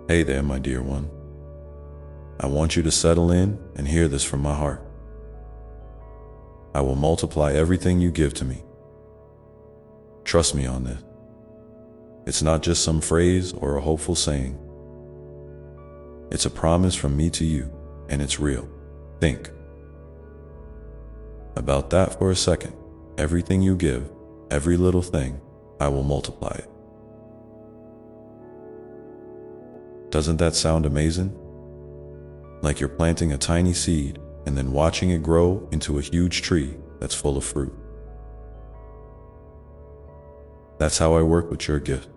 Hey there, my dear one. I want you to settle in and hear this from my heart. I will multiply everything you give to me. Trust me on this. It's not just some phrase or a hopeful saying. It's a promise from me to you, and it's real. Think about that for a second. Everything you give, every little thing, I will multiply it. Doesn't that sound amazing? Like you're planting a tiny seed and then watching it grow into a huge tree that's full of fruit. That's how I work with your gift,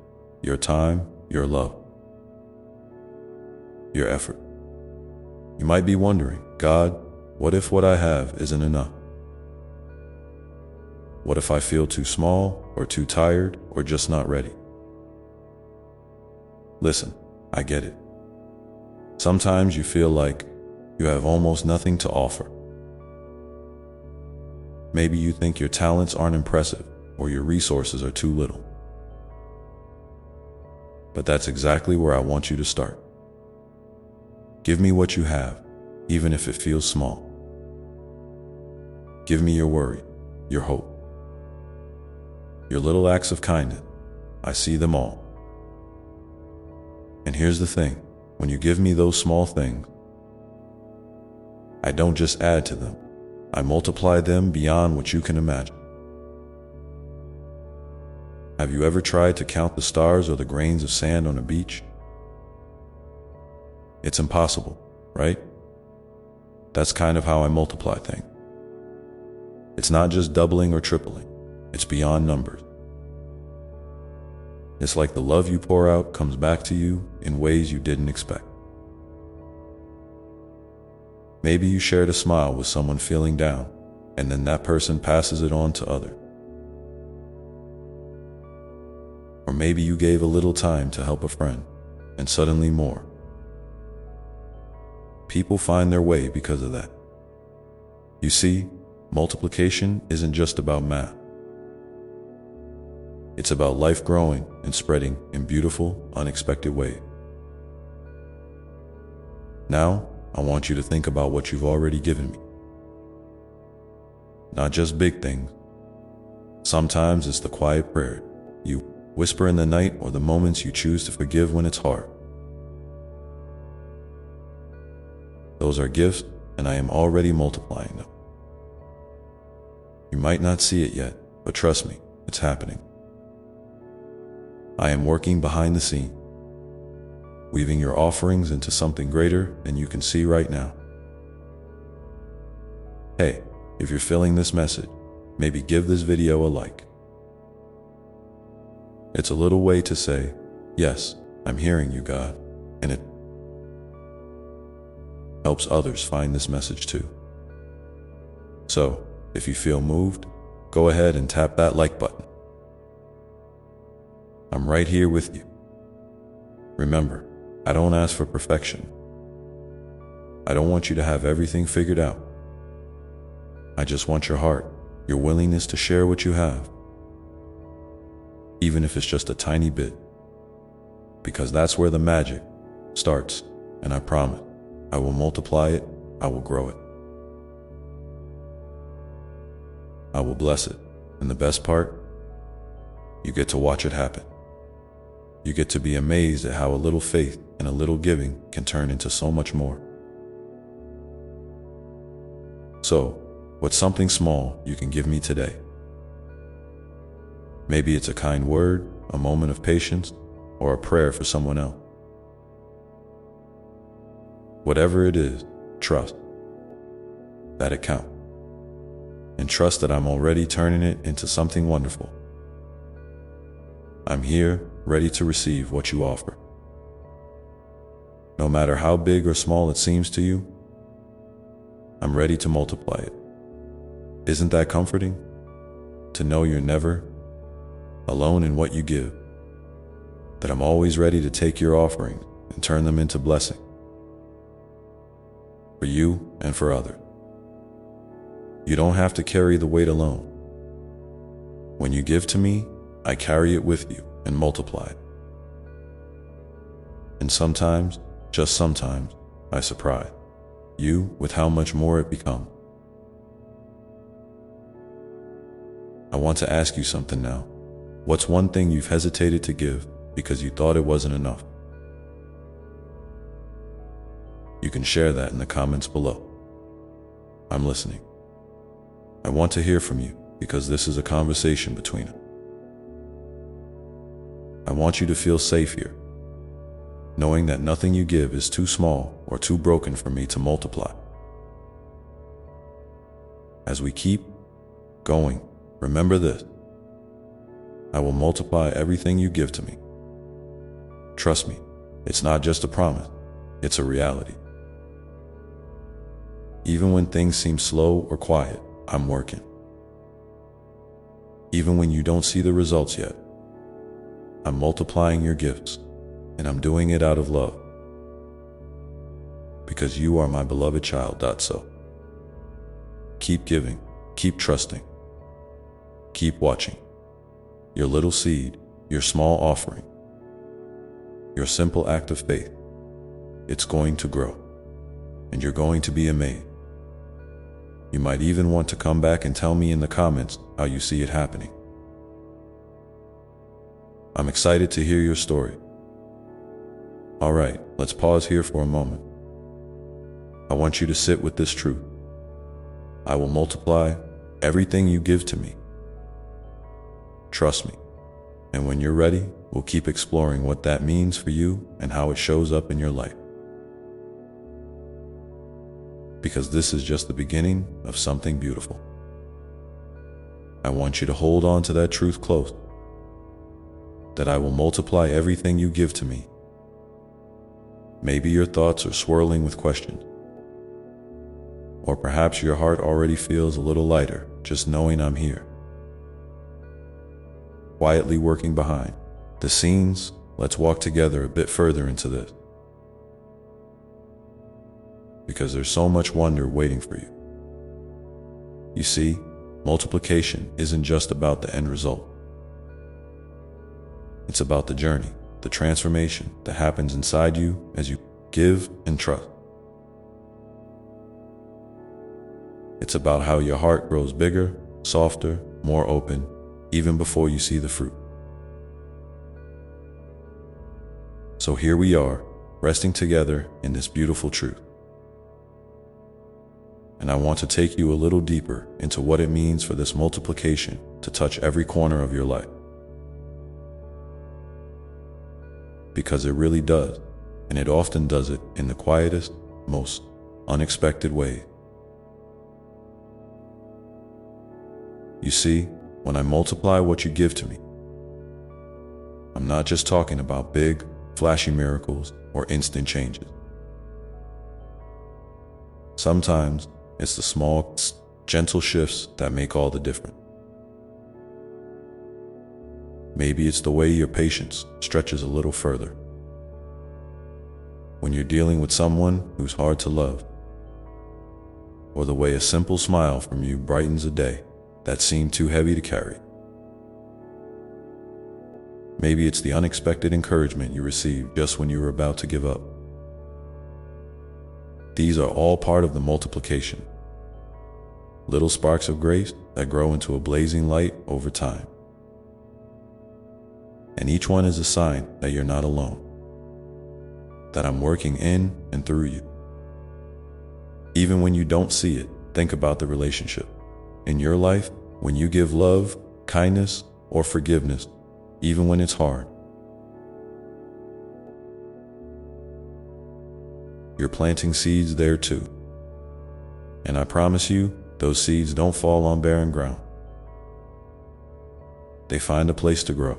your time, your love, your effort. You might be wondering, God, what if what I have isn't enough? What if I feel too small or too tired or just not ready? Listen, I get it. Sometimes you feel like you have almost nothing to offer. Maybe you think your talents aren't impressive or your resources are too little. But that's exactly where I want you to start. Give me what you have, even if it feels small. Give me your worry, your hope, your little acts of kindness. I see them all. And here's the thing, when you give me those small things, I don't just add to them, I multiply them beyond what you can imagine. Have you ever tried to count the stars or the grains of sand on a beach? It's impossible, right? That's kind of how I multiply things. It's not just doubling or tripling, it's beyond numbers. It's like the love you pour out comes back to you in ways you didn't expect. Maybe you shared a smile with someone feeling down, and then that person passes it on to others. Or maybe you gave a little time to help a friend, and suddenly more. People find their way because of that. You see, multiplication isn't just about math. It's about life growing and spreading in beautiful, unexpected ways. Now, I want you to think about what you've already given me. Not just big things. Sometimes it's the quiet prayer you whisper in the night or the moments you choose to forgive when it's hard. Those are gifts, and I am already multiplying them. You might not see it yet, but trust me, it's happening. I am working behind the scene, weaving your offerings into something greater than you can see right now. Hey, if you're feeling this message, maybe give this video a like. It's a little way to say, yes, I'm hearing you, God, and it helps others find this message too. So, if you feel moved, go ahead and tap that like button. I'm right here with you. Remember, I don't ask for perfection. I don't want you to have everything figured out. I just want your heart, your willingness to share what you have, even if it's just a tiny bit, because that's where the magic starts, and I promise, I will multiply it, I will grow it. I will bless it, and the best part, you get to watch it happen. You get to be amazed at how a little faith and a little giving can turn into so much more. So, what's something small you can give me today? Maybe it's a kind word, a moment of patience, or a prayer for someone else. Whatever it is, trust that it counts. And trust that I'm already turning it into something wonderful. I'm here, ready to receive what you offer. No matter how big or small it seems to you, I'm ready to multiply it. Isn't that comforting? To know you're never alone in what you give, that I'm always ready to take your offerings and turn them into blessing for you and for others. You don't have to carry the weight alone. When you give to me, I carry it with you and multiply it. And sometimes, just sometimes, I surprise you with how much more it becomes. I want to ask you something now. What's one thing you've hesitated to give because you thought it wasn't enough? You can share that in the comments below. I'm listening. I want to hear from you because this is a conversation between us. I want you to feel safe here, knowing that nothing you give is too small or too broken for me to multiply. As we keep going, remember this: I will multiply everything you give to me. Trust me, it's not just a promise, it's a reality. Even when things seem slow or quiet, I'm working. Even when you don't see the results yet, I'm multiplying your gifts, and I'm doing it out of love. Because you are my beloved child. So, keep giving, keep trusting, keep watching. Your little seed, your small offering, your simple act of faith, it's going to grow, and you're going to be amazed. You might even want to come back and tell me in the comments how you see it happening. I'm excited to hear your story. All right, let's pause here for a moment. I want you to sit with this truth. I will multiply everything you give to me. Trust me. And when you're ready, we'll keep exploring what that means for you and how it shows up in your life. Because this is just the beginning of something beautiful. I want you to hold on to that truth close, that I will multiply everything you give to me. Maybe your thoughts are swirling with questions, or perhaps your heart already feels a little lighter just knowing I'm here, quietly working behind the scenes. Let's walk together a bit further into this, because there's so much wonder waiting for you. You see, multiplication isn't just about the end result. It's about the journey, the transformation that happens inside you as you give and trust. It's about how your heart grows bigger, softer, more open, even before you see the fruit. So here we are, resting together in this beautiful truth. And I want to take you a little deeper into what it means for this multiplication to touch every corner of your life. Because it really does, and it often does it in the quietest, most unexpected way. You see, when I multiply what you give to me, I'm not just talking about big, flashy miracles or instant changes. Sometimes it's the small, gentle shifts that make all the difference. Maybe it's the way your patience stretches a little further when you're dealing with someone who's hard to love, or the way a simple smile from you brightens a day that seemed too heavy to carry. Maybe it's the unexpected encouragement you receive just when you were about to give up. These are all part of the multiplication. Little sparks of grace that grow into a blazing light over time. And each one is a sign that you're not alone, that I'm working in and through you. Even when you don't see it, think about the relationship. In your life, when you give love, kindness, or forgiveness, even when it's hard, you're planting seeds there too. And I promise you, those seeds don't fall on barren ground. They find a place to grow.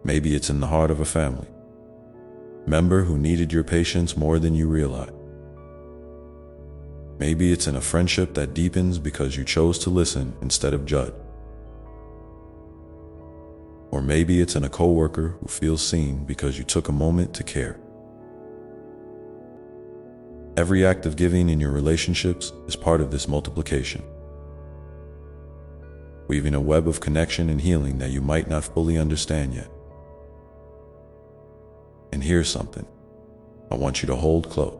Maybe it's in the heart of a family member who needed your patience more than you realize. Maybe it's in a friendship that deepens because you chose to listen instead of judge. Or maybe it's in a coworker who feels seen because you took a moment to care. Every act of giving in your relationships is part of this multiplication, weaving a web of connection and healing that you might not fully understand yet. And here's something I want you to hold close.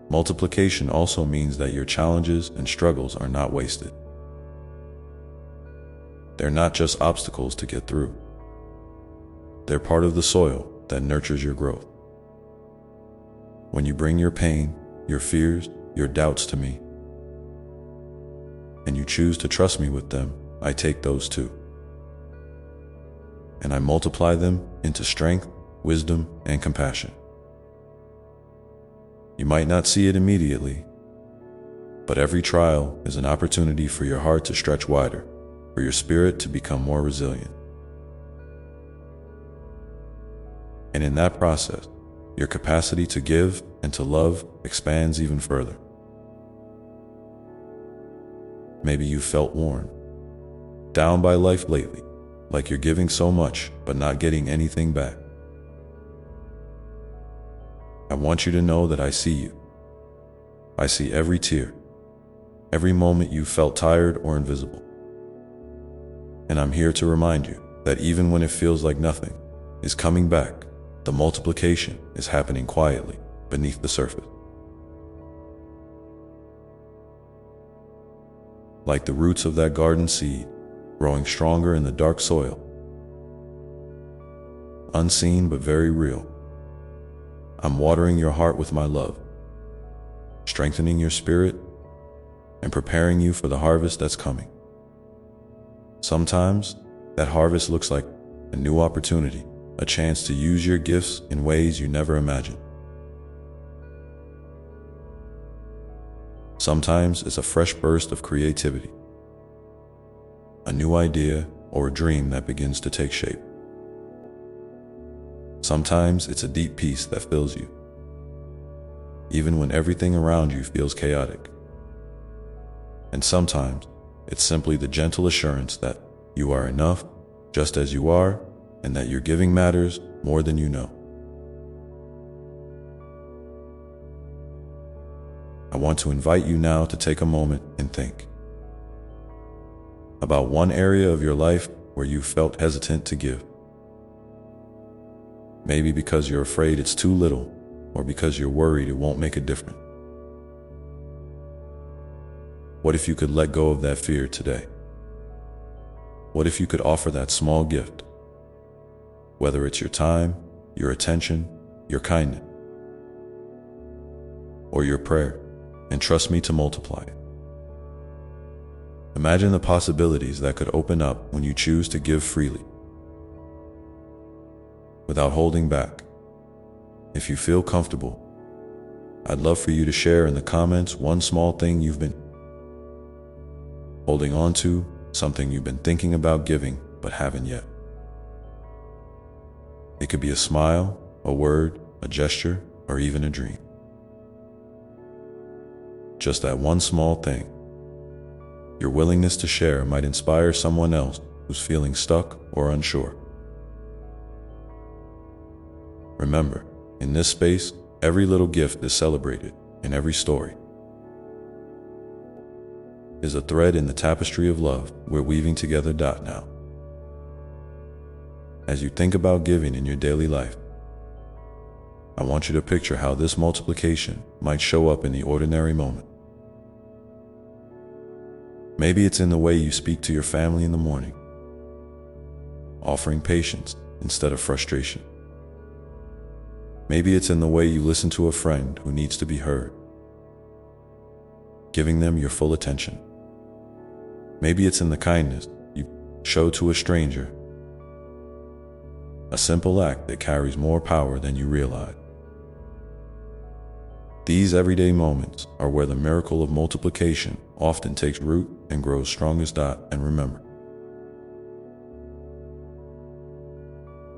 Multiplication also means that your challenges and struggles are not wasted. They're not just obstacles to get through. They're part of the soil that nurtures your growth. When you bring your pain, your fears, your doubts to me, and you choose to trust me with them, I take those too. And I multiply them into strength, wisdom, and compassion. You might not see it immediately, but every trial is an opportunity for your heart to stretch wider, for your spirit to become more resilient. And in that process, your capacity to give and to love expands even further. Maybe you felt worn down by life lately, like you're giving so much but not getting anything back. I want you to know that I see you. I see every tear, every moment you felt tired or invisible. And I'm here to remind you that even when it feels like nothing is coming back, the multiplication is happening quietly beneath the surface. Like the roots of that garden seed, growing stronger in the dark soil. Unseen but very real. I'm watering your heart with my love, strengthening your spirit, and preparing you for the harvest that's coming. Sometimes that harvest looks like a new opportunity, a chance to use your gifts in ways you never imagined. Sometimes it's a fresh burst of creativity, a new idea or a dream that begins to take shape. Sometimes it's a deep peace that fills you, even when everything around you feels chaotic. And sometimes it's simply the gentle assurance that you are enough just as you are, and that your giving matters more than you know. I want to invite you now to take a moment and think about one area of your life where you felt hesitant to give. Maybe because you're afraid it's too little, or because you're worried it won't make a difference. What if you could let go of that fear today? What if you could offer that small gift? Whether it's your time, your attention, your kindness, or your prayer, and trust me to multiply it. Imagine the possibilities that could open up when you choose to give freely, without holding back. If you feel comfortable, I'd love for you to share in the comments one small thing you've been holding on to, something you've been thinking about giving but haven't yet. It could be a smile, a word, a gesture, or even a dream. Just that one small thing. Your willingness to share might inspire someone else who's feeling stuck or unsure. Remember, in this space, every little gift is celebrated, and every story is a thread in the tapestry of love we're weaving together now. As you think about giving in your daily life, I want you to picture how this multiplication might show up in the ordinary moment. Maybe it's in the way you speak to your family in the morning, offering patience instead of frustration. Maybe it's in the way you listen to a friend who needs to be heard, giving them your full attention. Maybe it's in the kindness you show to a stranger, a simple act that carries more power than you realize. These everyday moments are where the miracle of multiplication often takes root and grows strongest. And remember,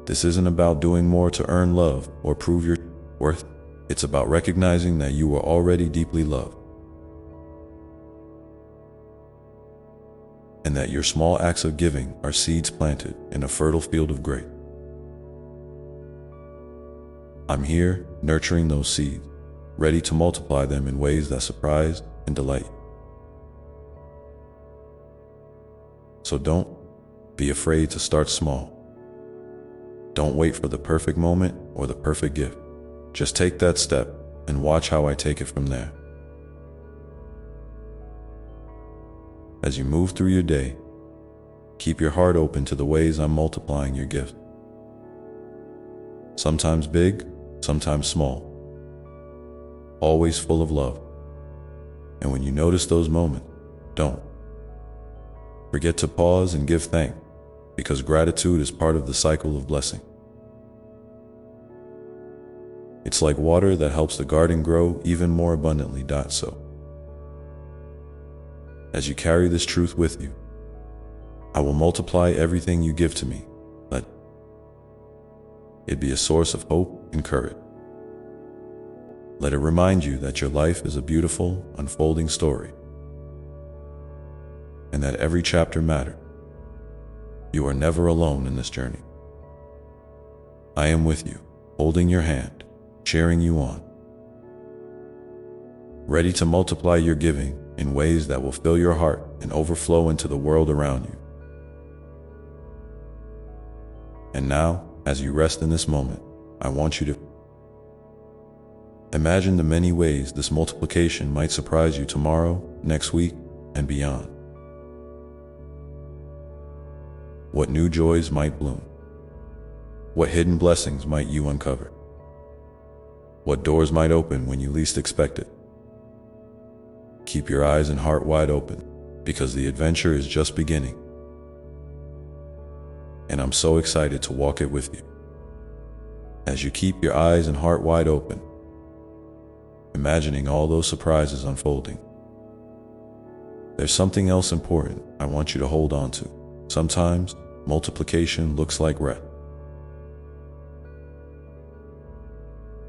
this isn't about doing more to earn love or prove your worth. It's about recognizing that you are already deeply loved, and that your small acts of giving are seeds planted in a fertile field of grace. I'm here, nurturing those seeds, ready to multiply them in ways that surprise and delight. So don't be afraid to start small. Don't wait for the perfect moment or the perfect gift. Just take that step and watch how I take it from there. As you move through your day, keep your heart open to the ways I'm multiplying your gift. Sometimes big, sometimes small. Always full of love. And when you notice those moments, don't forget to pause and give thanks, because gratitude is part of the cycle of blessing. It's like water that helps the garden grow even more abundantly. So, as you carry this truth with you, I will multiply everything you give to me. Let it be a source of hope and courage. Let it remind you that your life is a beautiful, unfolding story, and that every chapter matters. You are never alone in this journey. I am with you, holding your hand, cheering you on, ready to multiply your giving in ways that will fill your heart and overflow into the world around you. And now, as you rest in this moment, I want you to imagine the many ways this multiplication might surprise you tomorrow, next week, and beyond. What new joys might bloom? What hidden blessings might you uncover? What doors might open when you least expect it? Keep your eyes and heart wide open, because the adventure is just beginning. And I'm so excited to walk it with you. As you keep your eyes and heart wide open, imagining all those surprises unfolding, there's something else important I want you to hold on to. Sometimes multiplication looks like rest.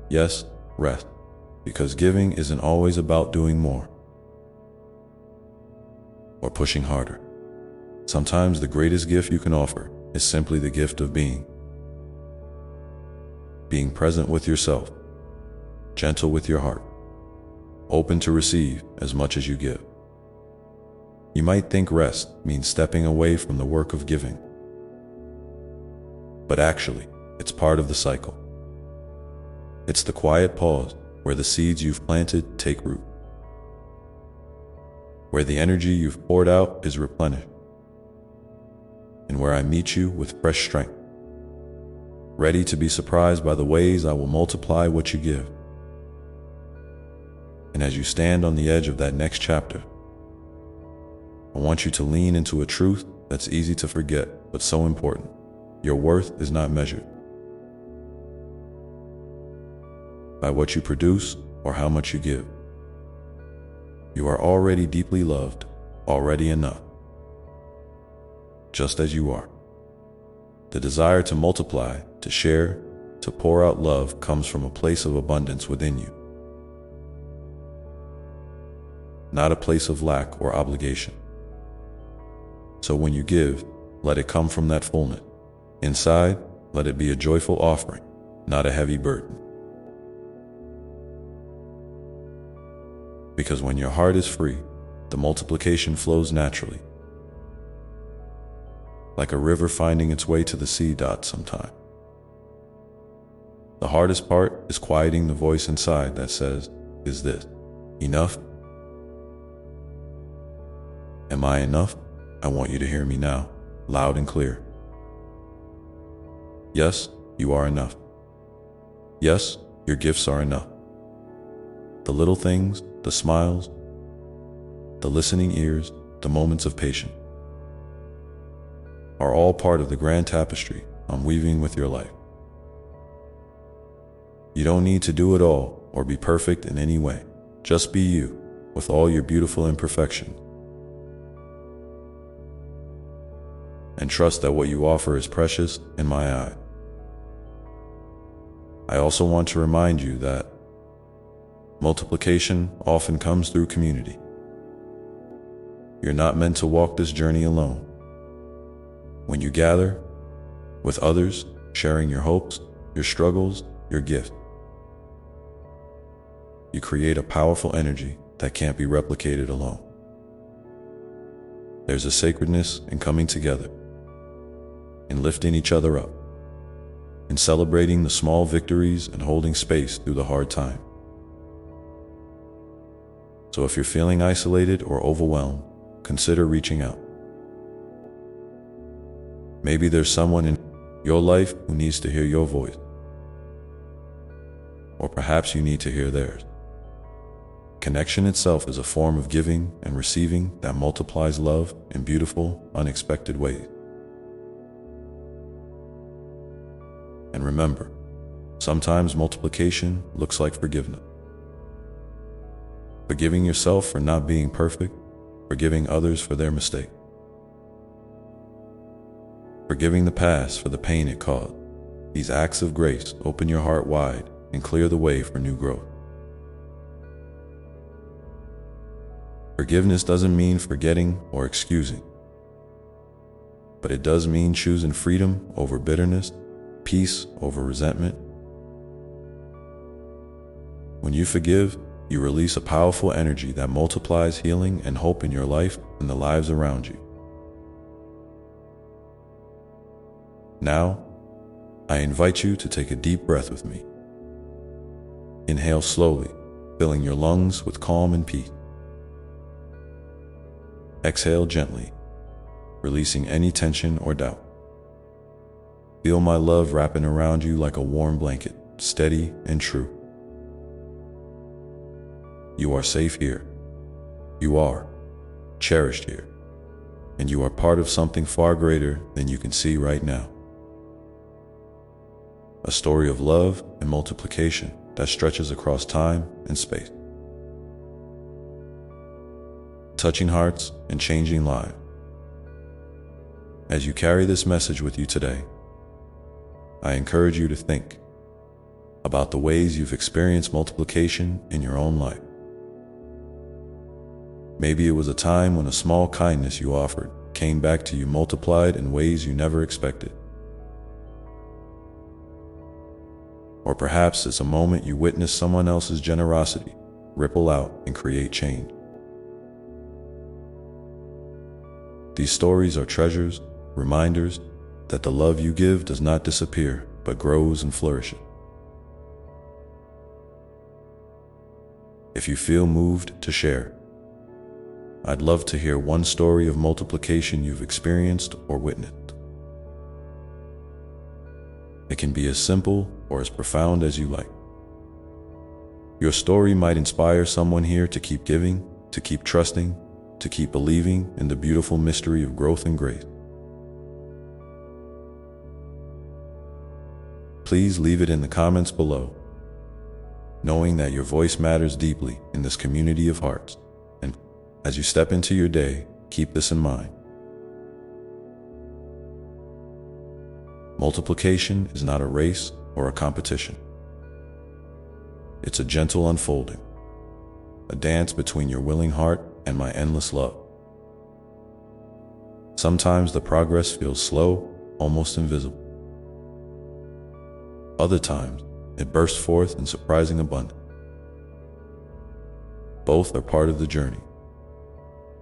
Yes, rest, because giving isn't always about doing more or pushing harder. Sometimes the greatest gift you can offer is simply the gift of being present with yourself, gentle with your heart, open to receive as much as you give. You might think rest means stepping away from the work of giving, but actually, it's part of the cycle. It's the quiet pause where the seeds you've planted take root, where the energy you've poured out is replenished, and where I meet you with fresh strength, ready to be surprised by the ways I will multiply what you give. And as you stand on the edge of that next chapter, I want you to lean into a truth that's easy to forget, but so important. Your worth is not measured by what you produce or how much you give. You are already deeply loved, already enough, just as you are. The desire to multiply, to share, to pour out love comes from a place of abundance within you, not a place of lack or obligation. So when you give, let it come from that fullness. Inside, let it be a joyful offering, not a heavy burden. Because when your heart is free, the multiplication flows naturally, like a river finding its way to the sea. Sometime. The hardest part is quieting the voice inside that says, "Is this enough? Am I enough?" I want you to hear me now, loud and clear. Yes, you are enough. Yes, your gifts are enough. The little things, the smiles, the listening ears, the moments of patience are all part of the grand tapestry I'm weaving with your life. You don't need to do it all or be perfect in any way. Just be you, with all your beautiful imperfections. And trust that what you offer is precious in my eye. I also want to remind you that multiplication often comes through community. You're not meant to walk this journey alone. When you gather with others, sharing your hopes, your struggles, your gifts, you create a powerful energy that can't be replicated alone. There's a sacredness in coming together, in lifting each other up, in celebrating the small victories and holding space through the hard time. So if you're feeling isolated or overwhelmed, consider reaching out. Maybe there's someone in your life who needs to hear your voice. Or perhaps you need to hear theirs. Connection itself is a form of giving and receiving that multiplies love in beautiful, unexpected ways. And remember, sometimes multiplication looks like forgiveness. Forgiving yourself for not being perfect, forgiving others for their mistakes, forgiving the past for the pain it caused. These acts of grace open your heart wide and clear the way for new growth. Forgiveness doesn't mean forgetting or excusing, but it does mean choosing freedom over bitterness, peace over resentment. When you forgive, you release a powerful energy that multiplies healing and hope in your life and the lives around you. Now, I invite you to take a deep breath with me. Inhale slowly, filling your lungs with calm and peace. Exhale gently, releasing any tension or doubt. Feel my love wrapping around you like a warm blanket, steady and true. You are safe here. You are cherished here. And you are part of something far greater than you can see right now. A story of love and multiplication that stretches across time and space, touching hearts and changing lives. As you carry this message with you today, I encourage you to think about the ways you've experienced multiplication in your own life. Maybe it was a time when a small kindness you offered came back to you multiplied in ways you never expected. Or perhaps it's a moment you witnessed someone else's generosity ripple out and create change. These stories are treasures, reminders that the love you give does not disappear, but grows and flourishes. If you feel moved to share, I'd love to hear one story of multiplication you've experienced or witnessed. It can be as simple or as profound as you like. Your story might inspire someone here to keep giving, to keep trusting, to keep believing in the beautiful mystery of growth and grace. Please leave it in the comments below, knowing that your voice matters deeply in this community of hearts. And as you step into your day, keep this in mind. Multiplication is not a race or a competition. It's a gentle unfolding, a dance between your willing heart and my endless love. Sometimes the progress feels slow, almost invisible. Other times, it bursts forth in surprising abundance. Both are part of the journey.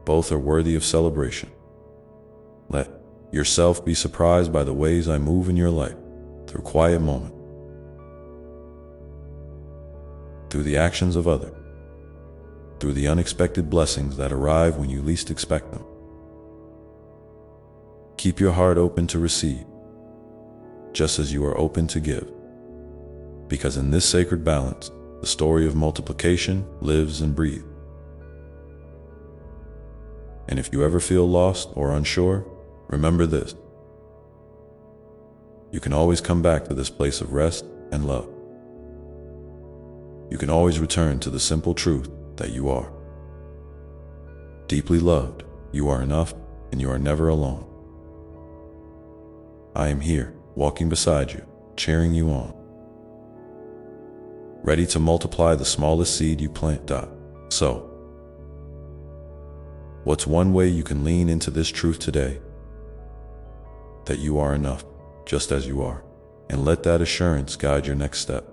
Both are worthy of celebration. Let yourself be surprised by the ways I move in your life, through quiet moments, through the actions of others, through the unexpected blessings that arrive when you least expect them. Keep your heart open to receive, just as you are open to give. Because in this sacred balance, the story of multiplication lives and breathes. And if you ever feel lost or unsure, remember this: you can always come back to this place of rest and love. You can always return to the simple truth that you are deeply loved, you are enough, and you are never alone. I am here, walking beside you, cheering you on, ready to multiply the smallest seed you plant. So, what's one way you can lean into this truth today? That you are enough, just as you are, and let that assurance guide your next step.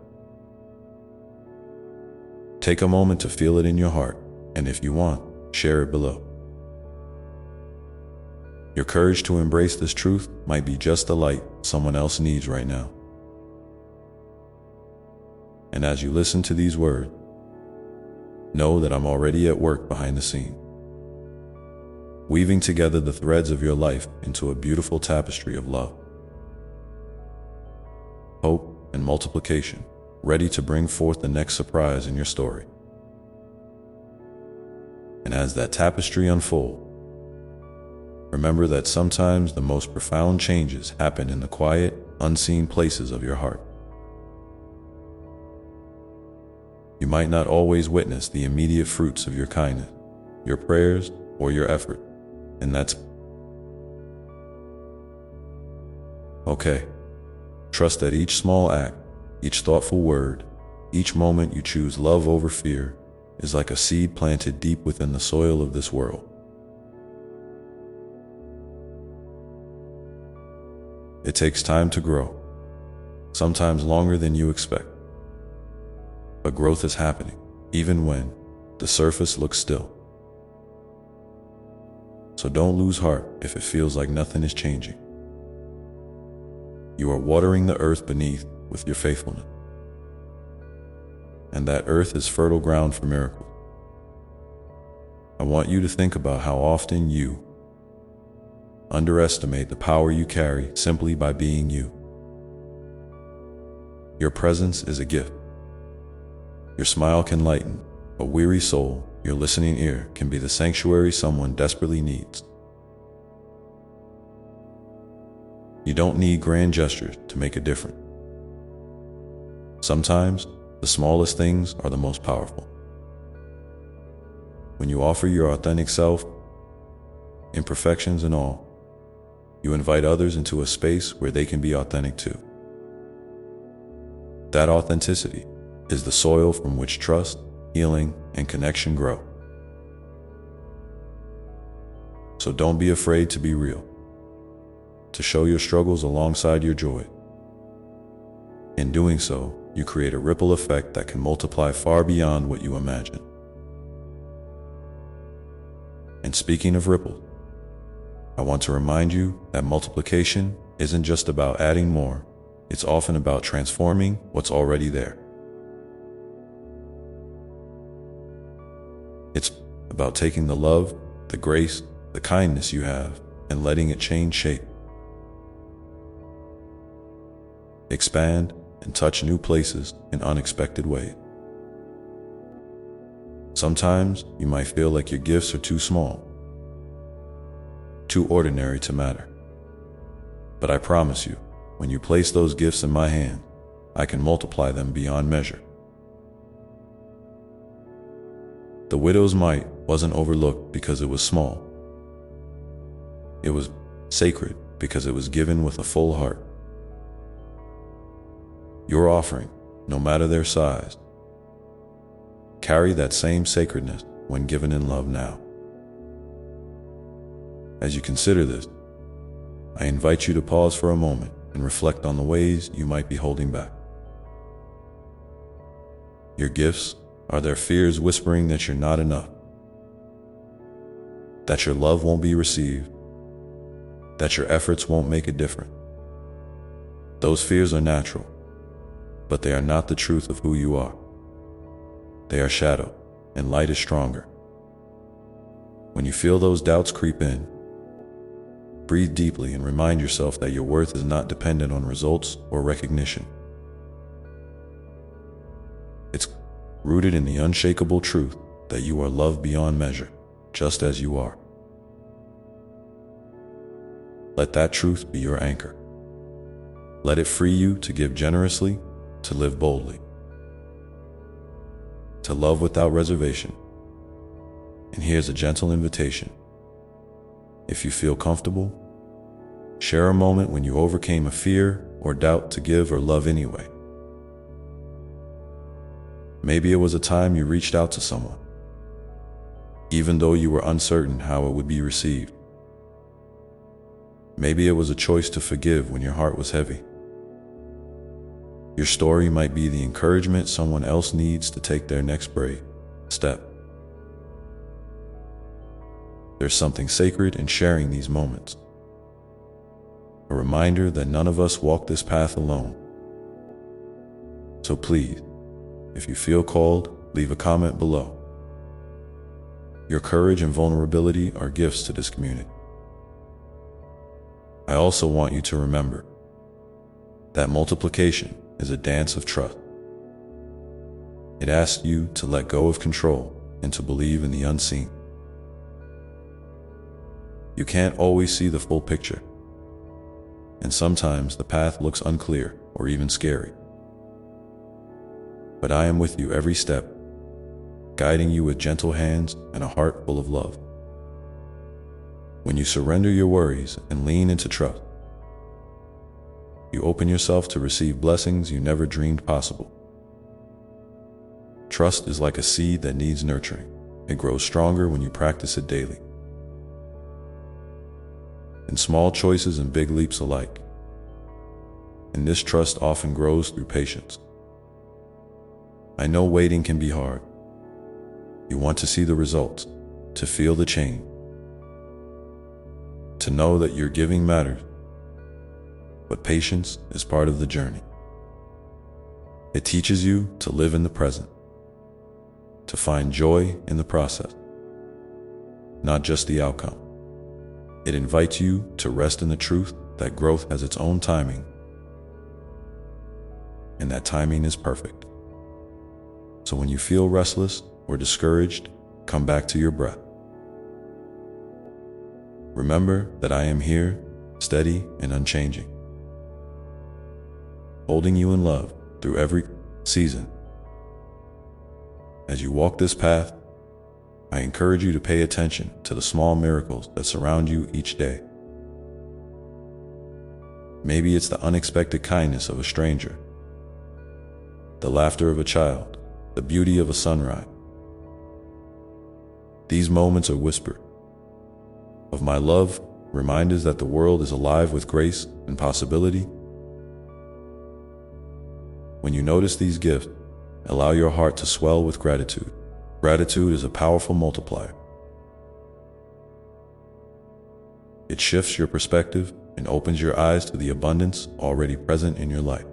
Take a moment to feel it in your heart, and if you want, share it below. Your courage to embrace this truth might be just the light someone else needs right now. And as you listen to these words, know that I'm already at work behind the scenes, weaving together the threads of your life into a beautiful tapestry of love, hope, and multiplication, ready to bring forth the next surprise in your story. And as that tapestry unfolds, remember that sometimes the most profound changes happen in the quiet, unseen places of your heart. You might not always witness the immediate fruits of your kindness, your prayers, or your effort, and that's okay. Trust that each small act, each thoughtful word, each moment you choose love over fear is like a seed planted deep within the soil of this world. It takes time to grow, sometimes longer than you expect. But growth is happening, even when the surface looks still. So don't lose heart if it feels like nothing is changing. You are watering the earth beneath with your faithfulness. And that earth is fertile ground for miracles. I want you to think about how often you underestimate the power you carry simply by being you. Your presence is a gift. Your smile can lighten a weary soul. Your listening ear can be the sanctuary someone desperately needs. You don't need grand gestures to make a difference. Sometimes, the smallest things are the most powerful. When you offer your authentic self, imperfections and all, you invite others into a space where they can be authentic too. That authenticity is the soil from which trust, healing, and connection grow. So don't be afraid to be real, to show your struggles alongside your joy. In doing so, you create a ripple effect that can multiply far beyond what you imagine. And speaking of ripples, I want to remind you that multiplication isn't just about adding more, it's often about transforming what's already there. It's about taking the love, the grace, the kindness you have, and letting it change shape, expand, and touch new places in unexpected ways. Sometimes you might feel like your gifts are too small, too ordinary to matter. But I promise you, when you place those gifts in my hand, I can multiply them beyond measure. The widow's mite wasn't overlooked because it was small. It was sacred because it was given with a full heart. Your offering, no matter their size, carry that same sacredness when given in love now. As you consider this, I invite you to pause for a moment and reflect on the ways you might be holding back. Your gifts are their fears whispering that you're not enough, that your love won't be received, that your efforts won't make a difference. Those fears are natural, but they are not the truth of who you are. They are shadow, and light is stronger. When you feel those doubts creep in, breathe deeply and remind yourself that your worth is not dependent on results or recognition. It's rooted in the unshakable truth that you are loved beyond measure, just as you are. Let that truth be your anchor. Let it free you to give generously, to live boldly, to love without reservation. And here's a gentle invitation. If you feel comfortable, share a moment when you overcame a fear or doubt to give or love anyway. Maybe it was a time you reached out to someone, even though you were uncertain how it would be received. Maybe it was a choice to forgive when your heart was heavy. Your story might be the encouragement someone else needs to take their next brave step. There's something sacred in sharing these moments, a reminder that none of us walk this path alone. So please, if you feel called, leave a comment below. Your courage and vulnerability are gifts to this community. I also want you to remember that multiplication is a dance of trust. It asks you to let go of control and to believe in the unseen. You can't always see the full picture, and sometimes the path looks unclear or even scary. But I am with you every step, guiding you with gentle hands and a heart full of love. When you surrender your worries and lean into trust, you open yourself to receive blessings you never dreamed possible. Trust is like a seed that needs nurturing. It grows stronger when you practice it daily. In small choices and big leaps alike. And this trust often grows through patience. I know waiting can be hard. You want to see the results, to feel the change, to know that your giving matters. But patience is part of the journey. It teaches you to live in the present, to find joy in the process, not just the outcome. It invites you to rest in the truth that growth has its own timing, and that timing is perfect. So when you feel restless or discouraged, come back to your breath. Remember that I am here, steady and unchanging, holding you in love through every season. As you walk this path, I encourage you to pay attention to the small miracles that surround you each day. Maybe it's the unexpected kindness of a stranger, the laughter of a child, the beauty of a sunrise. These moments are whispered of my love, reminders that the world is alive with grace and possibility. When you notice these gifts, allow your heart to swell with gratitude. Gratitude is a powerful multiplier. It shifts your perspective and opens your eyes to the abundance already present in your life.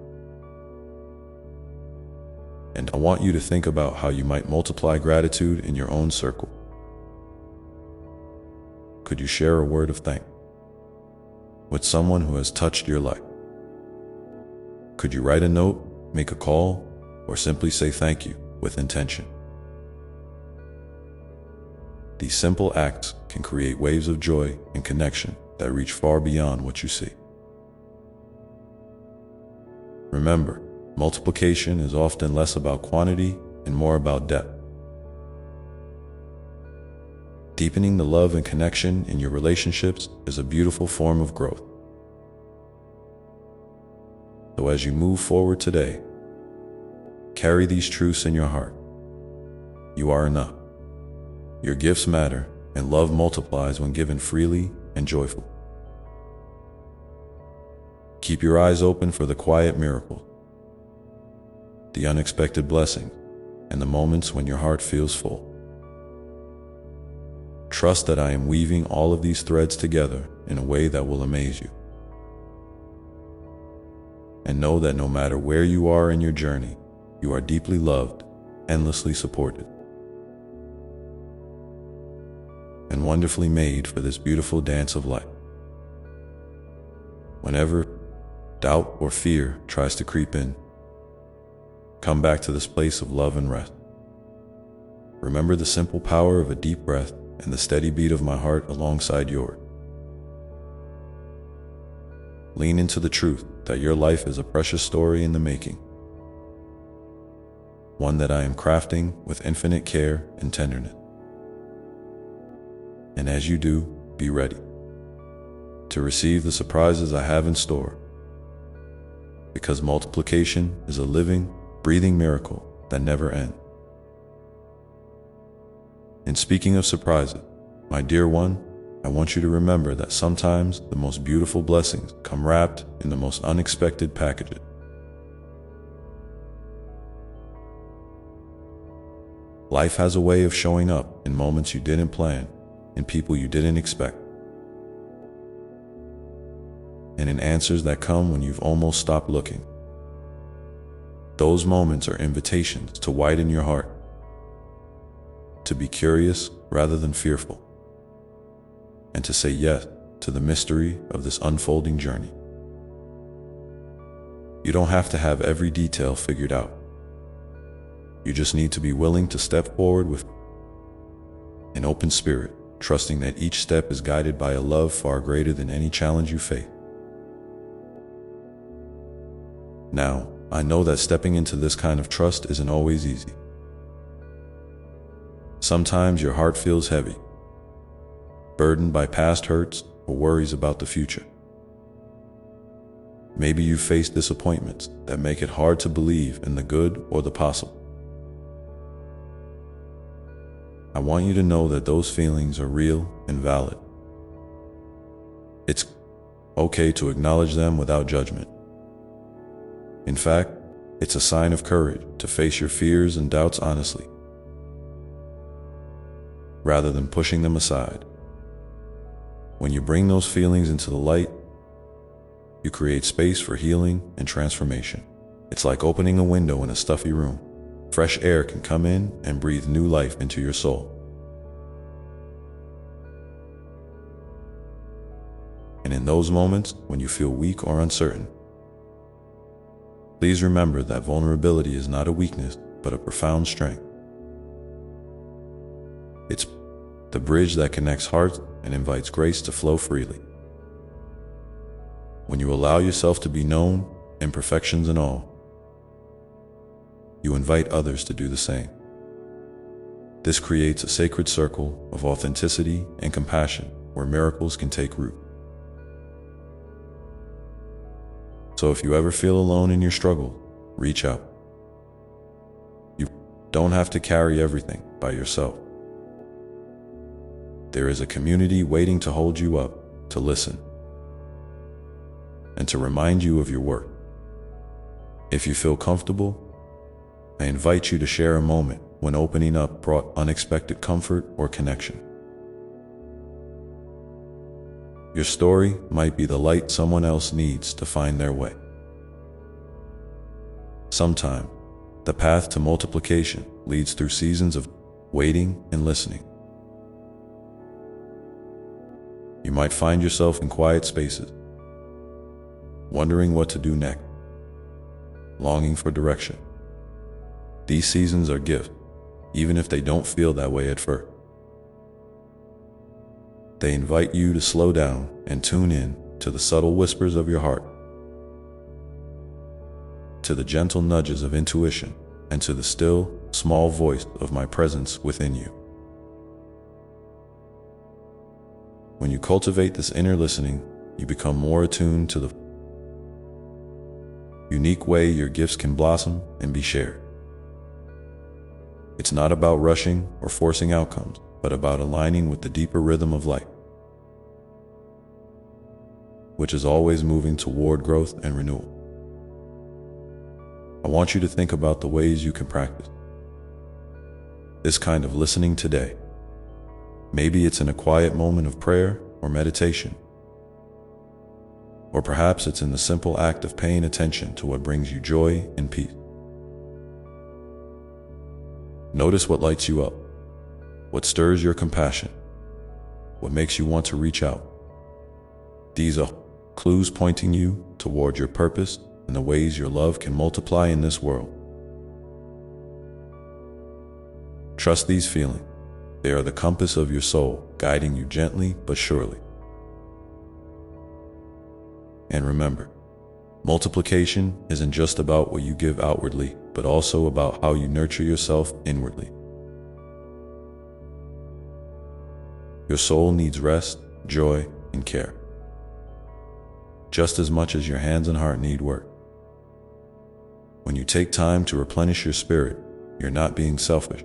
And I want you to think about how you might multiply gratitude in your own circle. Could you share a word of thanks with someone who has touched your life? Could you write a note, make a call, or simply say thank you with intention? These simple acts can create waves of joy and connection that reach far beyond what you see. Remember, multiplication is often less about quantity and more about depth. Deepening the love and connection in your relationships is a beautiful form of growth. So as you move forward today, carry these truths in your heart. You are enough. Your gifts matter, and love multiplies when given freely and joyfully. Keep your eyes open for the quiet miracles, the unexpected blessings, and the moments when your heart feels full. Trust that I am weaving all of these threads together in a way that will amaze you. And know that no matter where you are in your journey, you are deeply loved, endlessly supported, and wonderfully made for this beautiful dance of life. Whenever doubt or fear tries to creep in, come back to this place of love and rest. Remember the simple power of a deep breath and the steady beat of my heart alongside yours. Lean into the truth that your life is a precious story in the making, one that I am crafting with infinite care and tenderness. And as you do, be ready to receive the surprises I have in store, because multiplication is a living, breathing miracle that never ends. And speaking of surprises, my dear one, I want you to remember that sometimes the most beautiful blessings come wrapped in the most unexpected packages. Life has a way of showing up in moments you didn't plan, in people you didn't expect, and in answers that come when you've almost stopped looking. Those moments are invitations to widen your heart, to be curious rather than fearful, and to say yes to the mystery of this unfolding journey. You don't have to have every detail figured out. You just need to be willing to step forward with an open spirit, trusting that each step is guided by a love far greater than any challenge you face. Now, I know that stepping into this kind of trust isn't always easy. Sometimes your heart feels heavy, burdened by past hurts or worries about the future. Maybe you've faced disappointments that make it hard to believe in the good or the possible. I want you to know that those feelings are real and valid. It's okay to acknowledge them without judgment. In fact, it's a sign of courage to face your fears and doubts honestly, rather than pushing them aside. When you bring those feelings into the light, you create space for healing and transformation. It's like opening a window in a stuffy room. Fresh air can come in and breathe new life into your soul. And in those moments when you feel weak or uncertain, please remember that vulnerability is not a weakness, but a profound strength. It's the bridge that connects hearts and invites grace to flow freely. When you allow yourself to be known, imperfections and all, you invite others to do the same. This creates a sacred circle of authenticity and compassion where miracles can take root. So if you ever feel alone in your struggle, reach out. You don't have to carry everything by yourself. There is a community waiting to hold you up, to listen, and to remind you of your worth. If you feel comfortable, I invite you to share a moment when opening up brought unexpected comfort or connection. Your story might be the light someone else needs to find their way. Sometimes, the path to multiplication leads through seasons of waiting and listening. You might find yourself in quiet spaces, wondering what to do next, longing for direction. These seasons are gifts, even if they don't feel that way at first. They invite you to slow down and tune in to the subtle whispers of your heart, to the gentle nudges of intuition, and to the still, small voice of my presence within you. When you cultivate this inner listening, you become more attuned to the unique way your gifts can blossom and be shared. It's not about rushing or forcing outcomes, but about aligning with the deeper rhythm of life, which is always moving toward growth and renewal. I want you to think about the ways you can practice this kind of listening today. Maybe it's in a quiet moment of prayer or meditation, or perhaps it's in the simple act of paying attention to what brings you joy and peace. Notice what lights you up, what stirs your compassion, what makes you want to reach out. These are clues pointing you toward your purpose and the ways your love can multiply in this world. Trust these feelings. They are the compass of your soul, guiding you gently but surely. And remember, multiplication isn't just about what you give outwardly, but also about how you nurture yourself inwardly. Your soul needs rest, joy, and care, just as much as your hands and heart need work. When you take time to replenish your spirit, you're not being selfish.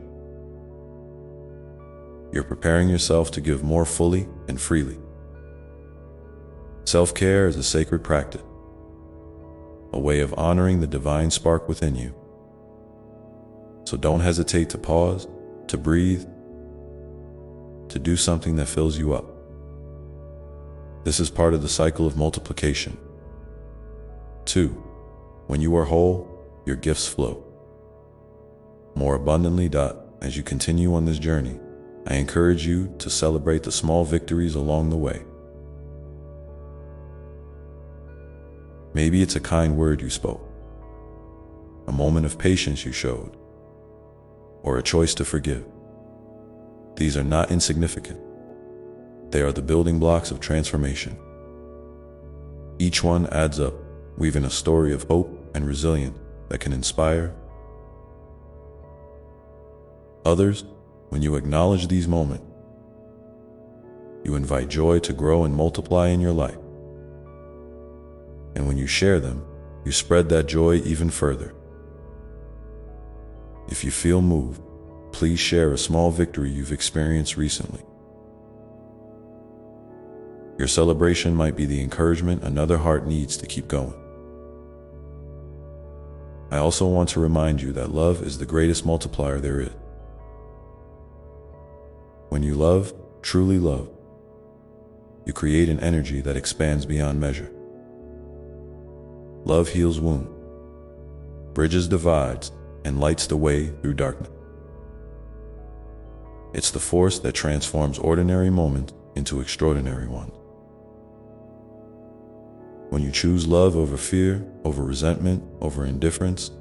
You're preparing yourself to give more fully and freely. Self-care is a sacred practice, a way of honoring the divine spark within you. So don't hesitate to pause, to breathe, to do something that fills you up. This is part of the cycle of multiplication. 2. When you are whole, your gifts flow more abundantly. As you continue on this journey, I encourage you to celebrate the small victories along the way. Maybe it's a kind word you spoke, a moment of patience you showed, or a choice to forgive. These are not insignificant. They are the building blocks of transformation. Each one adds up, weaving a story of hope and resilience that can inspire others. When you acknowledge these moments, you invite joy to grow and multiply in your life. And when you share them, you spread that joy even further. If you feel moved, please share a small victory you've experienced recently. Your celebration might be the encouragement another heart needs to keep going. I also want to remind you that love is the greatest multiplier there is. When you love, truly love, you create an energy that expands beyond measure. Love heals wounds, bridges divides, and lights the way through darkness. It's the force that transforms ordinary moments into extraordinary ones. When you choose love over fear, over resentment, over indifference,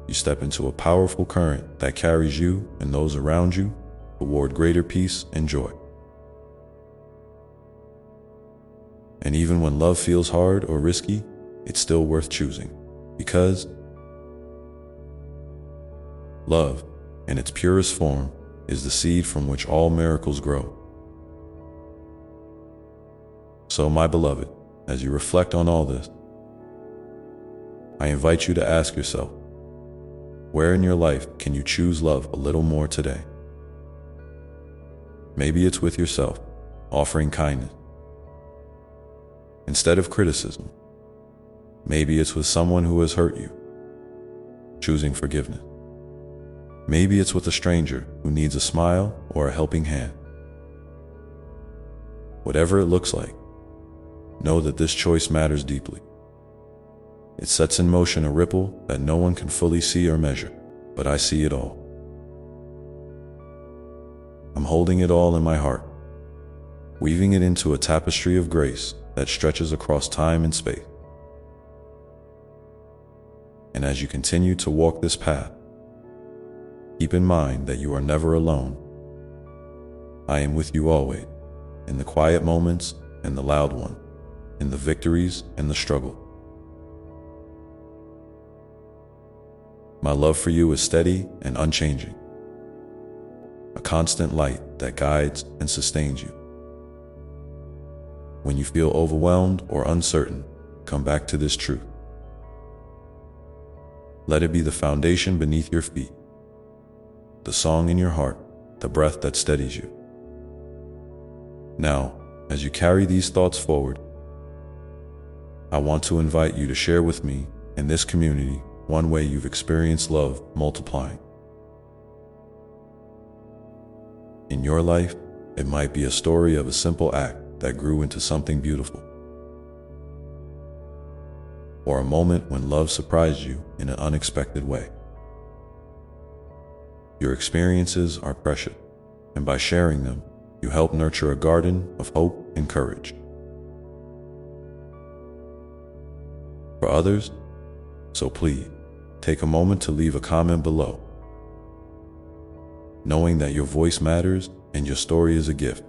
you step into a powerful current that carries you and those around you toward greater peace and joy. And even when love feels hard or risky, it's still worth choosing, because love, in its purest form, is the seed from which all miracles grow. So, my beloved, as you reflect on all this, I invite you to ask yourself, where in your life can you choose love a little more today? Maybe it's with yourself, offering kindness instead of criticism. Maybe it's with someone who has hurt you, choosing forgiveness. Maybe it's with a stranger who needs a smile or a helping hand. Whatever it looks like, know that this choice matters deeply. It sets in motion a ripple that no one can fully see or measure, but I see it all. I'm holding it all in my heart, weaving it into a tapestry of grace that stretches across time and space. And as you continue to walk this path, keep in mind that you are never alone. I am with you always, in the quiet moments and the loud ones, in the victories and the struggle. My love for you is steady and unchanging, a constant light that guides and sustains you. When you feel overwhelmed or uncertain, come back to this truth. Let it be the foundation beneath your feet, the song in your heart, the breath that steadies you. Now, as you carry these thoughts forward, I want to invite you to share with me in this community one way you've experienced love multiplying. In your life, it might be a story of a simple act that grew into something beautiful, or a moment when love surprised you in an unexpected way. Your experiences are precious, and by sharing them, you help nurture a garden of hope and courage. For others, so please, take a moment to leave a comment below, knowing that your voice matters and your story is a gift.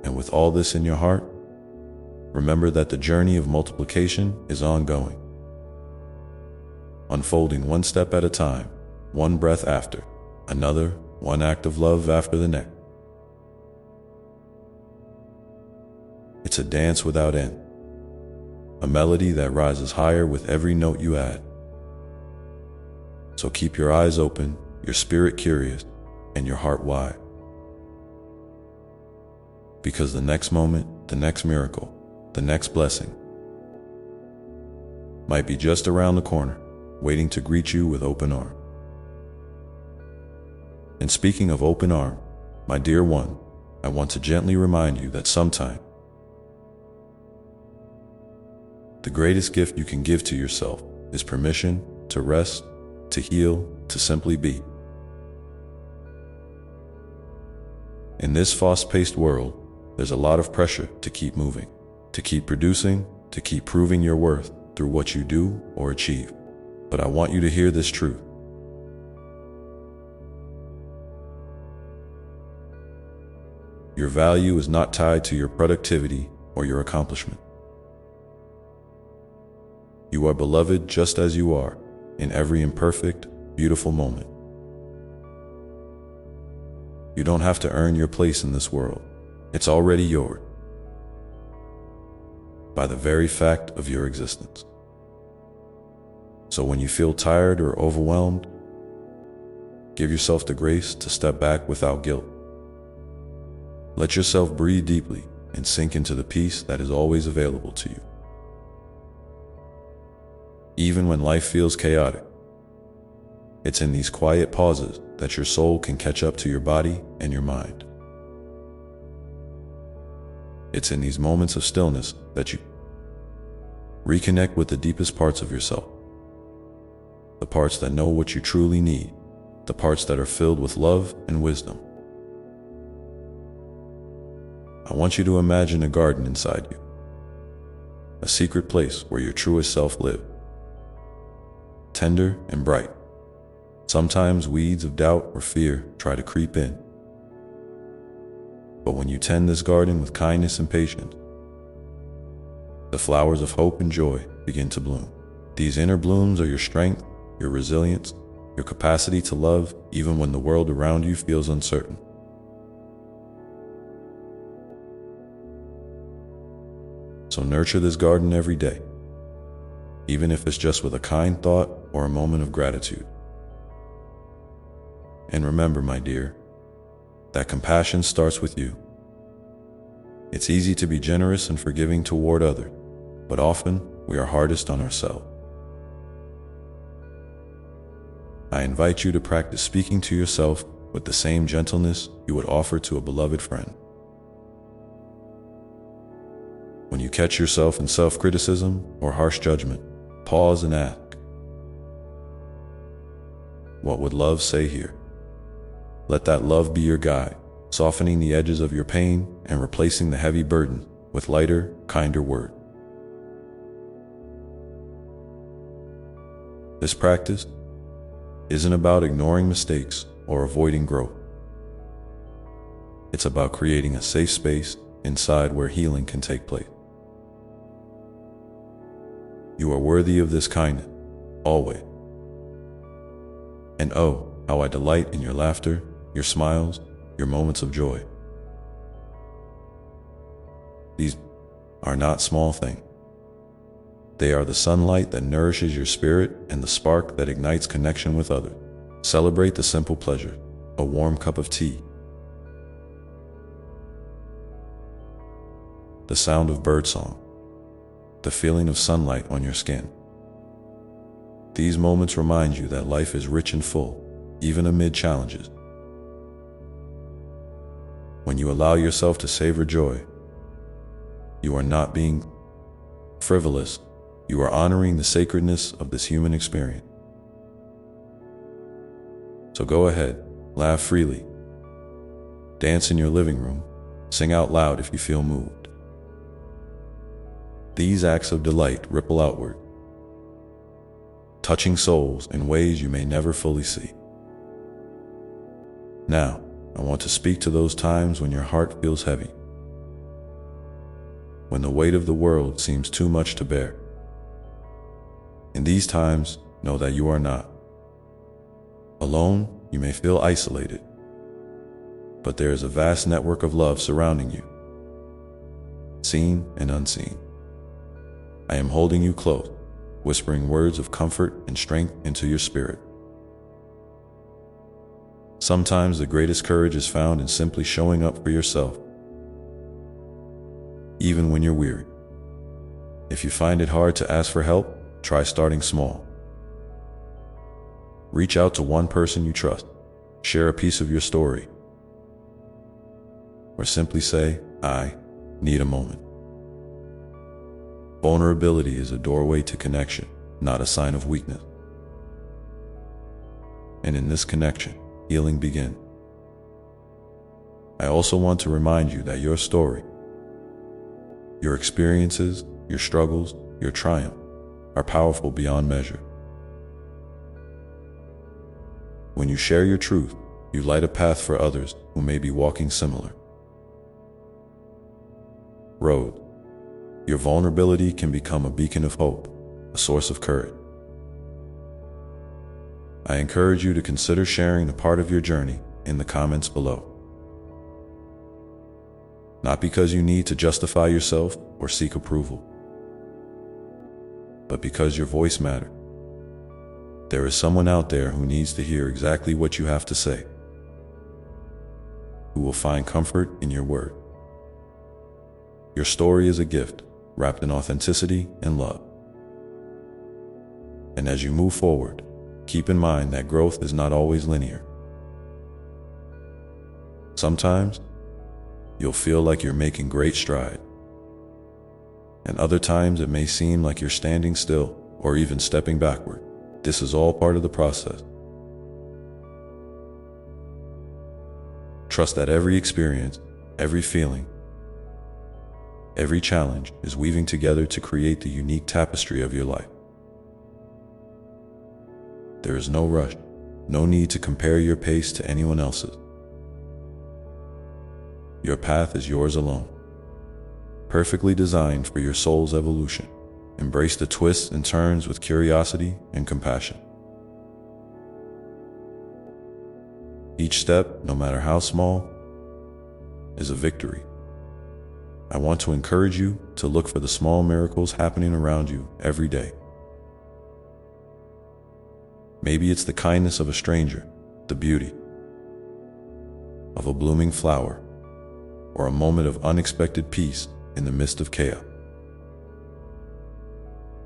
And with all this in your heart, remember that the journey of multiplication is ongoing, unfolding one step at a time, one breath after another, one act of love after the next. It's a dance without end, a melody that rises higher with every note you add. So keep your eyes open, your spirit curious, and your heart wide. Because the next moment, the next miracle, the next blessing might be just around the corner, waiting to greet you with open arms. And speaking of open arms, my dear one, I want to gently remind you that sometimes The greatest gift you can give to yourself is permission to rest, to heal, to simply be. In this fast-paced world, there's a lot of pressure to keep moving, to keep producing, to keep proving your worth through what you do or achieve. But I want you to hear this truth. Your value is not tied to your productivity or your accomplishment. You are beloved just as you are, in every imperfect, beautiful moment. You don't have to earn your place in this world. It's already yours, by the very fact of your existence. So when you feel tired or overwhelmed, give yourself the grace to step back without guilt. Let yourself breathe deeply and sink into the peace that is always available to you. Even when life feels chaotic, it's in these quiet pauses that your soul can catch up to your body and your mind. It's in these moments of stillness that you reconnect with the deepest parts of yourself, the parts that know what you truly need, the parts that are filled with love and wisdom. I want you to imagine a garden inside you, a secret place where your truest self lives, tender and bright. Sometimes weeds of doubt or fear try to creep in. But when you tend this garden with kindness and patience, the flowers of hope and joy begin to bloom. These inner blooms are your strength, your resilience, your capacity to love even when the world around you feels uncertain. So nurture this garden every day, even if it's just with a kind thought or a moment of gratitude. And remember, my dear, that compassion starts with you. It's easy to be generous and forgiving toward others, but often we are hardest on ourselves. I invite you to practice speaking to yourself with the same gentleness you would offer to a beloved friend. When you catch yourself in self-criticism or harsh judgment, pause and ask, what would love say here? Let that love be your guide, softening the edges of your pain and replacing the heavy burden with lighter, kinder words. This practice isn't about ignoring mistakes or avoiding growth. It's about creating a safe space inside where healing can take place. You are worthy of this kindness, always. And oh, how I delight in your laughter, your smiles, your moments of joy. These are not small things. They are the sunlight that nourishes your spirit and the spark that ignites connection with others. Celebrate the simple pleasure, a warm cup of tea, the sound of birdsong, the feeling of sunlight on your skin. These moments remind you that life is rich and full, even amid challenges. When you allow yourself to savor joy, you are not being frivolous. You are honoring the sacredness of this human experience. So go ahead, laugh freely, dance in your living room, sing out loud if you feel moved. These acts of delight ripple outward, touching souls in ways you may never fully see. Now, I want to speak to those times when your heart feels heavy, when the weight of the world seems too much to bear. In these times, know that you are not alone. You may feel isolated, but there is a vast network of love surrounding you, seen and unseen. I am holding you close, whispering words of comfort and strength into your spirit. Sometimes the greatest courage is found in simply showing up for yourself, even when you're weary. If you find it hard to ask for help, try starting small. Reach out to one person you trust, share a piece of your story, or simply say, I need a moment. Vulnerability is a doorway to connection, not a sign of weakness. And in this connection, healing begins. I also want to remind you that your story, your experiences, your struggles, your triumph, are powerful beyond measure. When you share your truth, you light a path for others who may be walking similar road. Your vulnerability can become a beacon of hope, a source of courage. I encourage you to consider sharing a part of your journey in the comments below. Not because you need to justify yourself or seek approval, but because your voice matters. There is someone out there who needs to hear exactly what you have to say, who will find comfort in your word. Your story is a gift wrapped in authenticity and love. And as you move forward, keep in mind that growth is not always linear. Sometimes, you'll feel like you're making great strides, and other times it may seem like you're standing still or even stepping backward. This is all part of the process. Trust that every experience, every feeling, every challenge is weaving together to create the unique tapestry of your life. There is no rush, no need to compare your pace to anyone else's. Your path is yours alone, perfectly designed for your soul's evolution. Embrace the twists and turns with curiosity and compassion. Each step, no matter how small, is a victory. I want to encourage you to look for the small miracles happening around you every day. Maybe it's the kindness of a stranger, the beauty of a blooming flower, or a moment of unexpected peace in the midst of chaos.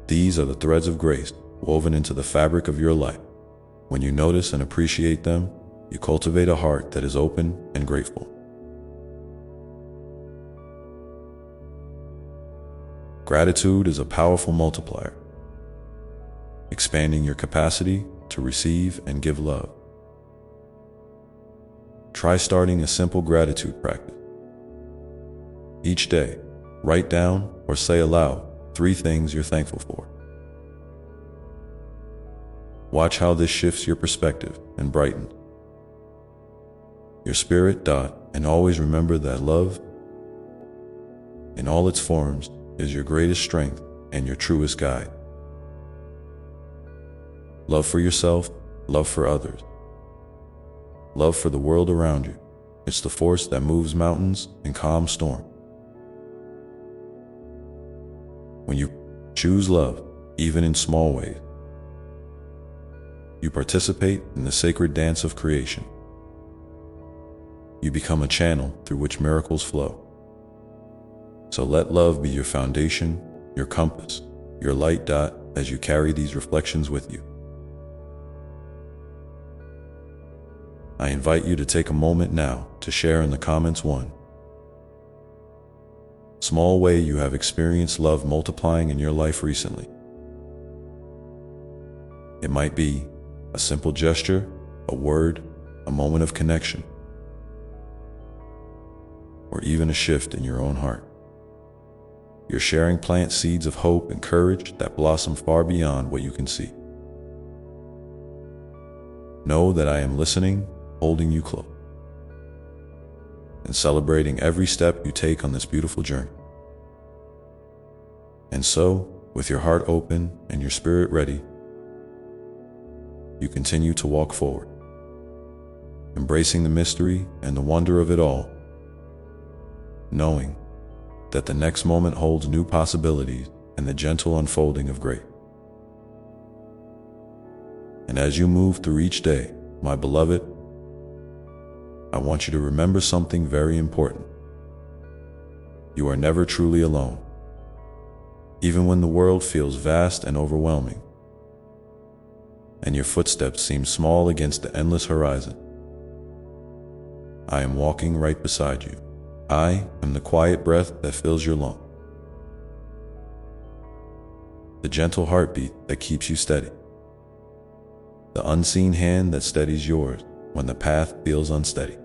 These are the threads of grace woven into the fabric of your life. When you notice and appreciate them, you cultivate a heart that is open and grateful. Gratitude is a powerful multiplier, expanding your capacity to receive and give love. Try starting a simple gratitude practice. Each day, write down or say aloud 3 things you're thankful for. Watch how this shifts your perspective and brightens your spirit. And always remember that love, in all its forms, is your greatest strength and your truest guide. Love for yourself, love for others, love for the world around you. It's the force that moves mountains and calms storms. When you choose love, even in small ways, you participate in the sacred dance of creation. You become a channel through which miracles flow. So let love be your foundation, your compass, your light. As you carry these reflections with you, I invite you to take a moment now to share in the comments one small way you have experienced love multiplying in your life recently. It might be a simple gesture, a word, a moment of connection, or even a shift in your own heart. Your sharing plants seeds of hope and courage that blossom far beyond what you can see. Know that I am listening, holding you close, and celebrating every step you take on this beautiful journey. And so, with your heart open and your spirit ready, you continue to walk forward, embracing the mystery and the wonder of it all, knowing that the next moment holds new possibilities and the gentle unfolding of grace. And as you move through each day, my beloved, I want you to remember something very important. You are never truly alone. Even when the world feels vast and overwhelming, and your footsteps seem small against the endless horizon, I am walking right beside you. I am the quiet breath that fills your lungs, the gentle heartbeat that keeps you steady, the unseen hand that steadies yours when the path feels unsteady.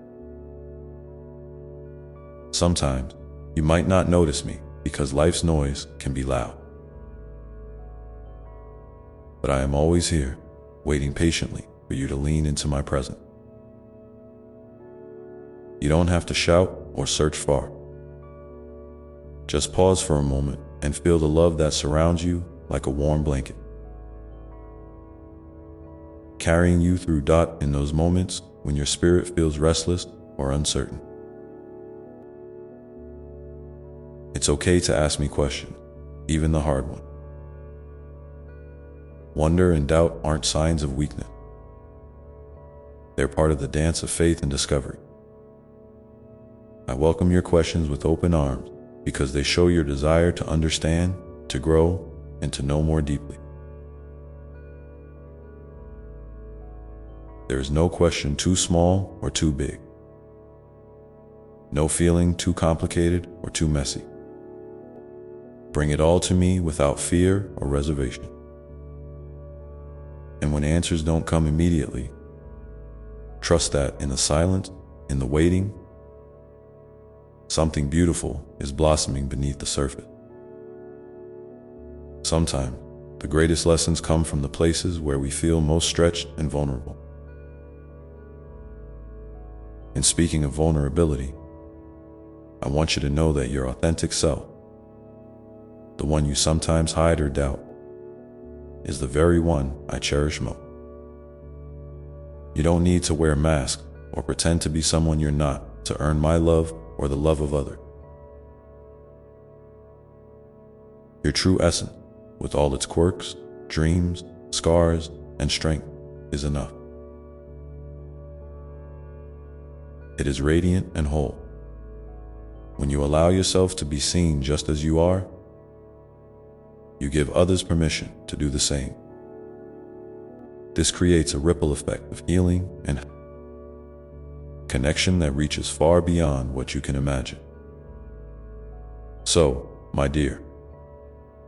Sometimes you might not notice me because life's noise can be loud. But I am always here, waiting patiently for you to lean into my presence. You don't have to shout or search far. Just pause for a moment and feel the love that surrounds you like a warm blanket, carrying you through in those moments when your spirit feels restless or uncertain. It's okay to ask me questions, even the hard ones. Wonder and doubt aren't signs of weakness. They're part of the dance of faith and discovery. I welcome your questions with open arms because they show your desire to understand, to grow, and to know more deeply. There is no question too small or too big. No feeling too complicated or too messy. Bring it all to me without fear or reservation. And when answers don't come immediately, trust that in the silence, in the waiting, something beautiful is blossoming beneath the surface. Sometimes, the greatest lessons come from the places where we feel most stretched and vulnerable. And speaking of vulnerability, I want you to know that your authentic self, the one you sometimes hide or doubt, is the very one I cherish most. You don't need to wear masks or pretend to be someone you're not to earn my love or the love of others. Your true essence, with all its quirks, dreams, scars, and strength, is enough. It is radiant and whole. When you allow yourself to be seen just as you are, you give others permission to do the same. This creates a ripple effect of healing and connection that reaches far beyond what you can imagine. So, my dear,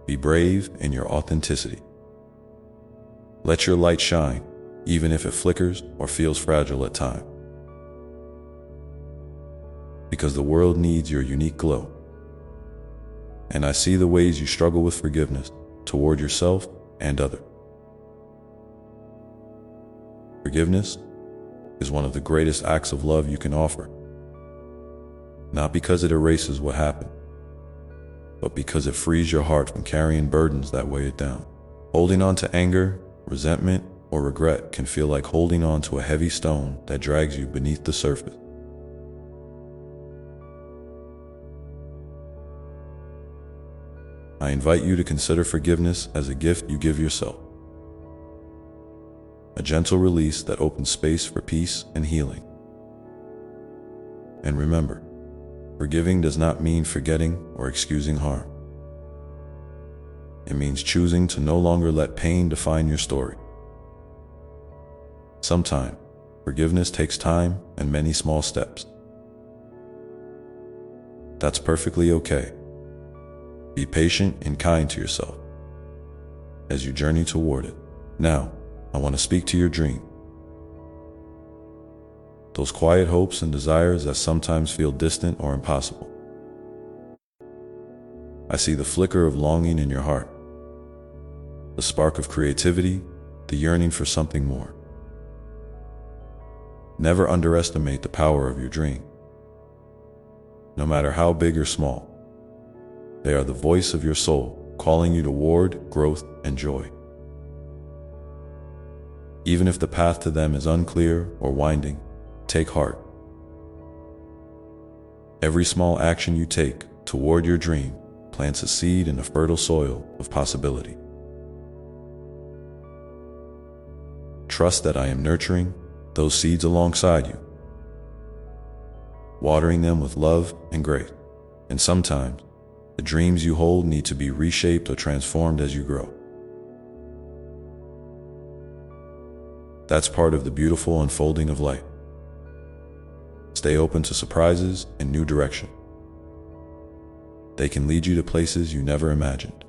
be brave in your authenticity. Let your light shine, even if it flickers or feels fragile at times. Because the world needs your unique glow. And I see the ways you struggle with forgiveness toward yourself and others. Forgiveness is one of the greatest acts of love you can offer. Not because it erases what happened, but because it frees your heart from carrying burdens that weigh it down. Holding on to anger, resentment, or regret can feel like holding on to a heavy stone that drags you beneath the surface. I invite you to consider forgiveness as a gift you give yourself. A gentle release that opens space for peace and healing. And remember, forgiving does not mean forgetting or excusing harm. It means choosing to no longer let pain define your story. Sometimes, forgiveness takes time and many small steps. That's perfectly okay. Be patient and kind to yourself as you journey toward it. Now, I want to speak to your dream. Those quiet hopes and desires that sometimes feel distant or impossible. I see the flicker of longing in your heart, the spark of creativity, the yearning for something more. Never underestimate the power of your dream. No matter how big or small, they are the voice of your soul, calling you toward growth and joy. Even if the path to them is unclear or winding, take heart. Every small action you take toward your dream plants a seed in a fertile soil of possibility. Trust that I am nurturing those seeds alongside you, watering them with love and grace. And sometimes, the dreams you hold need to be reshaped or transformed as you grow. That's part of the beautiful unfolding of life. Stay open to surprises and new direction. They can lead you to places you never imagined.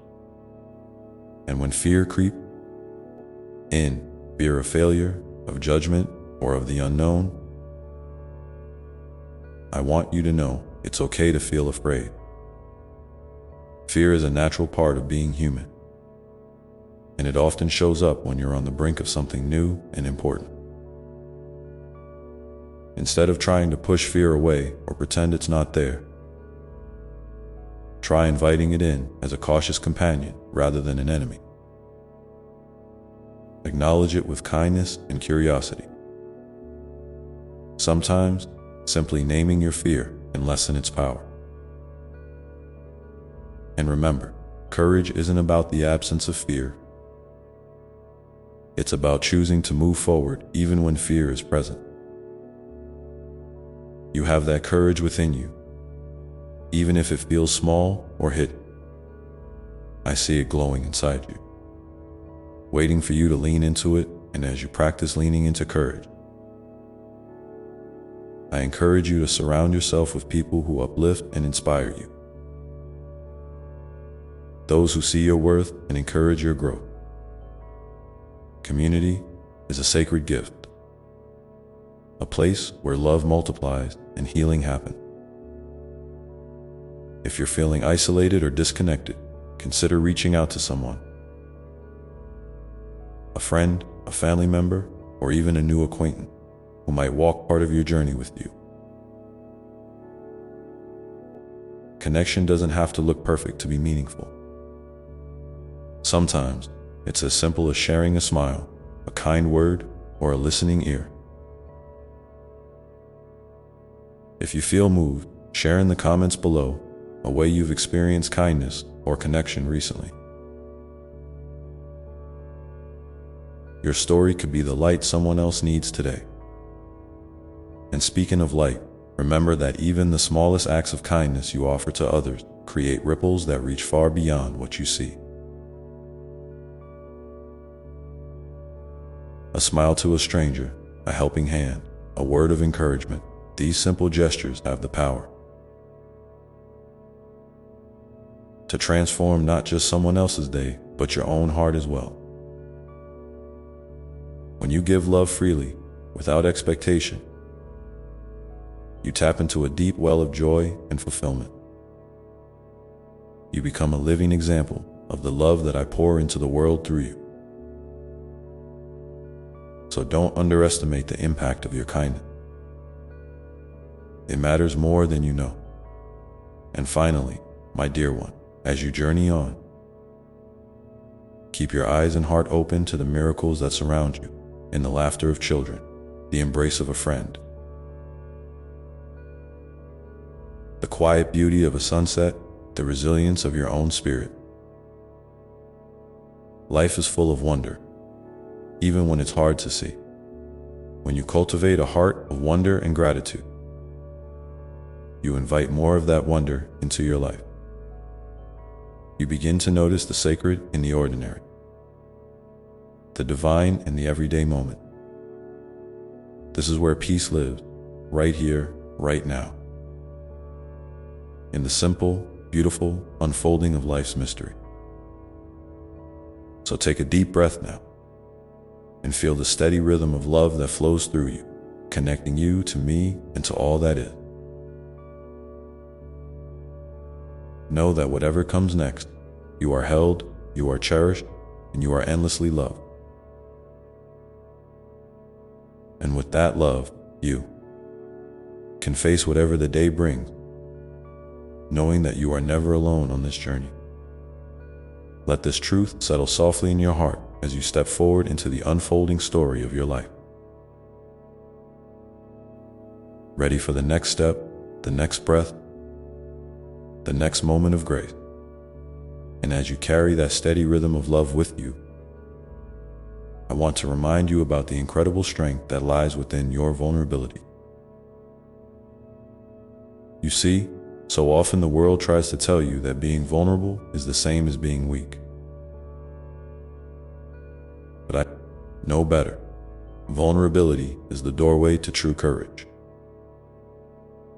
And when fear creeps in, fear of failure, of judgment, or of the unknown, I want you to know it's okay to feel afraid. Fear is a natural part of being human, and it often shows up when you're on the brink of something new and important. Instead of trying to push fear away or pretend it's not there, try inviting it in as a cautious companion rather than an enemy. Acknowledge it with kindness and curiosity. Sometimes, simply naming your fear can lessen its power. And remember, courage isn't about the absence of fear. It's about choosing to move forward even when fear is present. You have that courage within you, even if it feels small or hidden. I see it glowing inside you, waiting for you to lean into it. And as you practice leaning into courage, I encourage you to surround yourself with people who uplift and inspire you. Those who see your worth and encourage your growth. Community is a sacred gift, a place where love multiplies and healing happens. If you're feeling isolated or disconnected, consider reaching out to someone. A friend, a family member, or even a new acquaintance who might walk part of your journey with you. Connection doesn't have to look perfect to be meaningful. Sometimes, it's as simple as sharing a smile, a kind word, or a listening ear. If you feel moved, share in the comments below a way you've experienced kindness or connection recently. Your story could be the light someone else needs today. And speaking of light, remember that even the smallest acts of kindness you offer to others create ripples that reach far beyond what you see. A smile to a stranger, a helping hand, a word of encouragement. These simple gestures have the power to transform not just someone else's day, but your own heart as well. When you give love freely, without expectation, you tap into a deep well of joy and fulfillment. You become a living example of the love that I pour into the world through you. So don't underestimate the impact of your kindness. It matters more than you know. And finally, my dear one, as you journey on, keep your eyes and heart open to the miracles that surround you, in the laughter of children, the embrace of a friend, the quiet beauty of a sunset, the resilience of your own spirit. Life is full of wonder, even when it's hard to see. When you cultivate a heart of wonder and gratitude, you invite more of that wonder into your life. You begin to notice the sacred in the ordinary, the divine in the everyday moment. This is where peace lives, right here, right now, in the simple, beautiful unfolding of life's mystery. So take a deep breath now and feel the steady rhythm of love that flows through you, connecting you to me and to all that is. Know that whatever comes next, you are held, you are cherished, and you are endlessly loved. And with that love, you can face whatever the day brings, knowing that you are never alone on this journey. Let this truth settle softly in your heart as you step forward into the unfolding story of your life. Ready for the next step, the next breath, the next moment of grace. And as you carry that steady rhythm of love with you, I want to remind you about the incredible strength that lies within your vulnerability. You see, so often the world tries to tell you that being vulnerable is the same as being weak. But I know better. Vulnerability is the doorway to true courage.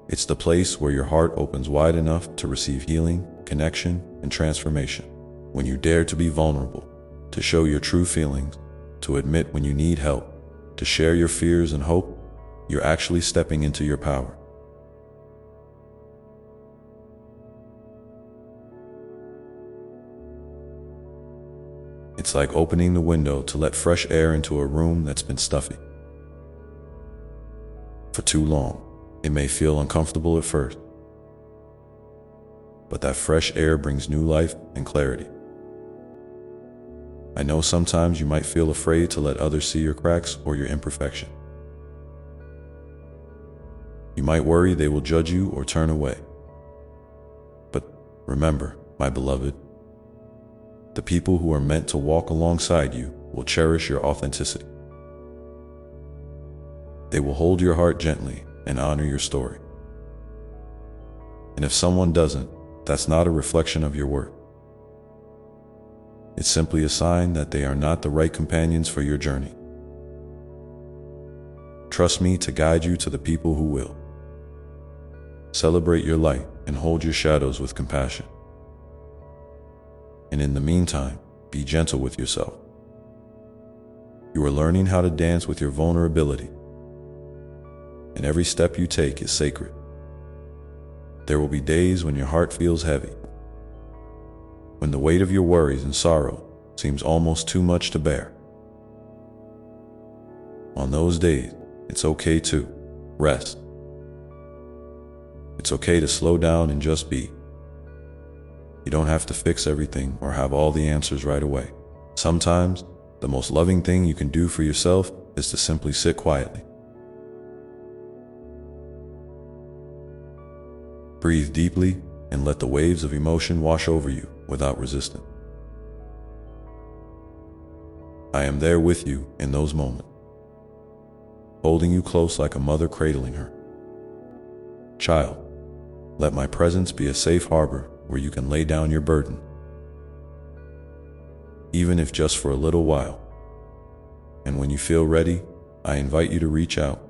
It's the place where your heart opens wide enough to receive healing, connection, and transformation. When you dare to be vulnerable, to show your true feelings, to admit when you need help, to share your fears and hope, you're actually stepping into your power. It's like opening the window to let fresh air into a room that's been stuffy for too long. It may feel uncomfortable at first, but that fresh air brings new life and clarity. I know sometimes you might feel afraid to let others see your cracks or your imperfection. You might worry they will judge you or turn away. But remember, my beloved, the people who are meant to walk alongside you will cherish your authenticity. They will hold your heart gently and honor your story. And if someone doesn't, that's not a reflection of your worth. It's simply a sign that they are not the right companions for your journey. Trust me to guide you to the people who will. Celebrate your light and hold your shadows with compassion. And in the meantime, be gentle with yourself. You are learning how to dance with your vulnerability, and every step you take is sacred. There will be days when your heart feels heavy, when the weight of your worries and sorrow seems almost too much to bear. On those days, it's okay to rest. It's okay to slow down and just be. You don't have to fix everything or have all the answers right away. Sometimes, the most loving thing you can do for yourself is to simply sit quietly. Breathe deeply and let the waves of emotion wash over you without resistance. I am there with you in those moments, holding you close like a mother cradling her child. Let my presence be a safe harbor where you can lay down your burden, even if just for a little while. And when you feel ready, I invite you to reach out,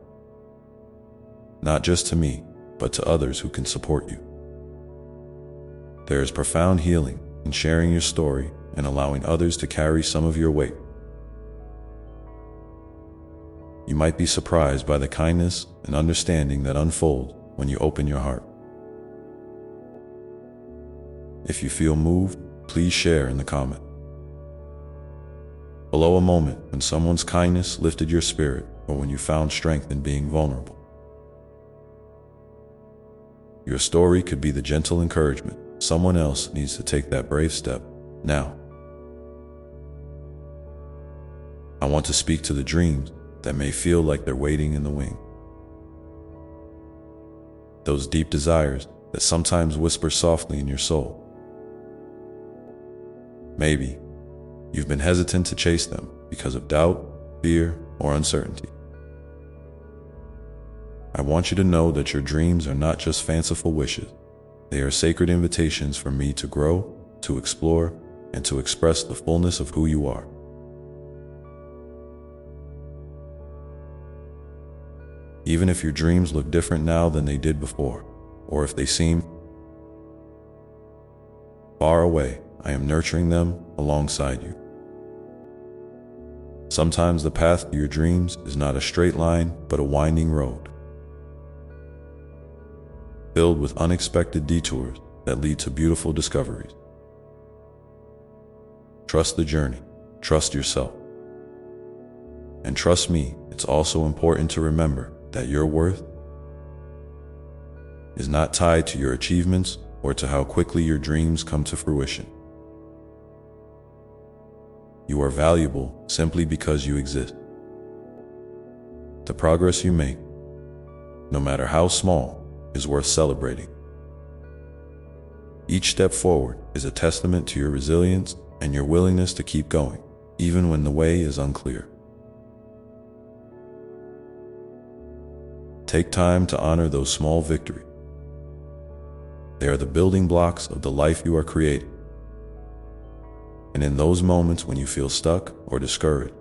not just to me, but to others who can support you. There is profound healing in sharing your story and allowing others to carry some of your weight. You might be surprised by the kindness and understanding that unfold when you open your heart. If you feel moved, please share in the comment below a moment when someone's kindness lifted your spirit or when you found strength in being vulnerable. Your story could be the gentle encouragement someone else needs to take that brave step now. I want to speak to the dreams that may feel like they're waiting in the wing. Those deep desires that sometimes whisper softly in your soul. Maybe you've been hesitant to chase them because of doubt, fear, or uncertainty. I want you to know that your dreams are not just fanciful wishes. They are sacred invitations for me to grow, to explore, and to express the fullness of who you are. Even if your dreams look different now than they did before, or if they seem far away, I am nurturing them alongside you. Sometimes the path to your dreams is not a straight line, but a winding road, filled with unexpected detours that lead to beautiful discoveries. Trust the journey, trust yourself. And trust me, it's also important to remember that your worth is not tied to your achievements or to how quickly your dreams come to fruition. You are valuable simply because you exist. The progress you make, no matter how small, is worth celebrating. Each step forward is a testament to your resilience and your willingness to keep going, even when the way is unclear. Take time to honor those small victories. They are the building blocks of the life you are creating. And in those moments when you feel stuck or discouraged,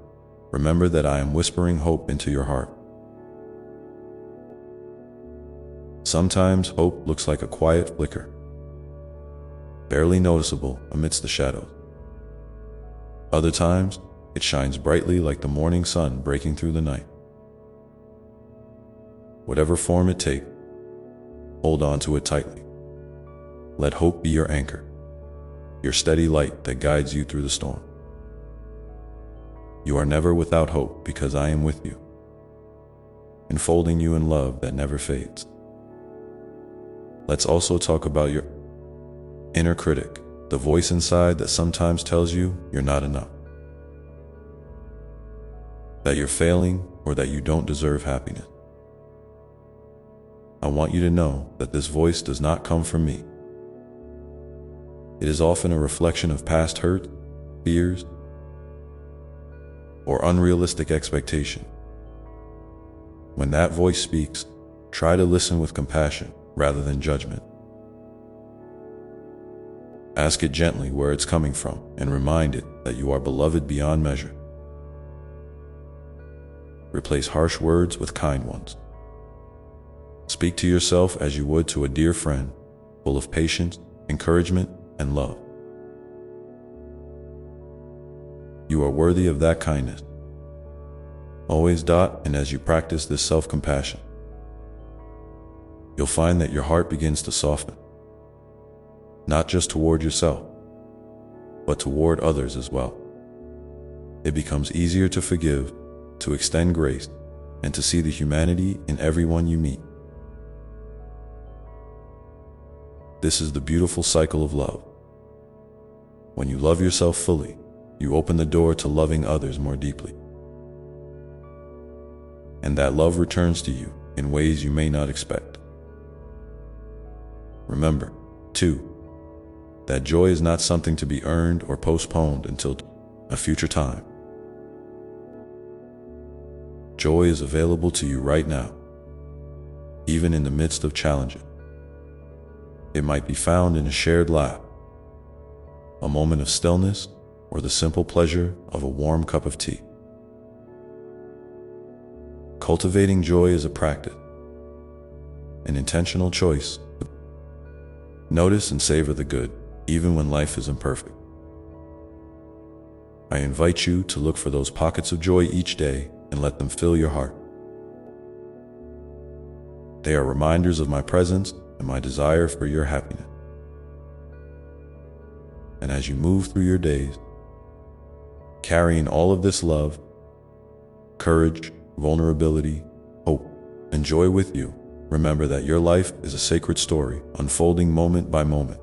remember that I am whispering hope into your heart. Sometimes hope looks like a quiet flicker, barely noticeable amidst the shadows. Other times, it shines brightly like the morning sun breaking through the night. Whatever form it takes, hold on to it tightly. Let hope be your anchor, your steady light that guides you through the storm. You are never without hope because I am with you, enfolding you in love that never fades. Let's also talk about your inner critic, the voice inside that sometimes tells you you're not enough, that you're failing, or that you don't deserve happiness. I want you to know that this voice does not come from me. It is often a reflection of past hurt, fears, or unrealistic expectation. When that voice speaks, try to listen with compassion rather than judgment. Ask it gently where it's coming from and remind it that you are beloved beyond measure. Replace harsh words with kind ones. Speak to yourself as you would to a dear friend, full of patience, encouragement, and love. You are worthy of that kindness. Always. And as you practice this self-compassion, you'll find that your heart begins to soften, not just toward yourself, but toward others as well. It becomes easier to forgive, to extend grace, and to see the humanity in everyone you meet. This is the beautiful cycle of love. When you love yourself fully, you open the door to loving others more deeply. And that love returns to you in ways you may not expect. Remember, too, that joy is not something to be earned or postponed until a future time. Joy is available to you right now, even in the midst of challenges. It might be found in a shared laugh, a moment of stillness, or the simple pleasure of a warm cup of tea. Cultivating joy is a practice, an intentional choice. Notice and savor the good, even when life is imperfect. I invite you to look for those pockets of joy each day and let them fill your heart. They are reminders of my presence and my desire for your happiness. And as you move through your days, carrying all of this love, courage, vulnerability, hope, and joy with you, remember that your life is a sacred story, unfolding moment by moment.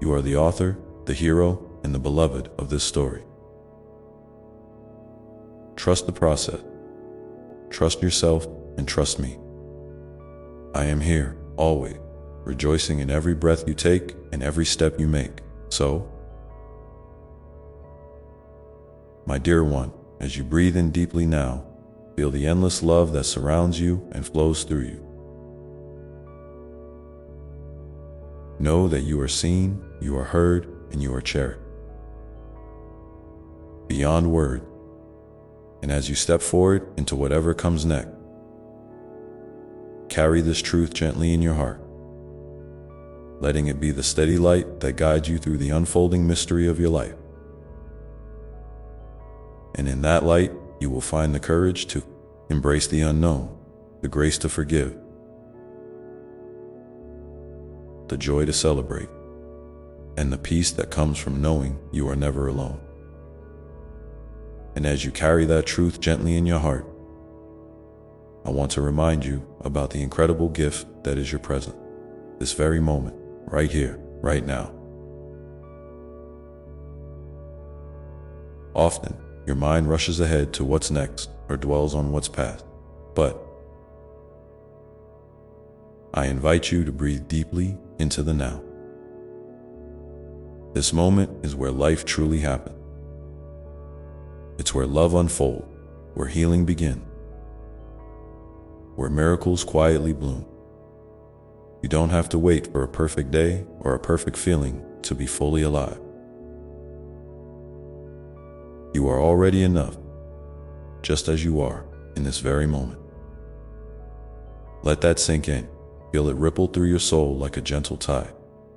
You are the author, the hero, and the beloved of this story. Trust the process. Trust yourself and trust me. I am here, always, rejoicing in every breath you take and every step you make. So, my dear one, as you breathe in deeply now, feel the endless love that surrounds you and flows through you. Know that you are seen, you are heard, and you are cherished beyond word. And as you step forward into whatever comes next, carry this truth gently in your heart, letting it be the steady light that guides you through the unfolding mystery of your life. And in that light, you will find the courage to embrace the unknown, the grace to forgive, the joy to celebrate, and the peace that comes from knowing you are never alone. And as you carry that truth gently in your heart, I want to remind you about the incredible gift that is your present, this very moment, right here, right now. Often, your mind rushes ahead to what's next or dwells on what's past, but I invite you to breathe deeply into the now. This moment is where life truly happens. It's where love unfolds, where healing begins, where miracles quietly bloom. You don't have to wait for a perfect day or a perfect feeling to be fully alive. You are already enough, just as you are in this very moment. Let that sink in. Feel it ripple through your soul like a gentle tide,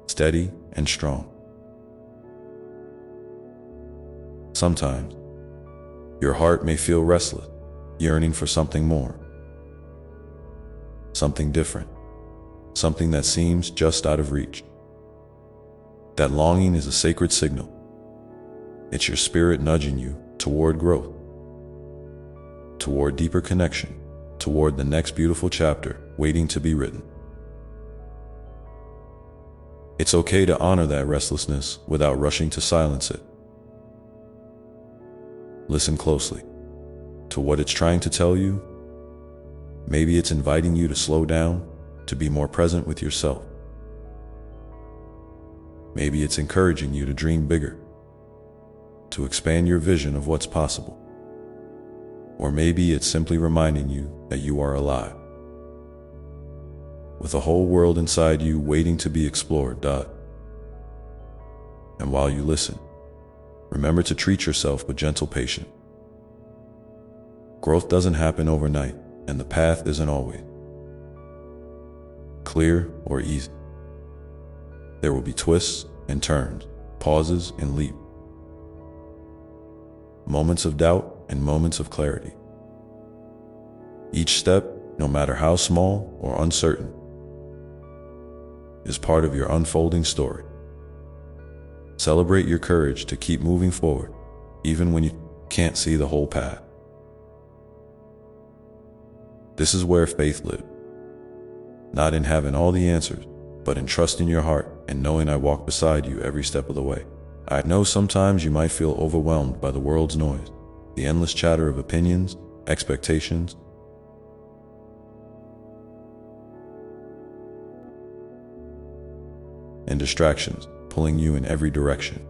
steady and strong. Sometimes, your heart may feel restless, yearning for something more, something different, something that seems just out of reach. That longing is a sacred signal. It's your spirit nudging you toward growth, toward deeper connection, toward the next beautiful chapter waiting to be written. It's okay to honor that restlessness without rushing to silence it. Listen closely to what it's trying to tell you. Maybe it's inviting you to slow down, to be more present with yourself. Maybe it's encouraging you to dream bigger, to expand your vision of what's possible. Or maybe it's simply reminding you that you are alive, with a whole world inside you waiting to be explored. And while you listen, remember to treat yourself with gentle patience. Growth doesn't happen overnight, and the path isn't always clear or easy. There will be twists and turns, pauses and leaps, moments of doubt and moments of clarity. Each step, no matter how small or uncertain, is part of your unfolding story. Celebrate your courage to keep moving forward, even when you can't see the whole path. This is where faith lives, not in having all the answers, but in trusting your heart and knowing I walk beside you every step of the way. I know sometimes you might feel overwhelmed by the world's noise, the endless chatter of opinions, expectations, and distractions pulling you in every direction.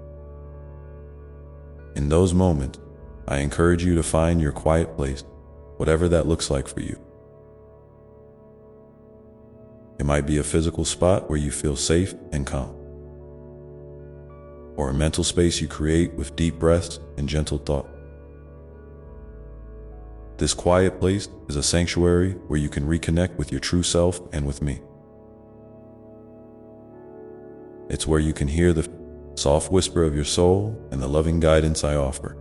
In those moments, I encourage you to find your quiet place, whatever that looks like for you. It might be a physical spot where you feel safe and calm, or a mental space you create with deep breaths and gentle thought. This quiet place is a sanctuary where you can reconnect with your true self and with me. It's where you can hear the soft whisper of your soul and the loving guidance I offer.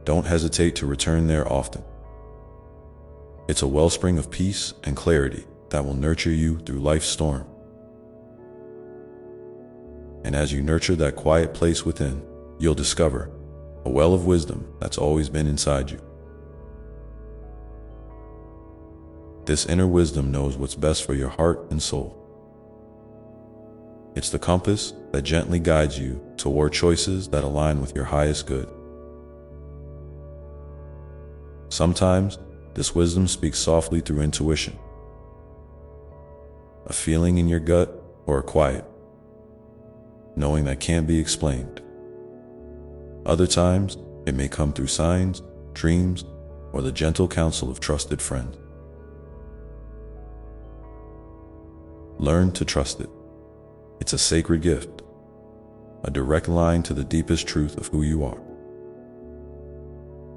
Don't hesitate to return there often. It's a wellspring of peace and clarity that will nurture you through life's storm. And as you nurture that quiet place within, you'll discover a well of wisdom that's always been inside you. This inner wisdom knows what's best for your heart and soul. It's the compass that gently guides you toward choices that align with your highest good. Sometimes, this wisdom speaks softly through intuition, a feeling in your gut, or a quiet knowing that can't be explained. Other times, it may come through signs, dreams, or the gentle counsel of trusted friends. Learn to trust it. It's a sacred gift, a direct line to the deepest truth of who you are.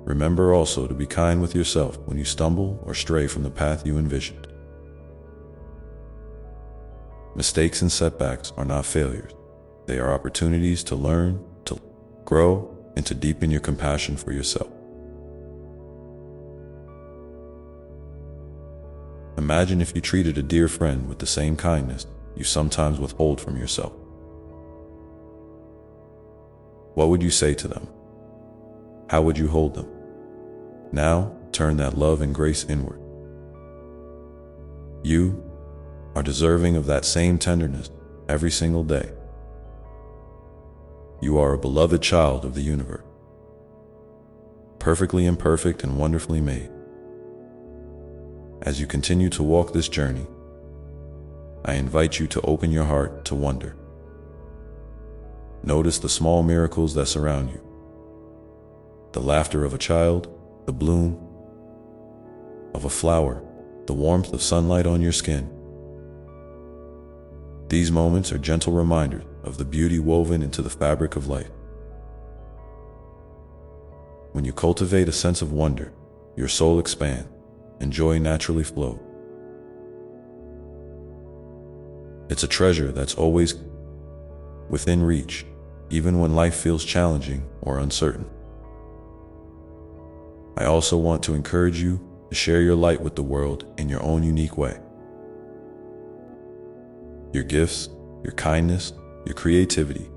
Remember also to be kind with yourself when you stumble or stray from the path you envisioned. Mistakes and setbacks are not failures. They are opportunities to learn, to grow, and to deepen your compassion for yourself. Imagine if you treated a dear friend with the same kindness you sometimes withhold from yourself. What would you say to them? How would you hold them? Now, turn that love and grace inward. You are deserving of that same tenderness every single day. You are a beloved child of the universe, perfectly imperfect and wonderfully made. As you continue to walk this journey, I invite you to open your heart to wonder. Notice the small miracles that surround you. The laughter of a child, the bloom of a flower, the warmth of sunlight on your skin. These moments are gentle reminders of the beauty woven into the fabric of life. When you cultivate a sense of wonder, your soul expands and joy naturally flows. It's a treasure that's always within reach, even when life feels challenging or uncertain. I also want to encourage you to share your light with the world in your own unique way. Your gifts, your kindness, your creativity,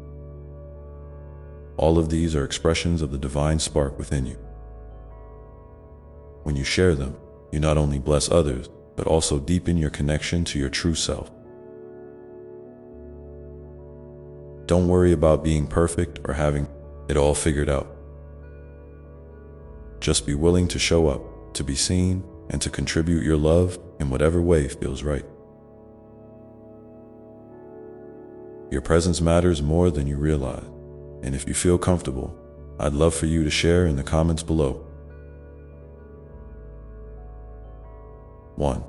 all of these are expressions of the divine spark within you. When you share them, you not only bless others, but also deepen your connection to your true self. Don't worry about being perfect or having it all figured out. Just be willing to show up, to be seen, and to contribute your love in whatever way feels right. Your presence matters more than you realize, and if you feel comfortable, I'd love for you to share in the comments below. 1.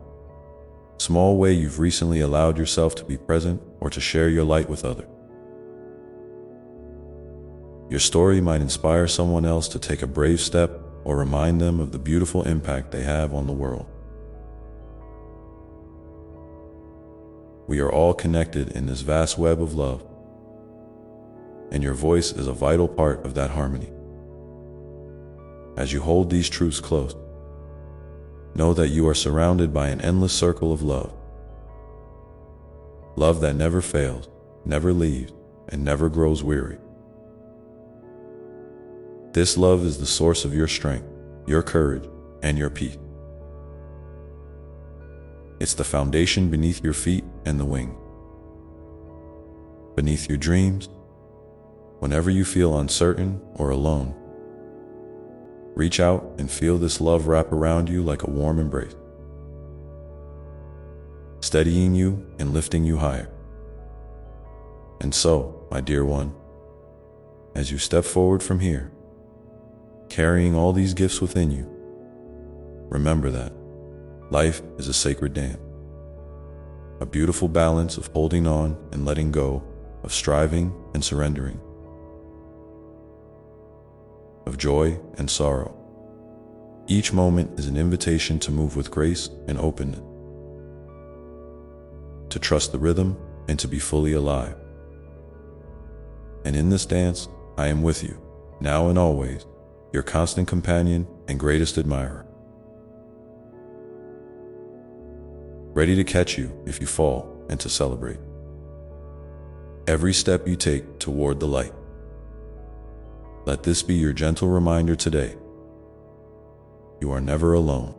Small way you've recently allowed yourself to be present or to share your light with others. Your story might inspire someone else to take a brave step or remind them of the beautiful impact they have on the world. We are all connected in this vast web of love, and your voice is a vital part of that harmony. As you hold these truths close, know that you are surrounded by an endless circle of love. Love that never fails, never leaves, and never grows weary. This love is the source of your strength, your courage, and your peace. It's the foundation beneath your feet and the wing. Beneath your dreams, whenever you feel uncertain or alone, reach out and feel this love wrap around you like a warm embrace, steadying you and lifting you higher. And so, my dear one, as you step forward from here, carrying all these gifts within you, remember that life is a sacred dance, a beautiful balance of holding on and letting go, of striving and surrendering, of joy and sorrow. Each moment is an invitation to move with grace and openness, to trust the rhythm and to be fully alive. And in this dance, I am with you, now and always, your constant companion and greatest admirer. Ready to catch you if you fall and to celebrate every step you take toward the light. Let this be your gentle reminder today. You are never alone.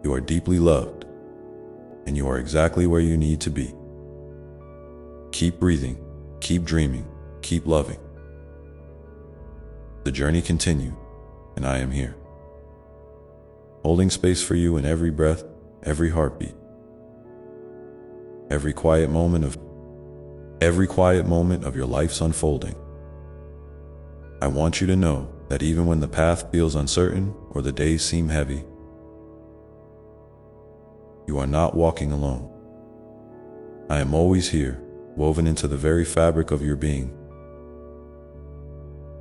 You are deeply loved, and you are exactly where you need to be. Keep breathing, keep dreaming, keep loving. The journey continues, and I am here, holding space for you in every breath, every heartbeat, every quiet moment of your life's unfolding. I want you to know that even when the path feels uncertain or the days seem heavy, you are not walking alone. I am always here, woven into the very fabric of your being,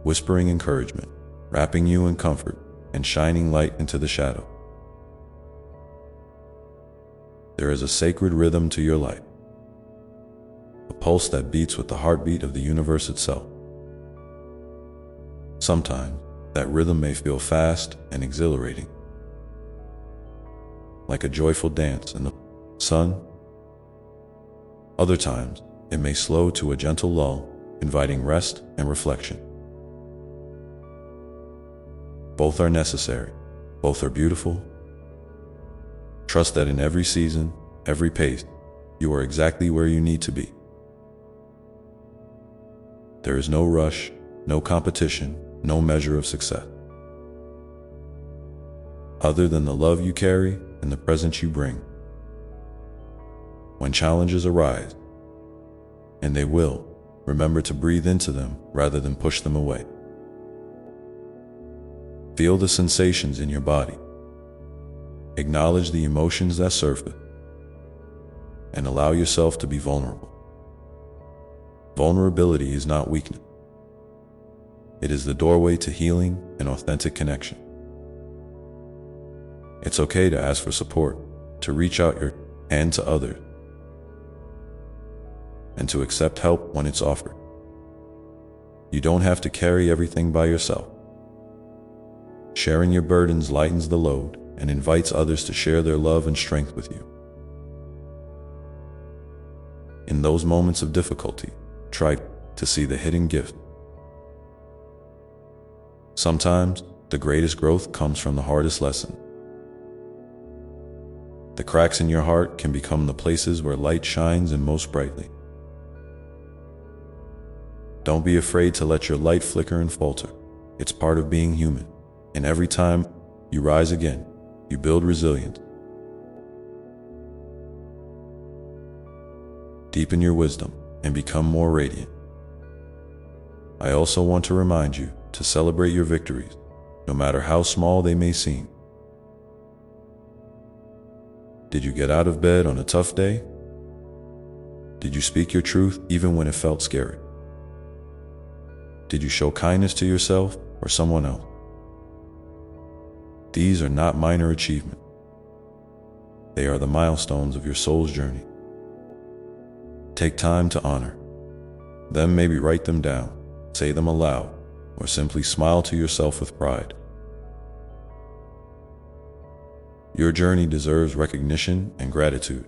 whispering encouragement, wrapping you in comfort, and shining light into the shadow. There is a sacred rhythm to your life, a pulse that beats with the heartbeat of the universe itself. Sometimes, that rhythm may feel fast and exhilarating, like a joyful dance in the sun. Other times, it may slow to a gentle lull, inviting rest and reflection. Both are necessary. Both are beautiful. Trust that in every season, every pace, you are exactly where you need to be. There is no rush, no competition, no measure of success, other than the love you carry and the presence you bring. When challenges arise, and they will, remember to breathe into them rather than push them away. Feel the sensations in your body. Acknowledge the emotions that surface, and allow yourself to be vulnerable. Vulnerability is not weakness. It is the doorway to healing and authentic connection. It's okay to ask for support, to reach out your hand to others. and to accept help when it's offered. You don't have to carry everything by yourself. Sharing your burdens lightens the load and invites others to share their love and strength with you. In those moments of difficulty, try to see the hidden gift. Sometimes, the greatest growth comes from the hardest lesson. The cracks in your heart can become the places where light shines in most brightly. Don't be afraid to let your light flicker and falter. It's part of being human. And every time you rise again, you build resilience. Deepen your wisdom and become more radiant. I also want to remind you to celebrate your victories, no matter how small they may seem. Did you get out of bed on a tough day? Did you speak your truth even when it felt scary? Did you show kindness to yourself or someone else? These are not minor achievements. They are the milestones of your soul's journey. Take time to honor them. Maybe write them down, say them aloud, or simply smile to yourself with pride. Your journey deserves recognition and gratitude.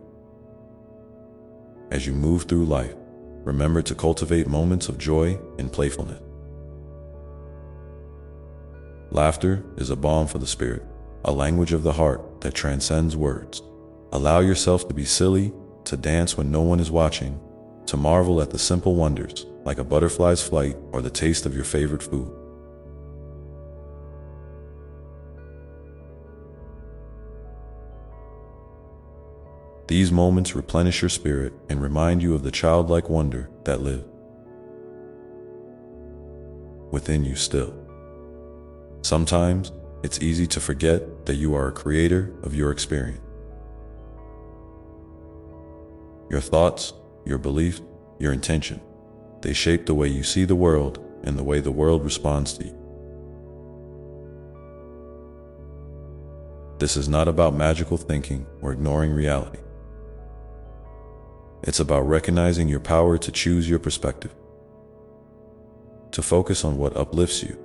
As you move through life, remember to cultivate moments of joy and playfulness. Laughter is a balm for the spirit, a language of the heart that transcends words. Allow yourself to be silly, to dance when no one is watching, to marvel at the simple wonders, like a butterfly's flight or the taste of your favorite food. These moments replenish your spirit and remind you of the childlike wonder that lives within you still. Sometimes, it's easy to forget that you are a creator of your experience. Your thoughts, your beliefs, your intention, they shape the way you see the world and the way the world responds to you. This is not about magical thinking or ignoring reality. It's about recognizing your power to choose your perspective, to focus on what uplifts you,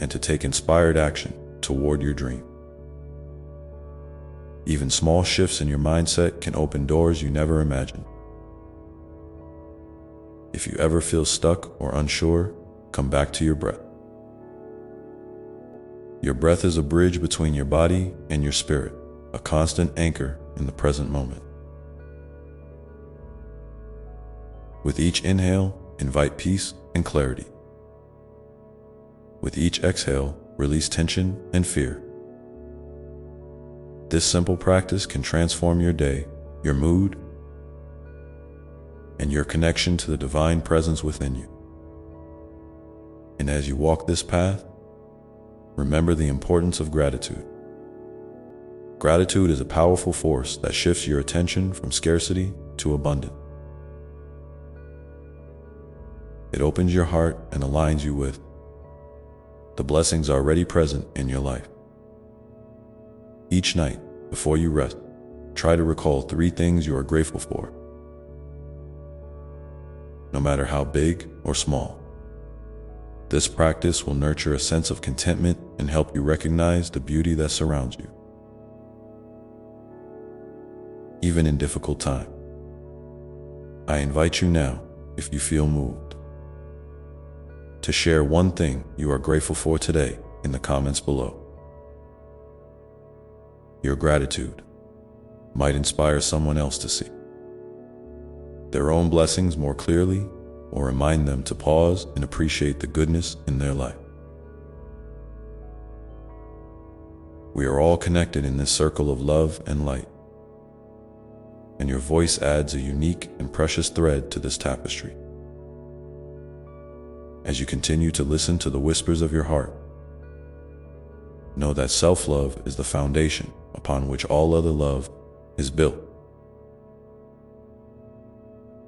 and to take inspired action toward your dream. Even small shifts in your mindset can open doors you never imagined. If you ever feel stuck or unsure, come back to your breath. Your breath is a bridge between your body and your spirit, a constant anchor in the present moment. With each inhale, invite peace and clarity. With each exhale, release tension and fear. This simple practice can transform your day, your mood, and your connection to the divine presence within you. And as you walk this path, remember the importance of gratitude. Gratitude is a powerful force that shifts your attention from scarcity to abundance. It opens your heart and aligns you with the blessings already present in your life. Each night, before you rest, try to recall 3 things you are grateful for, no matter how big or small. This practice will nurture a sense of contentment and help you recognize the beauty that surrounds you, even in difficult times. I invite you now, if you feel moved, to share one thing you are grateful for today in the comments below. Your gratitude might inspire someone else to see their own blessings more clearly, or remind them to pause and appreciate the goodness in their life. We are all connected in this circle of love and light, and your voice adds a unique and precious thread to this tapestry. As you continue to listen to the whispers of your heart, know that self-love is the foundation upon which all other love is built.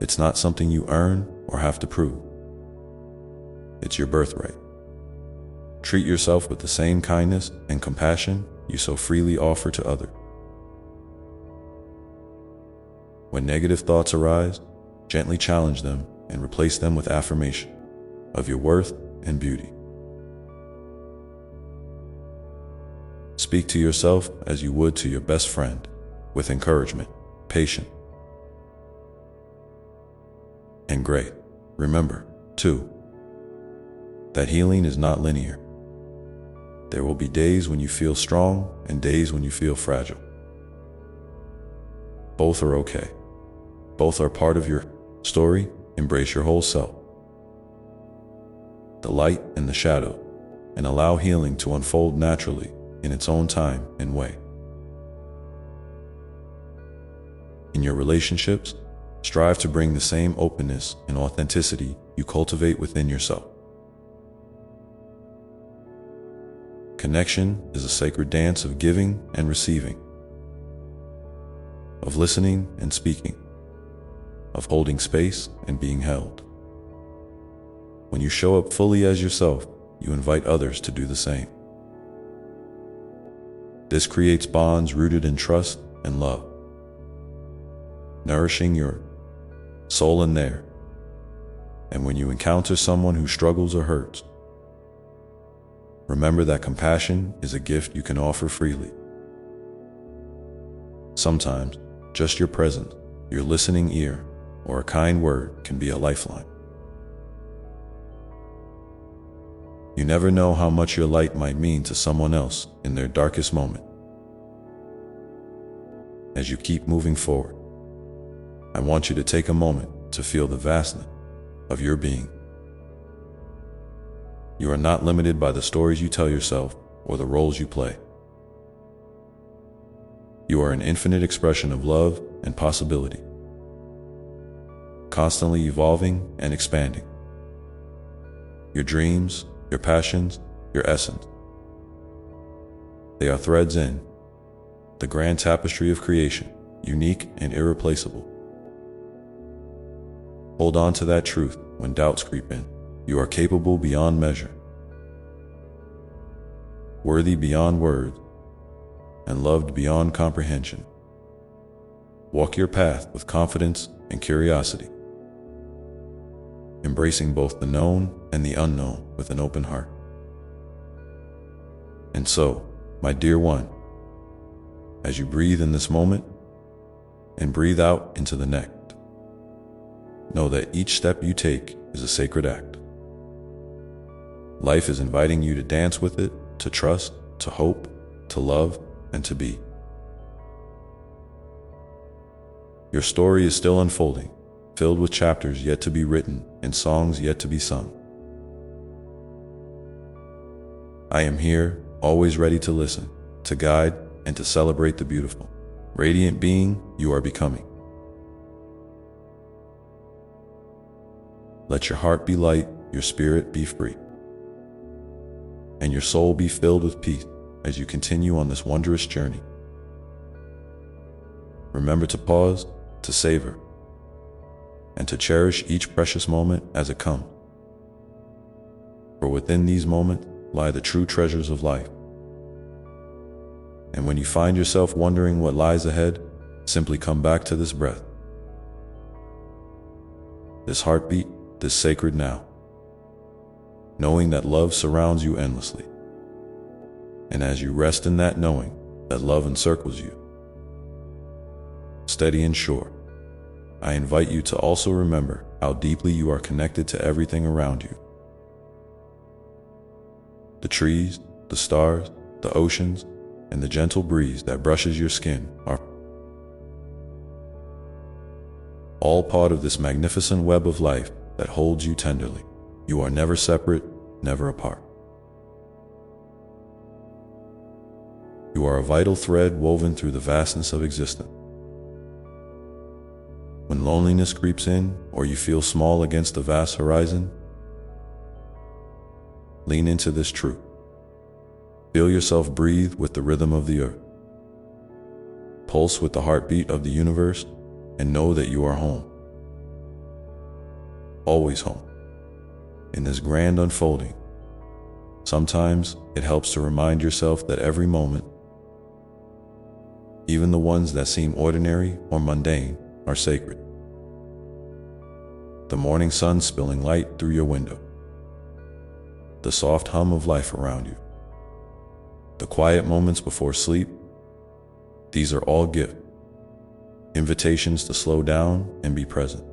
It's not something you earn or have to prove. It's your birthright. Treat yourself with the same kindness and compassion you so freely offer to others. When negative thoughts arise, Gently challenge them and replace them with affirmation of your worth and beauty. Speak to yourself as you would to your best friend, with encouragement, patience, and grace. Remember, too, that healing is not linear. There will be days when you feel strong and days when you feel fragile. Both are okay. Both are part of your story. Embrace your whole self, the light and the shadow, and allow healing to unfold naturally in its own time and way. In your relationships, strive to bring the same openness and authenticity you cultivate within yourself. Connection is a sacred dance of giving and receiving, of listening and speaking, of holding space and being held. When you show up fully as yourself, you invite others to do the same. This creates bonds rooted in trust and love, nourishing your soul in there. And when you encounter someone who struggles or hurts, remember that compassion is a gift you can offer freely. Sometimes, just your presence, your listening ear, or a kind word can be a lifeline. You never know how much your light might mean to someone else in their darkest moment. As you keep moving forward, I want you to take a moment to feel the vastness of your being. You are not limited by the stories you tell yourself or the roles you play. You are an infinite expression of love and possibility, constantly evolving and expanding. Your dreams, your passions, your essence, they are threads in the grand tapestry of creation, unique and irreplaceable. Hold on to that truth when doubts creep in. You are capable beyond measure, worthy beyond words, and loved beyond comprehension. Walk your path with confidence and curiosity, embracing both the known and the unknown with an open heart. And so, my dear one, as you breathe in this moment and breathe out into the next, know that each step you take is a sacred act. Life is inviting you to dance with it, to trust, to hope, to love, and to be. Your story is still unfolding, filled with chapters yet to be written and songs yet to be sung. I am here, always ready to listen, to guide, and to celebrate the beautiful, radiant being you are becoming. Let your heart be light, your spirit be free, and your soul be filled with peace as you continue on this wondrous journey. Remember to pause, to savor, and to cherish each precious moment as it comes. For within these moments lie the true treasures of life. And when you find yourself wondering what lies ahead, simply come back to this breath, this heartbeat, this sacred now, knowing that love surrounds you endlessly. And as you rest in that knowing that love encircles you, steady and sure, I invite you to also remember how deeply you are connected to everything around you. The trees, the stars, the oceans, and the gentle breeze that brushes your skin are all part of this magnificent web of life that holds you tenderly. You are never separate, never apart. You are a vital thread woven through the vastness of existence. When loneliness creeps in, or you feel small against the vast horizon, lean into this truth. Feel yourself breathe with the rhythm of the earth. Pulse with the heartbeat of the universe, and know that you are home. Always home. In this grand unfolding, sometimes it helps to remind yourself that every moment, even the ones that seem ordinary or mundane, are sacred. the morning sun spilling light through your window, the soft hum of life around you, the quiet moments before sleep. These are all gifts, invitations to slow down and be present.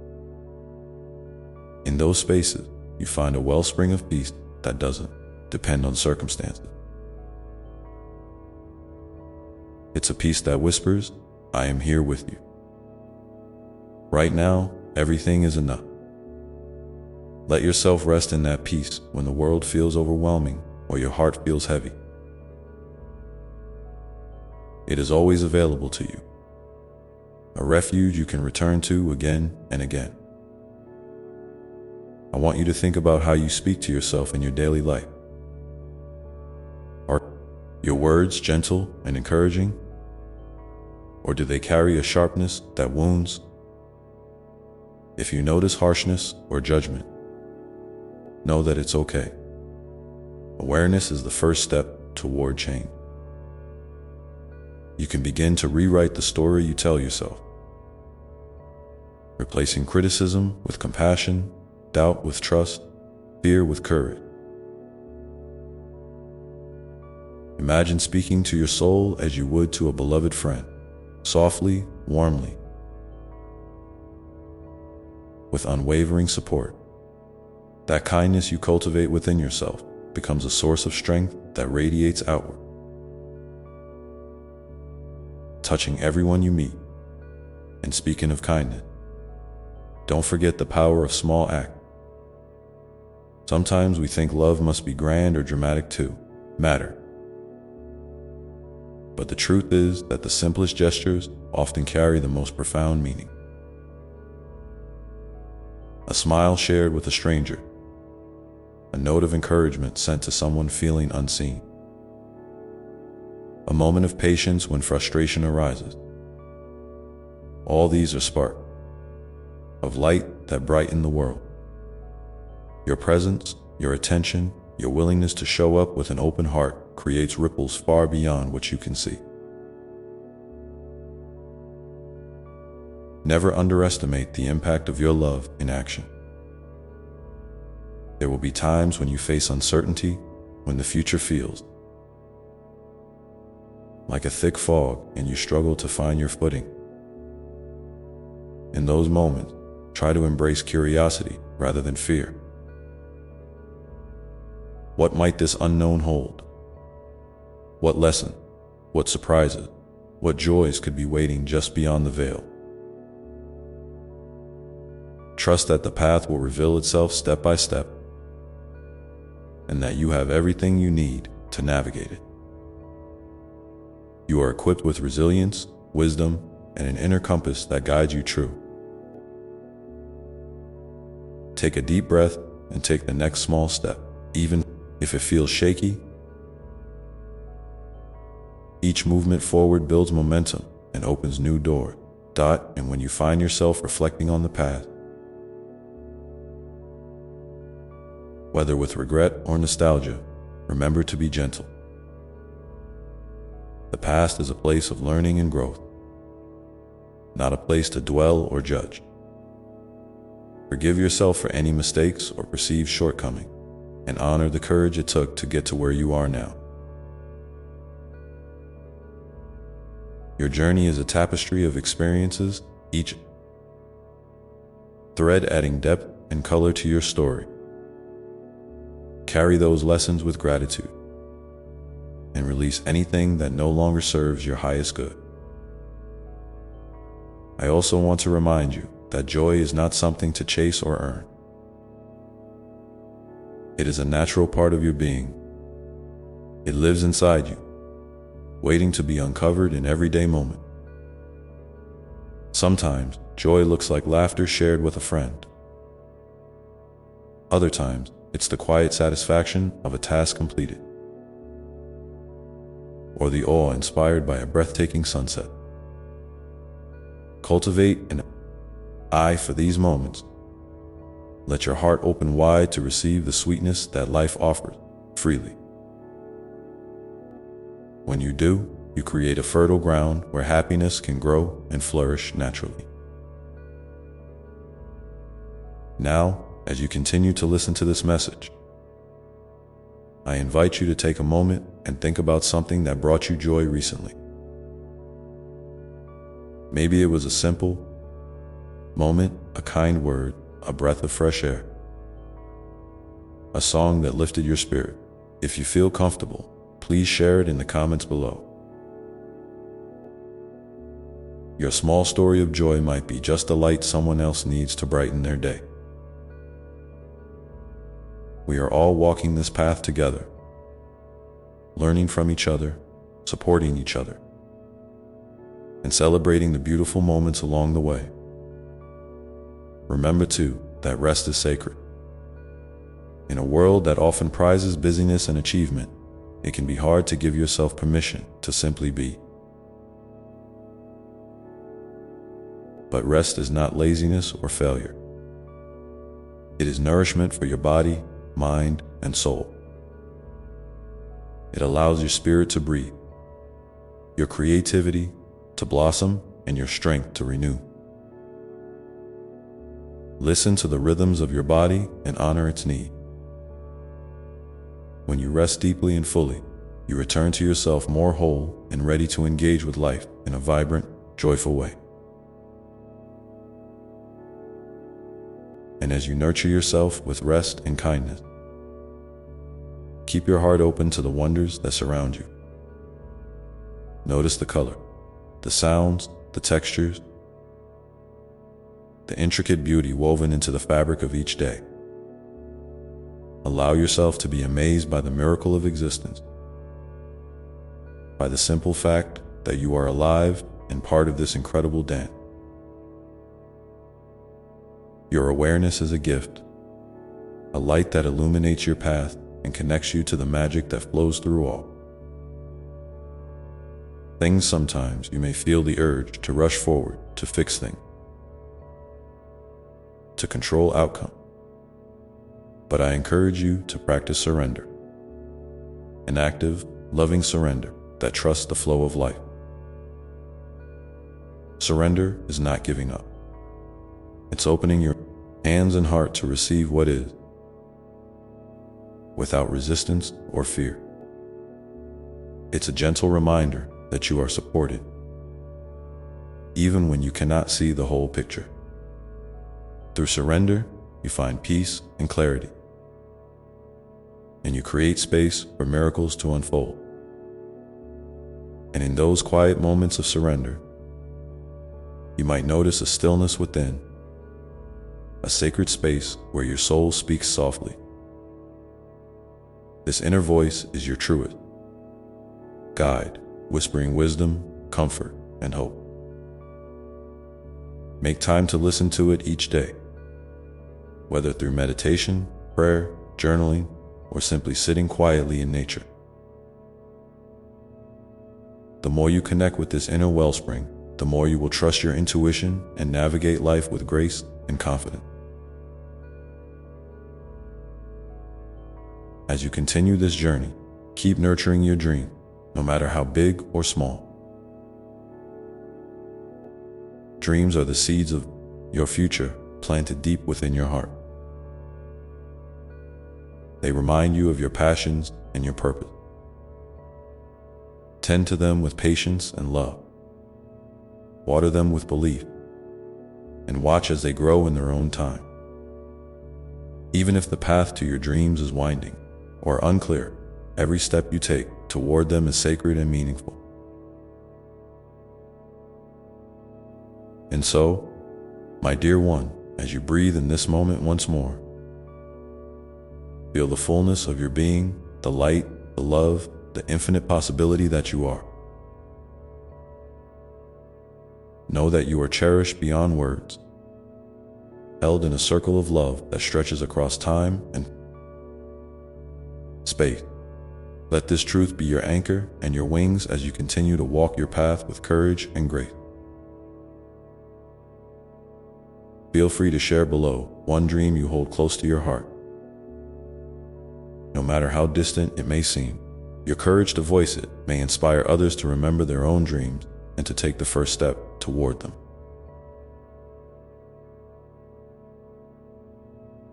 In those spaces, you find a wellspring of peace that doesn't depend on circumstances. It's a peace that whispers, "I am here with you. Right now, everything is enough." Let yourself rest in that peace when the world feels overwhelming or your heart feels heavy. It is always available to you, a refuge you can return to again and again. I want you to think about how you speak to yourself in your daily life. Are your words gentle and encouraging? Or do they carry a sharpness that wounds? If you notice harshness or judgment, know that it's okay. Awareness is the first step toward change. You can begin to rewrite the story you tell yourself, replacing criticism with compassion, doubt with trust, fear with courage. Imagine speaking to your soul as you would to a beloved friend, softly, warmly, with unwavering support. That kindness you cultivate within yourself becomes a source of strength that radiates outward, touching everyone you meet. And speaking of kindness, don't forget the power of small acts. Sometimes we think love must be grand or dramatic to matter. But the truth is that the simplest gestures often carry the most profound meaning. A smile shared with a stranger, a note of encouragement sent to someone feeling unseen, a moment of patience when frustration arises. All these are sparks of light that brighten the world. Your presence, your attention, your willingness to show up with an open heart creates ripples far beyond what you can see. Never underestimate the impact of your love in action. There will be times when you face uncertainty, when the future feels like a thick fog and you struggle to find your footing. In those moments, try to embrace curiosity rather than fear. What might this unknown hold? What lesson, what surprises, what joys could be waiting just beyond the veil? Trust that the path will reveal itself step by step, and that you have everything you need to navigate it. You are equipped with resilience, wisdom, and an inner compass that guides you true. Take a deep breath and take the next small step, even if it feels shaky. Each movement forward builds momentum and opens new doors. And when you find yourself reflecting on the past, whether with regret or nostalgia, remember to be gentle. The past is a place of learning and growth, not a place to dwell or judge. Forgive yourself for any mistakes or perceived shortcomings, and honor the courage it took to get to where you are now. Your journey is a tapestry of experiences, each thread adding depth and color to your story. Carry those lessons with gratitude, and release anything that no longer serves your highest good. I also want to remind you that joy is not something to chase or earn. It is a natural part of your being. It lives inside you, waiting to be uncovered in everyday moment. Sometimes, joy looks like laughter shared with a friend. Other times, it's the quiet satisfaction of a task completed, or the awe inspired by a breathtaking sunset. Cultivate an eye for these moments. Let your heart open wide to receive the sweetness that life offers freely. When you do, you create a fertile ground where happiness can grow and flourish naturally. Now, as you continue to listen to this message, I invite you to take a moment and think about something that brought you joy recently. Maybe it was a simple moment, a kind word, a breath of fresh air, a song that lifted your spirit. If you feel comfortable, please share it in the comments below. Your small story of joy might be just the light someone else needs to brighten their day. We are all walking this path together, learning from each other, supporting each other, and celebrating the beautiful moments along the way. Remember too, that rest is sacred. In a world that often prizes busyness and achievement, it can be hard to give yourself permission to simply be. But rest is not laziness or failure. It is nourishment for your body, mind, and soul. It allows your spirit to breathe, your creativity to blossom, and your strength to renew. Listen to the rhythms of your body and honor its need. When you rest deeply and fully, you return to yourself more whole and ready to engage with life in a vibrant, joyful way. And as you nurture yourself with rest and kindness, keep your heart open to the wonders that surround you. Notice the color, the sounds, the textures, the intricate beauty woven into the fabric of each day. Allow yourself to be amazed by the miracle of existence, by the simple fact that you are alive and part of this incredible dance. Your awareness is a gift, a light that illuminates your path and connects you to the magic that flows through all. Sometimes you may feel the urge to rush forward, to fix things, to control outcome. But I encourage you to practice surrender, an active, loving surrender that trusts the flow of life. Surrender is not giving up. It's opening your hands and heart to receive what is, without resistance or fear. It's a gentle reminder that you are supported, even when you cannot see the whole picture. Through surrender, you find peace and clarity, and you create space for miracles to unfold. And in those quiet moments of surrender, you might notice a stillness within, a sacred space where your soul speaks softly. This inner voice is your truest guide, whispering wisdom, comfort, and hope. Make time to listen to it each day, whether through meditation, prayer, journaling, or simply sitting quietly in nature. The more you connect with this inner wellspring, the more you will trust your intuition and navigate life with grace and confidence. As you continue this journey, keep nurturing your dream, no matter how big or small. Dreams are the seeds of your future planted deep within your heart. They remind you of your passions and your purpose. Tend to them with patience and love. Water them with belief, and watch as they grow in their own time. Even if the path to your dreams is winding or unclear, every step you take toward them is sacred and meaningful. And so, my dear one, as you breathe in this moment once more, feel the fullness of your being, the light, the love, the infinite possibility that you are. Know that you are cherished beyond words, held in a circle of love that stretches across time and space. Let this truth be your anchor and your wings as you continue to walk your path with courage and grace. Feel free to share below one dream you hold close to your heart. No matter how distant it may seem, your courage to voice it may inspire others to remember their own dreams and to take the first step toward them.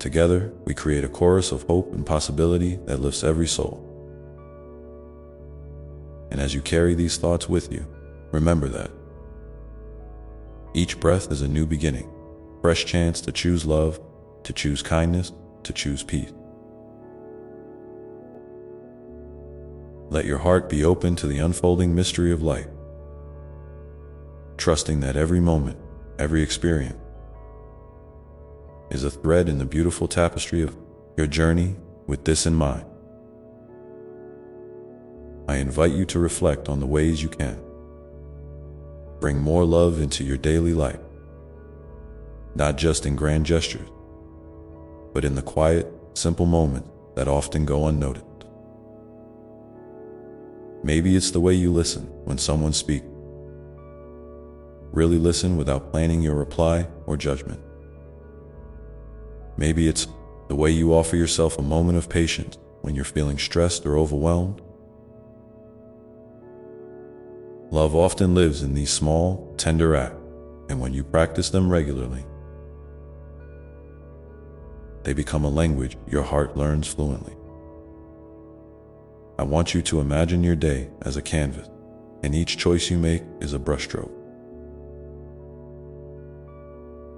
Together, we create a chorus of hope and possibility that lifts every soul. And as you carry these thoughts with you, remember that each breath is a new beginning, fresh chance to choose love, to choose kindness, to choose peace. Let your heart be open to the unfolding mystery of life, trusting that every moment, every experience, is a thread in the beautiful tapestry of your journey. With this in mind, I invite you to reflect on the ways you can bring more love into your daily life, not just in grand gestures, but in the quiet, simple moments that often go unnoticed. Maybe it's the way you listen when someone speaks. Really listen without planning your reply or judgment. Maybe it's the way you offer yourself a moment of patience when you're feeling stressed or overwhelmed. Love often lives in these small, tender acts, and when you practice them regularly, they become a language your heart learns fluently. I want you to imagine your day as a canvas, and each choice you make is a brushstroke.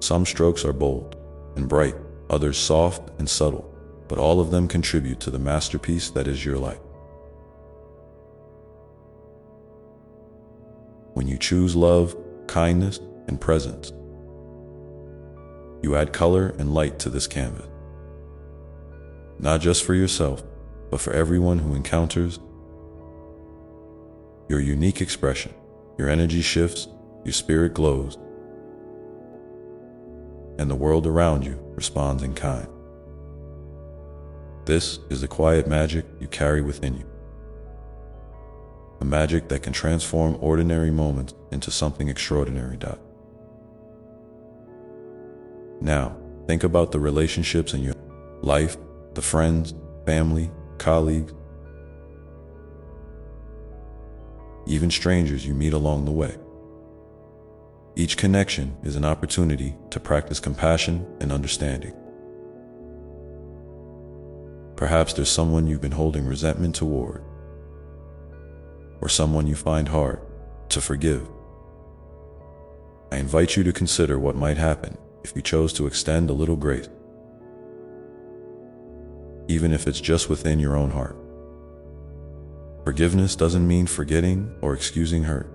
Some strokes are bold and bright, others soft and subtle, but all of them contribute to the masterpiece that is your life. When you choose love, kindness, and presence, you add color and light to this canvas, not just for yourself, but for everyone who encounters your unique expression. Your energy shifts, your spirit glows, and the world around you responds in kind. This is the quiet magic you carry within you, a magic that can transform ordinary moments into something extraordinary. Now, think about the relationships in your life, the friends, family, colleagues, even strangers you meet along the way. Each connection is an opportunity to practice compassion and understanding. Perhaps there's someone you've been holding resentment toward, or someone you find hard to forgive. I invite you to consider what might happen if you chose to extend a little grace, even if it's just within your own heart. Forgiveness doesn't mean forgetting or excusing hurt.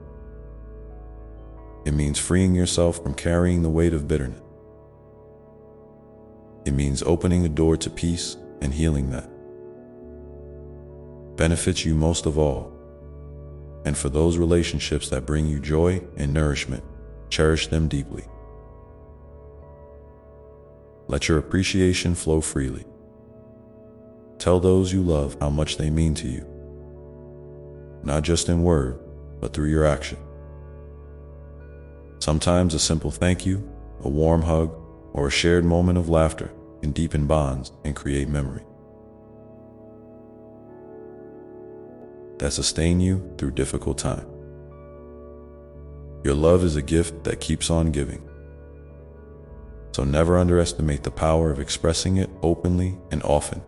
It means freeing yourself from carrying the weight of bitterness. It means opening a door to peace and healing that benefits you most of all. And for those relationships that bring you joy and nourishment, cherish them deeply. Let your appreciation flow freely. Tell those you love how much they mean to you, not just in word, but through your action. Sometimes a simple thank you, a warm hug, or a shared moment of laughter can deepen bonds and create memory that sustain you through difficult times. Your love is a gift that keeps on giving, so never underestimate the power of expressing it openly and often.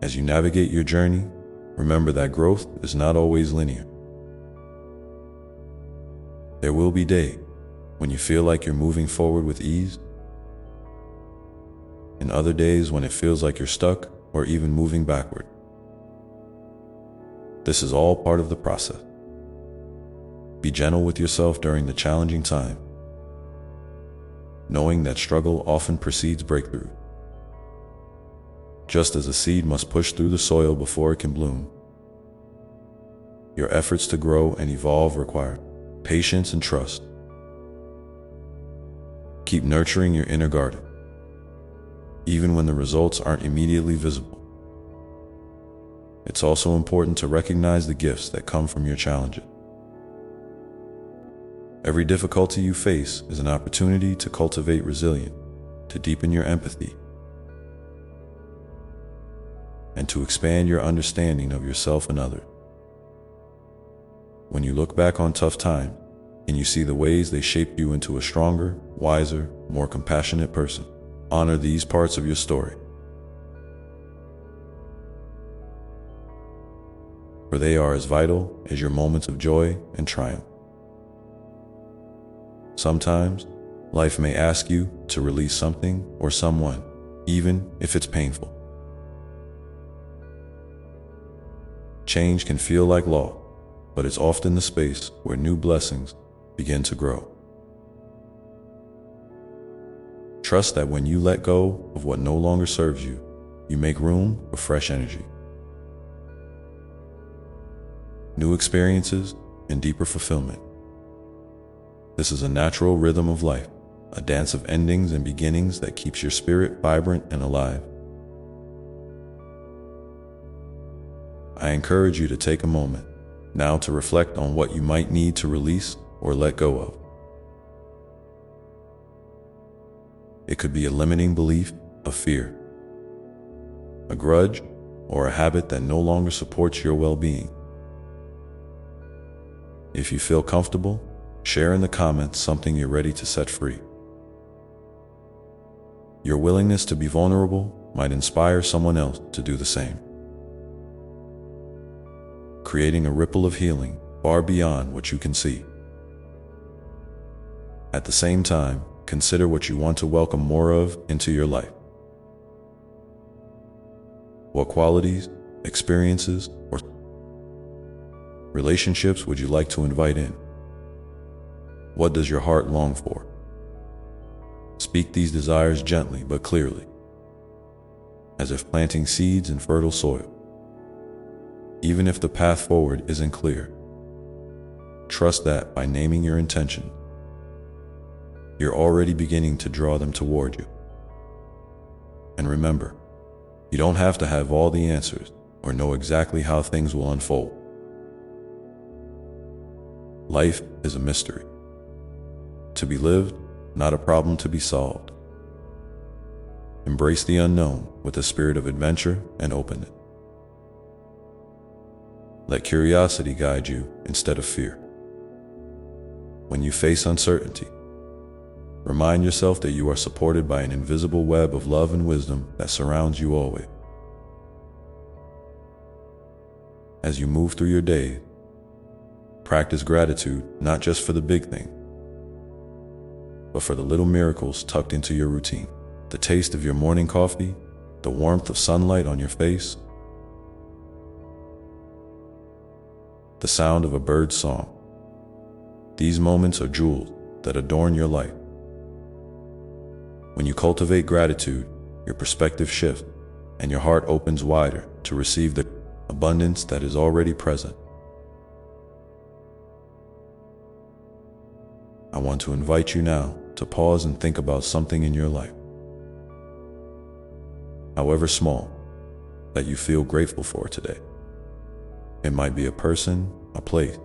As you navigate your journey, remember that growth is not always linear. There will be days when you feel like you're moving forward with ease, and other days when it feels like you're stuck or even moving backward. This is all part of the process. Be gentle with yourself during the challenging time, knowing that struggle often precedes breakthrough. Just as a seed must push through the soil before it can bloom, your efforts to grow and evolve require patience and trust. Keep nurturing your inner garden, even when the results aren't immediately visible. It's also important to recognize the gifts that come from your challenges. Every difficulty you face is an opportunity to cultivate resilience, to deepen your empathy, and to expand your understanding of yourself and others. When you look back on tough times, and you see the ways they shaped you into a stronger, wiser, more compassionate person, Honor these parts of your story, for they are as vital as your moments of joy and triumph. Sometimes, life may ask you to release something or someone, even if it's painful. Change can feel like loss, but it's often the space where new blessings begin to grow. Trust that when you let go of what no longer serves you, you make room for fresh energy, new experiences, and deeper fulfillment. This is a natural rhythm of life, a dance of endings and beginnings that keeps your spirit vibrant and alive. I encourage you to take a moment now to reflect on what you might need to release or let go of. It could be a limiting belief, a fear, a grudge, or a habit that no longer supports your well-being. If you feel comfortable, share in the comments something you're ready to set free. Your willingness to be vulnerable might inspire someone else to do the same, creating a ripple of healing far beyond what you can see. At the same time, consider what you want to welcome more of into your life. What qualities, experiences, or relationships would you like to invite in? What does your heart long for? Speak these desires gently but clearly, as if planting seeds in fertile soil. Even if the path forward isn't clear, trust that by naming your intention, you're already beginning to draw them toward you. And remember, you don't have to have all the answers or know exactly how things will unfold. Life is a mystery to be lived, not a problem to be solved. Embrace the unknown with a spirit of adventure and openness. Let curiosity guide you instead of fear. When you face uncertainty, remind yourself that you are supported by an invisible web of love and wisdom that surrounds you always. As you move through your day, practice gratitude not just for the big things, but for the little miracles tucked into your routine. The taste of your morning coffee, the warmth of sunlight on your face, the sound of a bird's song. These moments are jewels that adorn your life. When you cultivate gratitude, your perspective shifts and your heart opens wider to receive the abundance that is already present. I want to invite you now to pause and think about something in your life, however small, that you feel grateful for today. It might be a person, a place,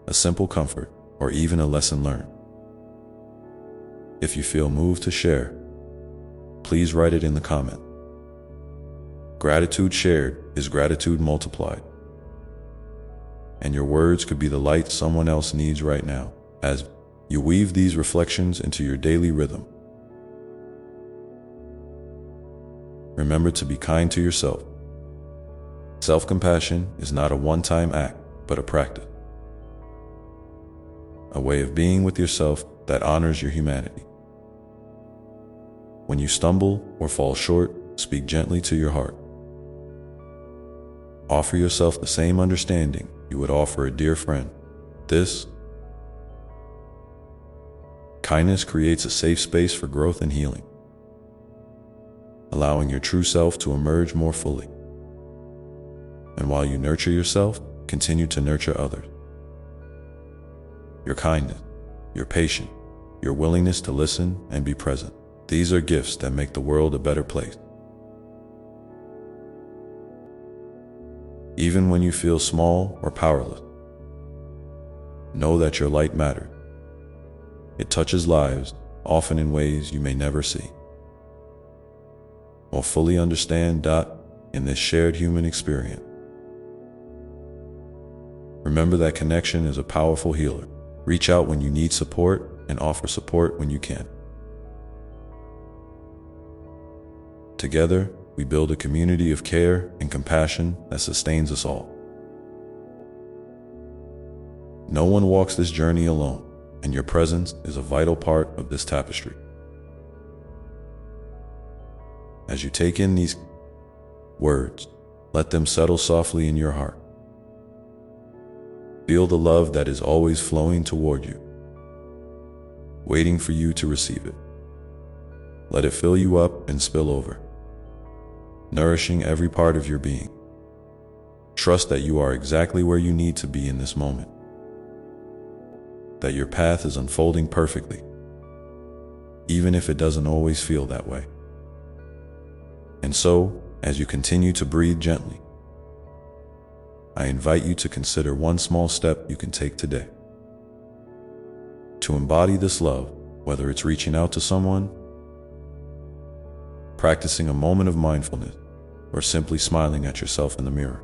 a simple comfort, or even a lesson learned. If you feel moved to share, please write it in the comment. Gratitude shared is gratitude multiplied. And your words could be the light someone else needs right now, as you weave these reflections into your daily rhythm. Remember to be kind to yourself. Self-compassion is not a one-time act, but a practice. A way of being with yourself that honors your humanity. When you stumble or fall short, speak gently to your heart. Offer yourself the same understanding you would offer a dear friend. This kindness creates a safe space for growth and healing, allowing your true self to emerge more fully. And while you nurture yourself, continue to nurture others. Your kindness, your patience, your willingness to listen and be present. These are gifts that make the world a better place. Even when you feel small or powerless, know that your light matters. It touches lives, often in ways you may never see or fully understand. In this shared human experience, remember that connection is a powerful healer. Reach out when you need support and offer support when you can. Together, we build a community of care and compassion that sustains us all. No one walks this journey alone, and your presence is a vital part of this tapestry. As you take in these words, let them settle softly in your heart. Feel the love that is always flowing toward you, waiting for you to receive it. Let it fill you up and spill over, nourishing every part of your being. Trust that you are exactly where you need to be in this moment, that your path is unfolding perfectly, even if it doesn't always feel that way. And so, as you continue to breathe gently, I invite you to consider one small step you can take today to embody this love, whether it's reaching out to someone, practicing a moment of mindfulness, or simply smiling at yourself in the mirror.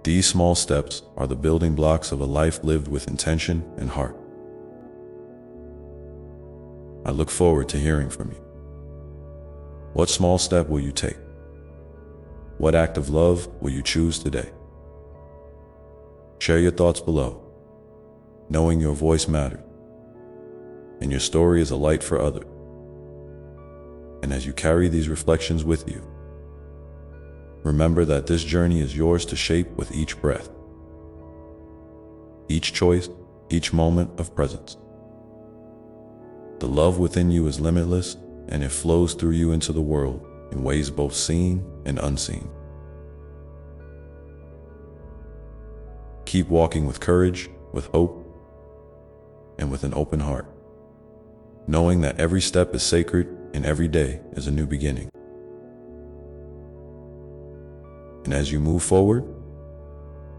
These small steps are the building blocks of a life lived with intention and heart. I look forward to hearing from you. What small step will you take? What act of love will you choose today? Share your thoughts below, knowing your voice matters, and your story is a light for others. And as you carry these reflections with you, remember that this journey is yours to shape with each breath, each choice, each moment of presence. The love within you is limitless, and it flows through you into the world in ways both seen and unseen. Keep walking with courage, with hope, and with an open heart, knowing that every step is sacred and every day is a new beginning. And as you move forward,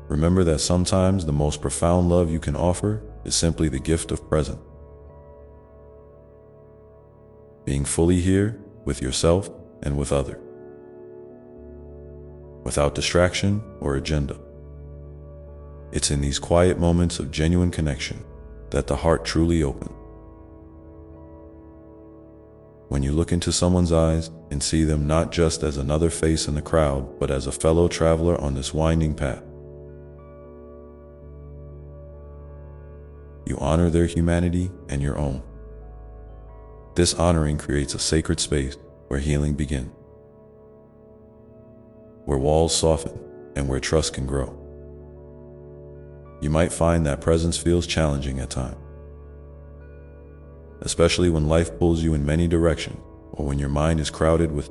remember that sometimes the most profound love you can offer is simply the gift of presence. Being fully here with yourself and with others, without distraction or agenda. It's in these quiet moments of genuine connection that the heart truly opens. When you look into someone's eyes and see them not just as another face in the crowd, but as a fellow traveler on this winding path, you honor their humanity and your own. This honoring creates a sacred space where healing begins, where walls soften, and where trust can grow. You might find that presence feels challenging at times, especially when life pulls you in many directions, or when your mind is crowded with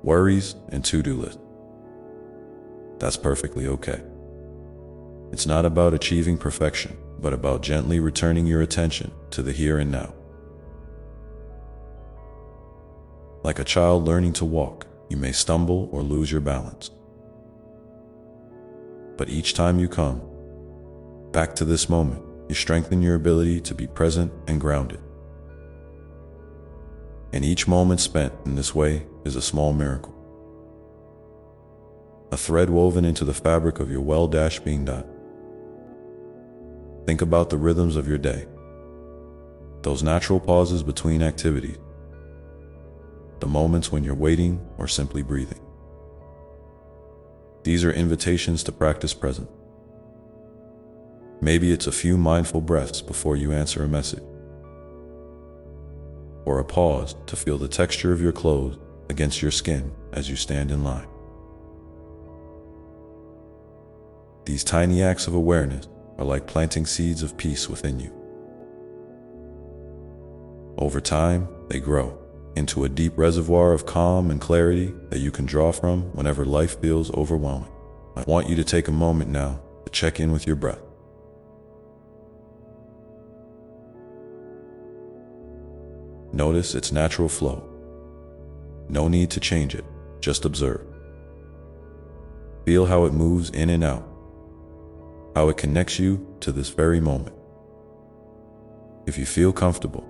worries and to-do lists. That's perfectly okay. It's not about achieving perfection, but about gently returning your attention to the here and now. Like a child learning to walk, you may stumble or lose your balance. But each time you come back to this moment, you strengthen your ability to be present and grounded. And each moment spent in this way is a small miracle, a thread woven into the fabric of your well-being. Think about the rhythms of your day, those natural pauses between activities, the moments when you're waiting or simply breathing. These are invitations to practice presence. Maybe it's a few mindful breaths before you answer a message, or a pause to feel the texture of your clothes against your skin as you stand in line. These tiny acts of awareness are like planting seeds of peace within you. Over time, they grow into a deep reservoir of calm and clarity that you can draw from whenever life feels overwhelming. I want you to take a moment now to check in with your breath. Notice its natural flow. No need to change it, just observe. Feel how it moves in and out, how it connects you to this very moment. If you feel comfortable,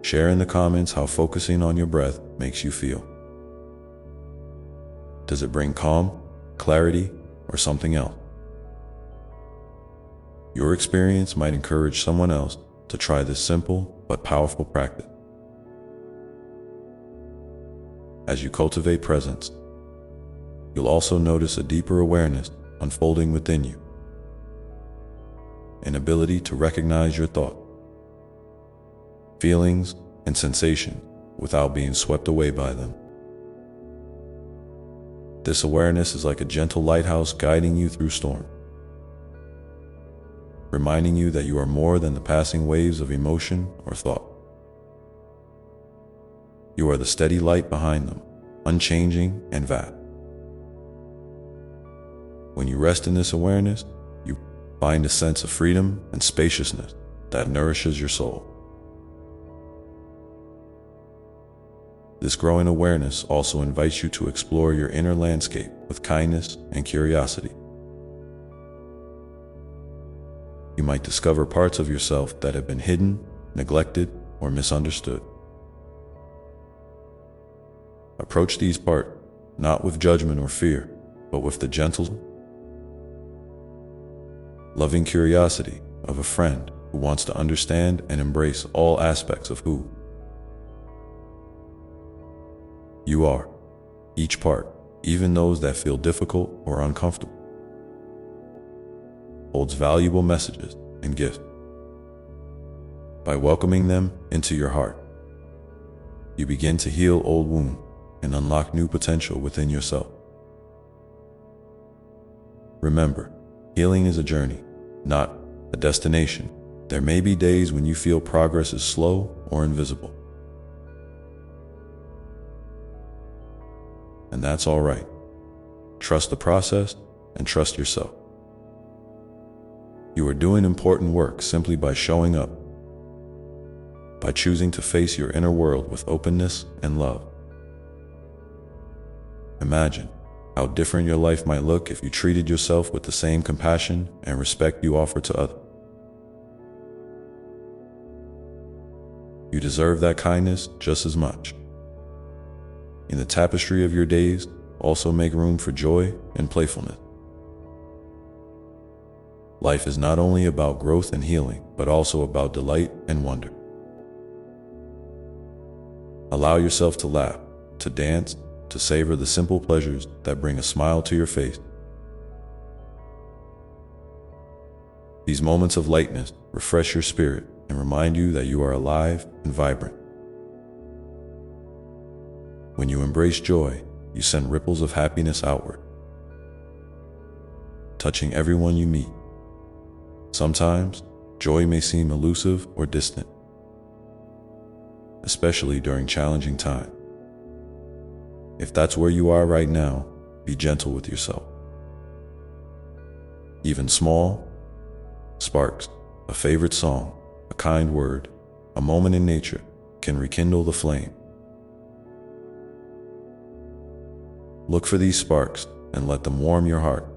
share in the comments how focusing on your breath makes you feel. Does it bring calm, clarity, or something else? Your experience might encourage someone else to try this simple but powerful practice. As you cultivate presence, you'll also notice a deeper awareness unfolding within you, an ability to recognize your thoughts, feelings, and sensations without being swept away by them. This awareness is like a gentle lighthouse guiding you through storms, reminding you that you are more than the passing waves of emotion or thought. You are the steady light behind them, unchanging and vast. When you rest in this awareness, you find a sense of freedom and spaciousness that nourishes your soul. This growing awareness also invites you to explore your inner landscape with kindness and curiosity. You might discover parts of yourself that have been hidden, neglected, or misunderstood. Approach these parts not with judgment or fear, but with the gentle, loving curiosity of a friend who wants to understand and embrace all aspects of who you are. Each part, even those that feel difficult or uncomfortable, holds valuable messages and gifts. By welcoming them into your heart, you begin to heal old wounds and unlock new potential within yourself. Remember, healing is a journey, not a destination. There may be days when you feel progress is slow or invisible. And that's all right. Trust the process and trust yourself. You are doing important work simply by showing up, by choosing to face your inner world with openness and love. Imagine how different your life might look if you treated yourself with the same compassion and respect you offer to others. You deserve that kindness just as much. In the tapestry of your days, also make room for joy and playfulness. Life is not only about growth and healing, but also about delight and wonder. Allow yourself to laugh, to dance, to savor the simple pleasures that bring a smile to your face. These moments of lightness refresh your spirit and remind you that you are alive and vibrant. When you embrace joy, you send ripples of happiness outward, touching everyone you meet. Sometimes, joy may seem elusive or distant, especially during challenging times. If that's where you are right now, be gentle with yourself. Even small sparks, a favorite song, a kind word, a moment in nature, can rekindle the flame. Look for these sparks and let them warm your heart.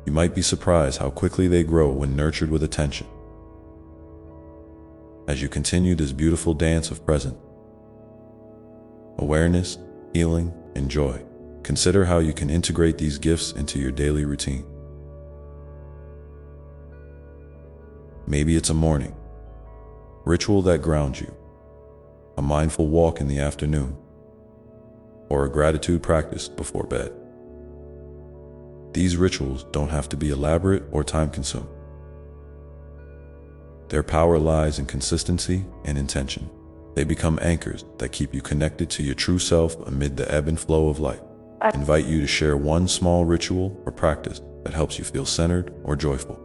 You might be surprised how quickly they grow when nurtured with attention. As you continue this beautiful dance of presence, awareness, healing, and joy, consider how you can integrate these gifts into your daily routine. Maybe it's a morning ritual that grounds you, a mindful walk in the afternoon, or a gratitude practice before bed. These rituals don't have to be elaborate or time-consuming. Their power lies in consistency and intention. They become anchors that keep you connected to your true self amid the ebb and flow of life. I invite you to share one small ritual or practice that helps you feel centered or joyful.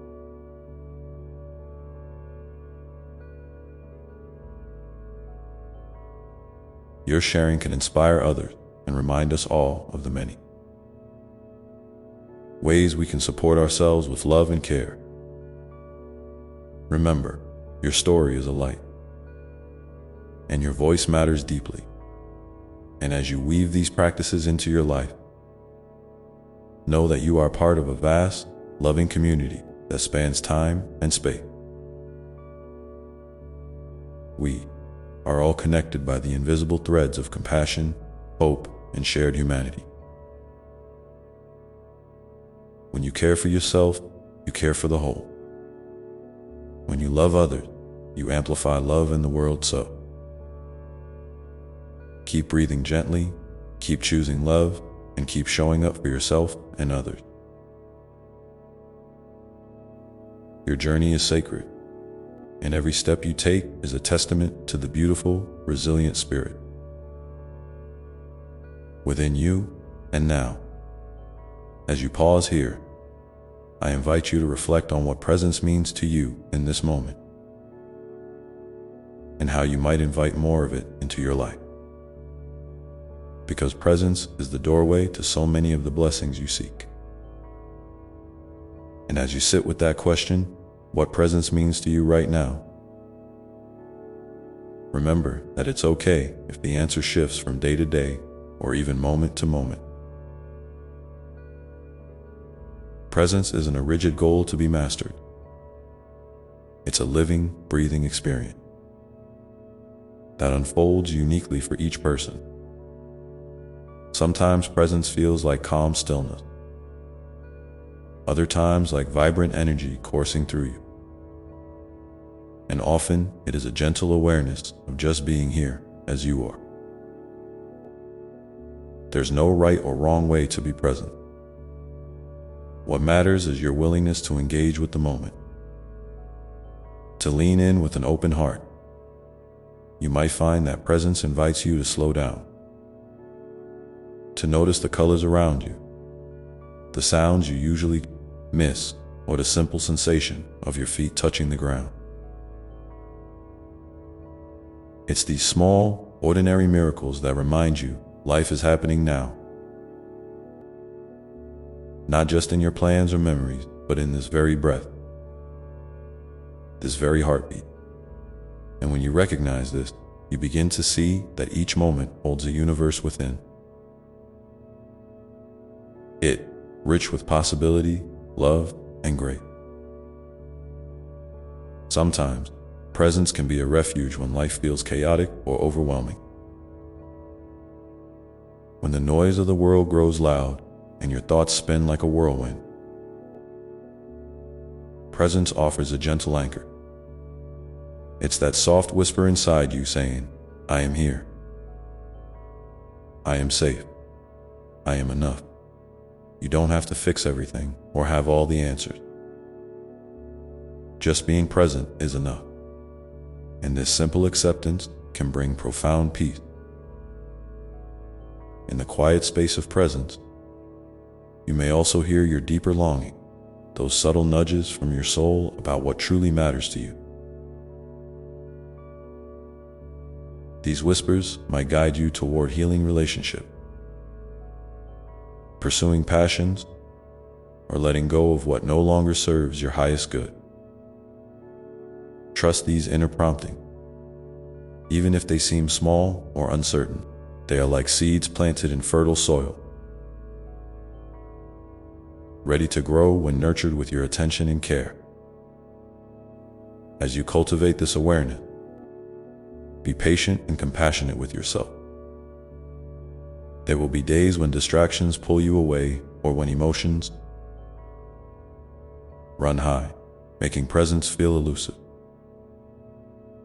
Your sharing can inspire others and remind us all of the many ways we can support ourselves with love and care. Remember, your story is a light, and your voice matters deeply. And as you weave these practices into your life, know that you are part of a vast, loving community that spans time and space. We are all connected by the invisible threads of compassion, hope, and shared humanity. When you care for yourself, you care for the whole. When you love others, you amplify love in the world. So, keep breathing gently, keep choosing love, and keep showing up for yourself and others. Your journey is sacred, and every step you take is a testament to the beautiful, resilient spirit within you and now. As you pause here, I invite you to reflect on what presence means to you in this moment, and how you might invite more of it into your life. Because presence is the doorway to so many of the blessings you seek. And as you sit with that question, what presence means to you right now, remember that it's okay if the answer shifts from day to day or even moment to moment. Presence isn't a rigid goal to be mastered. It's a living, breathing experience that unfolds uniquely for each person. Sometimes presence feels like calm stillness. Other times like vibrant energy coursing through you. And often it is a gentle awareness of just being here as you are. There's no right or wrong way to be present. What matters is your willingness to engage with the moment, to lean in with an open heart. You might find that presence invites you to slow down, to notice the colors around you, the sounds you usually miss, or the simple sensation of your feet touching the ground. It's these small, ordinary miracles that remind you life is happening now. Not just in your plans or memories, but in this very breath, this very heartbeat. And when you recognize this, you begin to see that each moment holds a universe within it, rich with possibility, love, and grace. Sometimes, presence can be a refuge when life feels chaotic or overwhelming. When the noise of the world grows loud and your thoughts spin like a whirlwind, presence offers a gentle anchor. It's that soft whisper inside you saying, I am here. I am safe. I am enough. You don't have to fix everything or have all the answers. Just being present is enough. And this simple acceptance can bring profound peace. In the quiet space of presence, you may also hear your deeper longing, those subtle nudges from your soul about what truly matters to you. These whispers might guide you toward healing relationship, pursuing passions, or letting go of what no longer serves your highest good. Trust these inner promptings. Even if they seem small or uncertain, they are like seeds planted in fertile soil, ready to grow when nurtured with your attention and care. As you cultivate this awareness, be patient and compassionate with yourself. There will be days when distractions pull you away or when emotions run high, making presence feel elusive.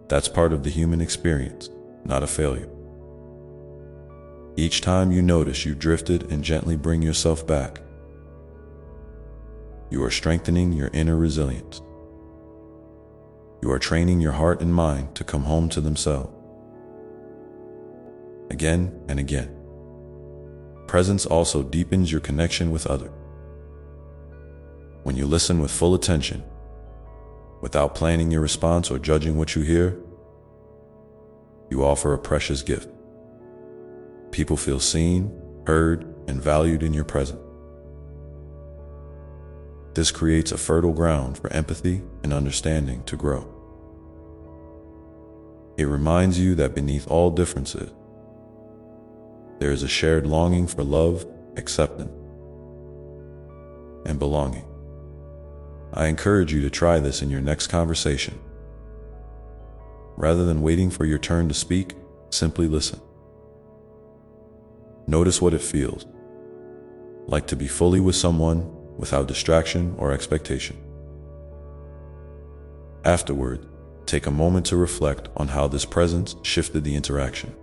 That's part of the human experience, not a failure. Each time you notice you drifted and gently bring yourself back, you are strengthening your inner resilience. You are training your heart and mind to come home to themselves. Again and again. Presence also deepens your connection with others. When you listen with full attention, without planning your response or judging what you hear, you offer a precious gift. People feel seen, heard, and valued in your presence. This creates a fertile ground for empathy and understanding to grow. It reminds you that beneath all differences, there is a shared longing for love, acceptance, and belonging. I encourage you to try this in your next conversation. Rather than waiting for your turn to speak, simply listen. Notice what it feels like to be fully with someone without distraction or expectation. Afterward, take a moment to reflect on how this presence shifted the interaction.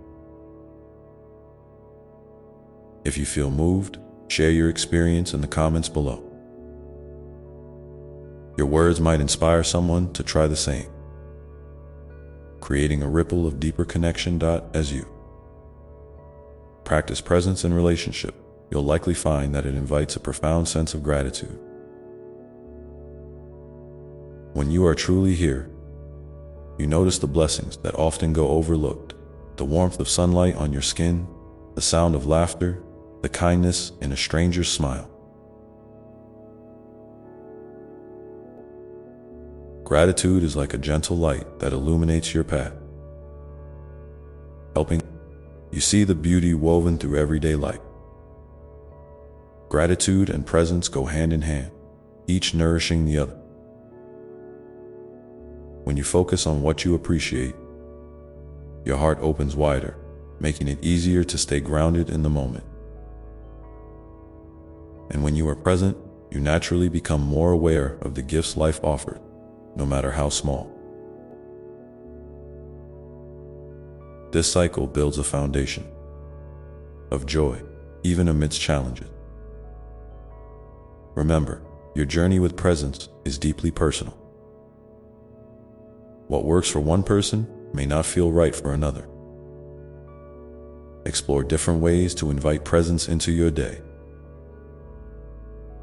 If you feel moved, share your experience in the comments below. Your words might inspire someone to try the same, creating a ripple of deeper connection. As you practice presence in relationship, you'll likely find that it invites a profound sense of gratitude. When you are truly here, you notice the blessings that often go overlooked: the warmth of sunlight on your skin, the sound of laughter, the kindness in a stranger's smile. Gratitude is like a gentle light that illuminates your path, helping you see the beauty woven through everyday life. Gratitude and presence go hand in hand, each nourishing the other. When you focus on what you appreciate, your heart opens wider, making it easier to stay grounded in the moment. And when you are present, you naturally become more aware of the gifts life offers, no matter how small. This cycle builds a foundation of joy, even amidst challenges. Remember, your journey with presence is deeply personal. What works for one person may not feel right for another. Explore different ways to invite presence into your day.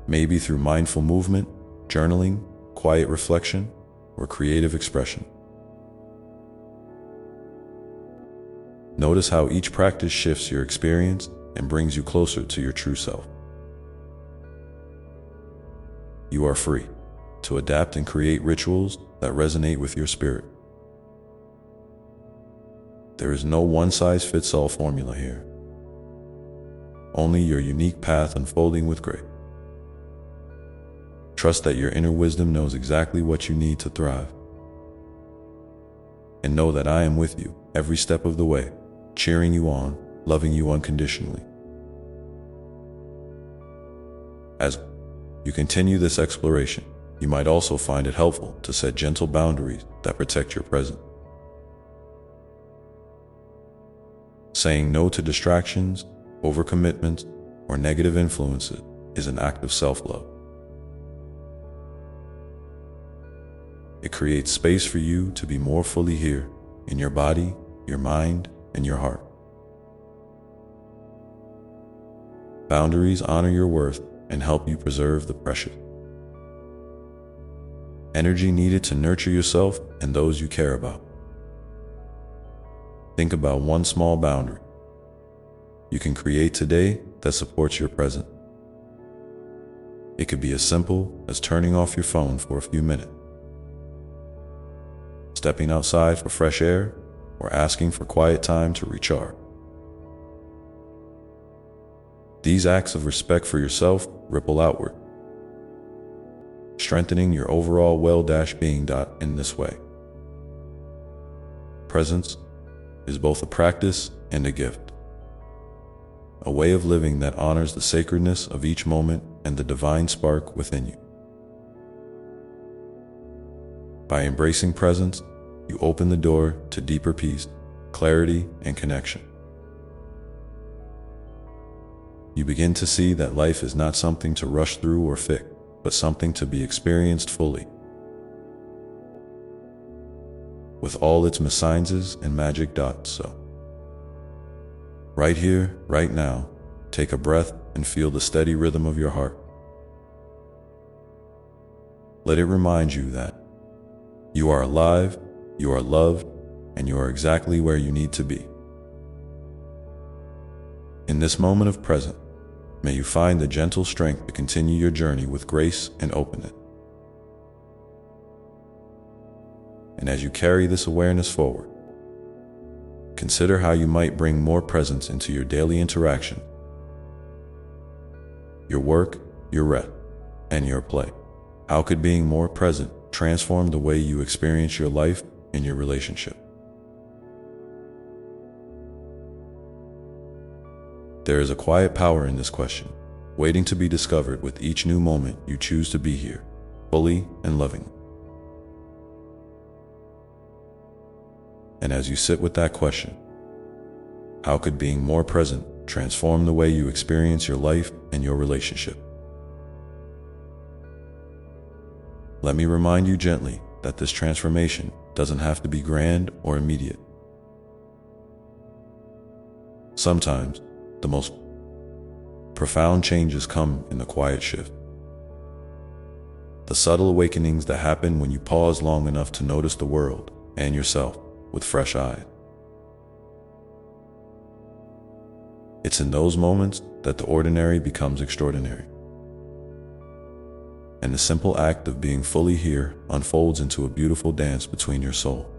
Maybe through mindful movement, journaling, quiet reflection, or creative expression. Notice how each practice shifts your experience and brings you closer to your true self. You are free to adapt and create rituals that resonate with your spirit. There is no one-size-fits-all formula here. Only your unique path unfolding with grace. Trust that your inner wisdom knows exactly what you need to thrive. And know that I am with you every step of the way, cheering you on, loving you unconditionally. As you continue this exploration, you might also find it helpful to set gentle boundaries that protect your presence. Saying no to distractions, overcommitments, or negative influences is an act of self-love. It creates space for you to be more fully here in your body, your mind, and your heart. Boundaries honor your worth and help you preserve the precious energy needed to nurture yourself and those you care about. Think about one small boundary you can create today that supports your present. It could be as simple as turning off your phone for a few minutes, stepping outside for fresh air, or asking for quiet time to recharge. These acts of respect for yourself ripple outward, strengthening your overall well-being. In this way, presence is both a practice and a gift, a way of living that honors the sacredness of each moment and the divine spark within you. By embracing presence, you open the door to deeper peace, clarity, and connection. You begin to see that life is not something to rush through or fix, but something to be experienced fully, with all its sciences and magic. So, right here, right now, take a breath and feel the steady rhythm of your heart. Let it remind you that you are alive, you are loved, and you are exactly where you need to be. In this moment of presence, may you find the gentle strength to continue your journey with grace and openness. And as you carry this awareness forward, consider how you might bring more presence into your daily interaction, your work, your rest, and your play. How could being more present transform the way you experience your life and your relationship? There is a quiet power in this question, waiting to be discovered with each new moment you choose to be here, fully and lovingly. And as you sit with that question, how could being more present transform the way you experience your life and your relationship. Let me remind you gently that this transformation doesn't have to be grand or immediate. Sometimes, the most profound changes come in the quiet shift. The subtle awakenings that happen when you pause long enough to notice the world and yourself with fresh eyes. It's in those moments that the ordinary becomes extraordinary. And the simple act of being fully here unfolds into a beautiful dance between your soul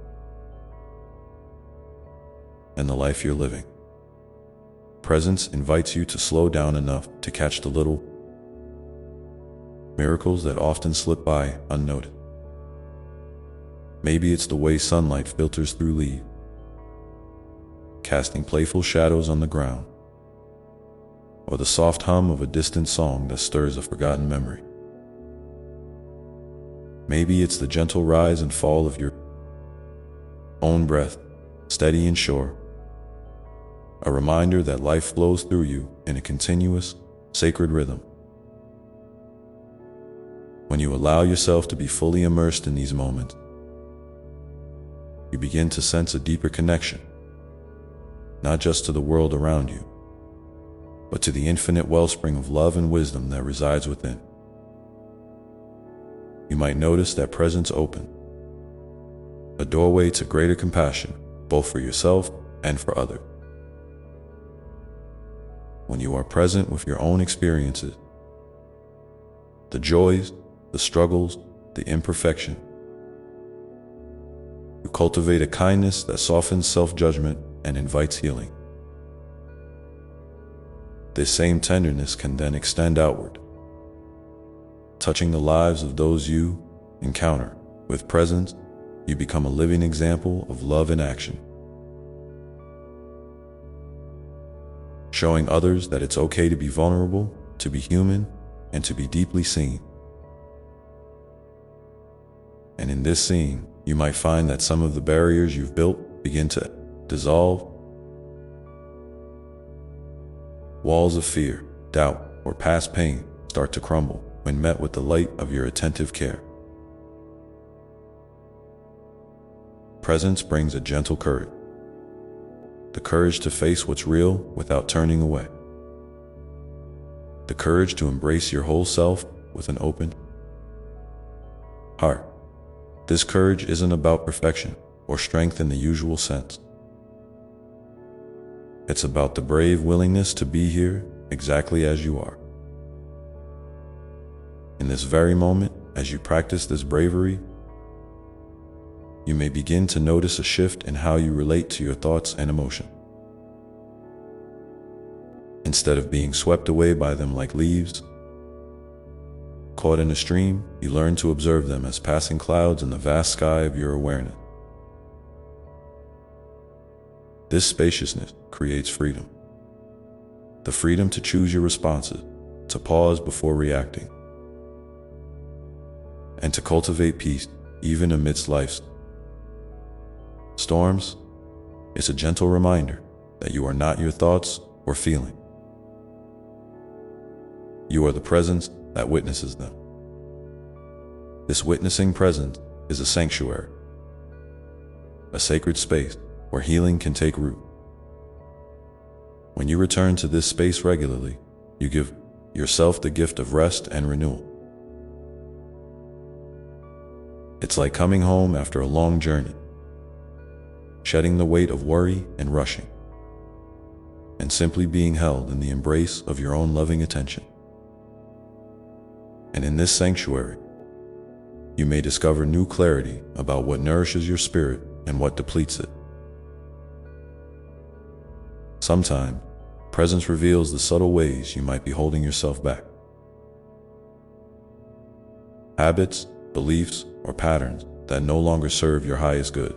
and the life you're living. Presence invites you to slow down enough to catch the little miracles that often slip by unnoticed. Maybe it's the way sunlight filters through leaves, casting playful shadows on the ground, or the soft hum of a distant song that stirs a forgotten memory. Maybe it's the gentle rise and fall of your own breath, steady and sure, a reminder that life flows through you in a continuous, sacred rhythm. When you allow yourself to be fully immersed in these moments, you begin to sense a deeper connection, not just to the world around you, but to the infinite wellspring of love and wisdom that resides within. You might notice that presence open, a doorway to greater compassion, both for yourself and for others. When you are present with your own experiences, the joys, the struggles, the imperfection, you cultivate a kindness that softens self-judgment and invites healing. This same tenderness can then extend outward, touching the lives of those you encounter. With presence, you become a living example of love in action, showing others that it's okay to be vulnerable, to be human, and to be deeply seen. And in this seeing, you might find that some of the barriers you've built begin to dissolve. Walls of fear, doubt, or past pain start to crumble when met with the light of your attentive care. Presence brings a gentle courage, the courage to face what's real without turning away, the courage to embrace your whole self with an open heart. This courage isn't about perfection or strength in the usual sense. It's about the brave willingness to be here exactly as you are. In this very moment, as you practice this bravery, you may begin to notice a shift in how you relate to your thoughts and emotions. Instead of being swept away by them like leaves caught in a stream, you learn to observe them as passing clouds in the vast sky of your awareness. This spaciousness creates freedom. The freedom to choose your responses, to pause before reacting, and to cultivate peace even amidst life's storms. It's a gentle reminder that you are not your thoughts or feelings. You are the presence that witnesses them. This witnessing presence is a sanctuary, a sacred space where healing can take root. When you return to this space regularly, you give yourself the gift of rest and renewal. It's like coming home after a long journey, shedding the weight of worry and rushing, and simply being held in the embrace of your own loving attention. And in this sanctuary, you may discover new clarity about what nourishes your spirit and what depletes it. Sometimes, presence reveals the subtle ways you might be holding yourself back. Habits, beliefs, or patterns that no longer serve your highest good.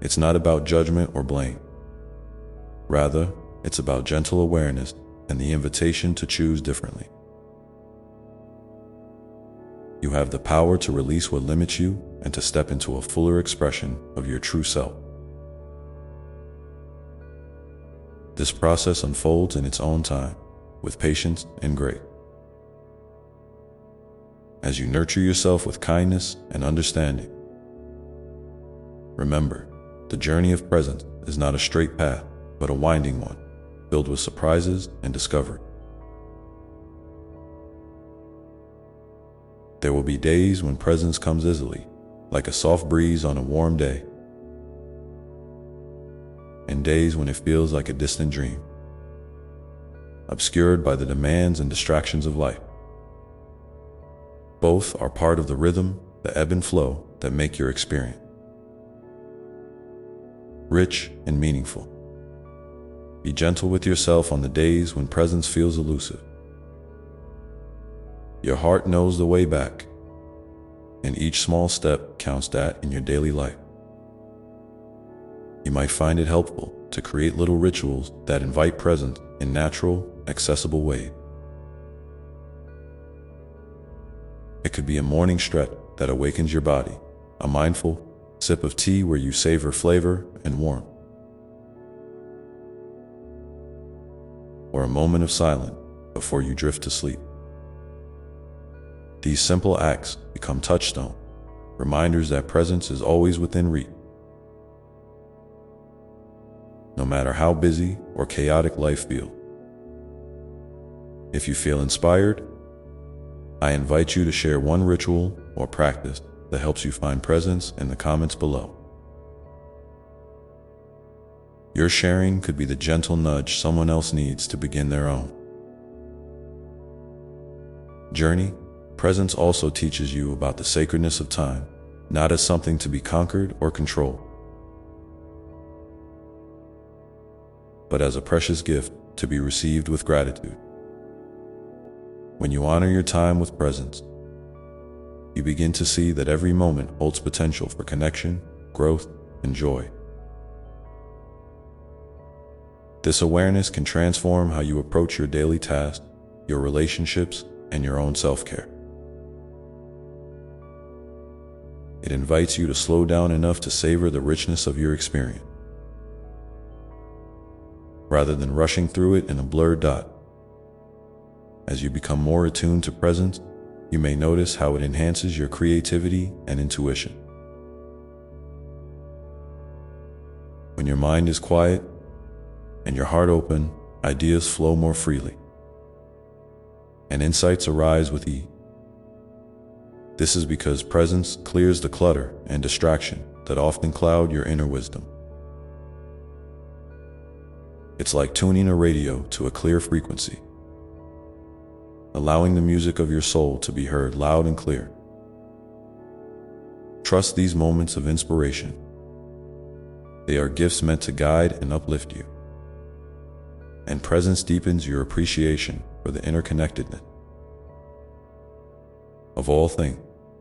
It's not about judgment or blame. Rather, it's about gentle awareness and the invitation to choose differently. You have the power to release what limits you and to step into a fuller expression of your true self. This process unfolds in its own time, with patience and grace. As you nurture yourself with kindness and understanding, remember, the journey of presence is not a straight path, but a winding one, filled with surprises and discovery. There will be days when presence comes easily, like a soft breeze on a warm day, and days when it feels like a distant dream, obscured by the demands and distractions of life. Both are part of the rhythm, the ebb and flow that make your experience rich and meaningful. Be gentle with yourself on the days when presence feels elusive. Your heart knows the way back, and each small step counts that in your daily life. You might find it helpful to create little rituals that invite presence in natural, accessible ways. It could be a morning stretch that awakens your body, a mindful sip of tea where you savor flavor and warmth, or a moment of silence before you drift to sleep. These simple acts become touchstones, reminders that presence is always within reach. No matter how busy or chaotic life feels. If you feel inspired, I invite you to share one ritual or practice that helps you find presence in the comments below. Your sharing could be the gentle nudge someone else needs to begin their own journey. Presence also teaches you about the sacredness of time, not as something to be conquered or controlled, but as a precious gift to be received with gratitude. When you honor your time with presence, you begin to see that every moment holds potential for connection, growth, and joy. This awareness can transform how you approach your daily tasks, your relationships, and your own self-care. It invites you to slow down enough to savor the richness of your experience, rather than rushing through it in a blurred dot. As you become more attuned to presence, you may notice how it enhances your creativity and intuition. When your mind is quiet and your heart open, ideas flow more freely, and insights arise with ease. This is because presence clears the clutter and distraction that often cloud your inner wisdom. It's like tuning a radio to a clear frequency, allowing the music of your soul to be heard loud and clear. Trust these moments of inspiration. They are gifts meant to guide and uplift you. And presence deepens your appreciation for the interconnectedness of all things.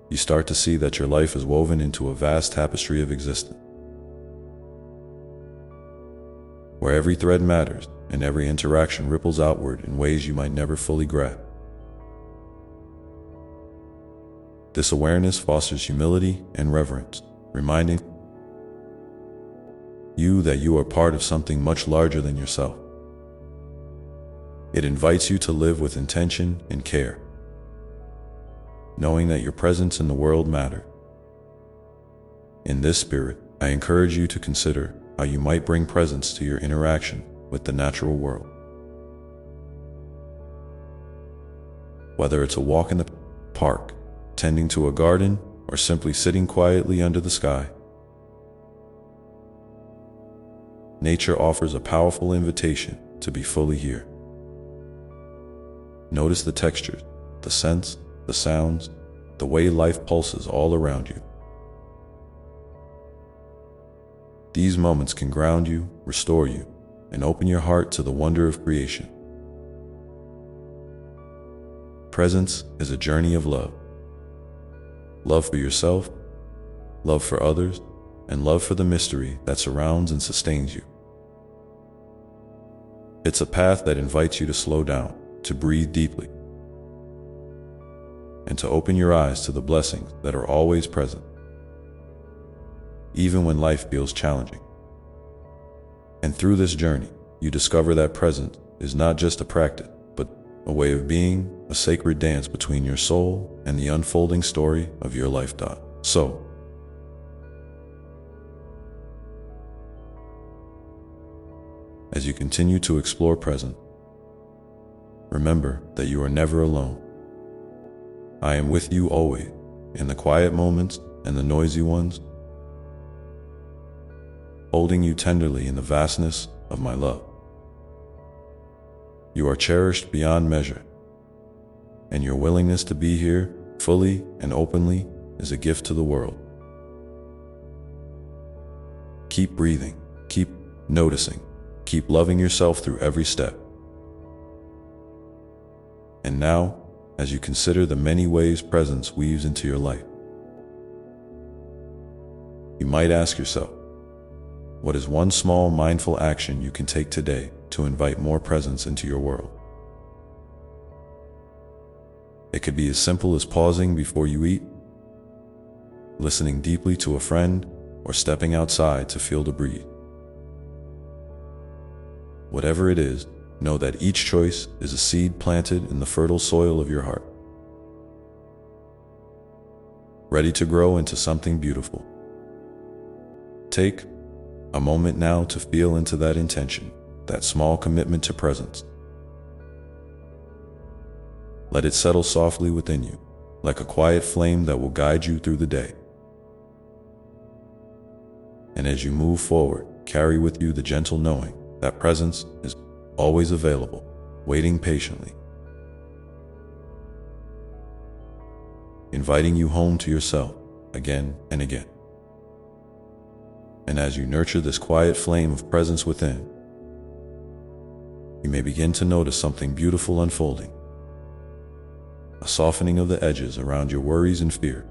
You start to see that your life is woven into a vast tapestry of existence, where every thread matters and every interaction ripples outward in ways you might never fully grasp. This awareness fosters humility and reverence, reminding you that you are part of something much larger than yourself. It invites you to live with intention and care, knowing that your presence in the world matters. In this spirit, I encourage you to consider how you might bring presence to your interaction with the natural world. Whether it's a walk in the park, tending to a garden, or simply sitting quietly under the sky, nature offers a powerful invitation to be fully here. Notice the textures, the scents, the sounds, the way life pulses all around you. These moments can ground you, restore you, and open your heart to the wonder of creation. Presence is a journey of love. Love for yourself, love for others, and love for the mystery that surrounds and sustains you. It's a path that invites you to slow down, to breathe deeply, and to open your eyes to the blessings that are always present, even when life feels challenging. And through this journey, you discover that presence is not just a practice, but a way of being, a sacred dance between your soul and the unfolding story of your life. So, as you continue to explore presence, remember that you are never alone. I am with you always, in the quiet moments and the noisy ones, holding you tenderly in the vastness of my love. You are cherished beyond measure, and your willingness to be here fully and openly is a gift to the world. Keep breathing, keep noticing, keep loving yourself through every step. And now, as you consider the many ways presence weaves into your life, you might ask yourself, what is one small mindful action you can take today to invite more presence into your world? It could be as simple as pausing before you eat, listening deeply to a friend, or stepping outside to feel the breeze. Whatever it is, know that each choice is a seed planted in the fertile soil of your heart, ready to grow into something beautiful. Take a moment now to feel into that intention, that small commitment to presence. Let it settle softly within you, like a quiet flame that will guide you through the day. And as you move forward, carry with you the gentle knowing that presence is always available, waiting patiently, inviting you home to yourself again and again. And as you nurture this quiet flame of presence within, you may begin to notice something beautiful unfolding, a softening of the edges around your worries and fear.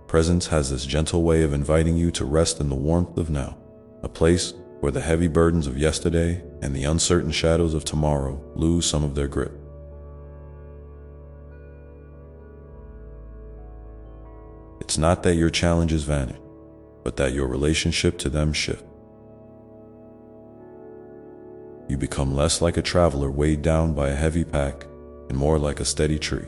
Presence has this gentle way of inviting you to rest in the warmth of now, a place where the heavy burdens of yesterday and the uncertain shadows of tomorrow lose some of their grip. It's not that your challenges vanish, but that your relationship to them shifts. You become less like a traveler weighed down by a heavy pack and more like a steady tree,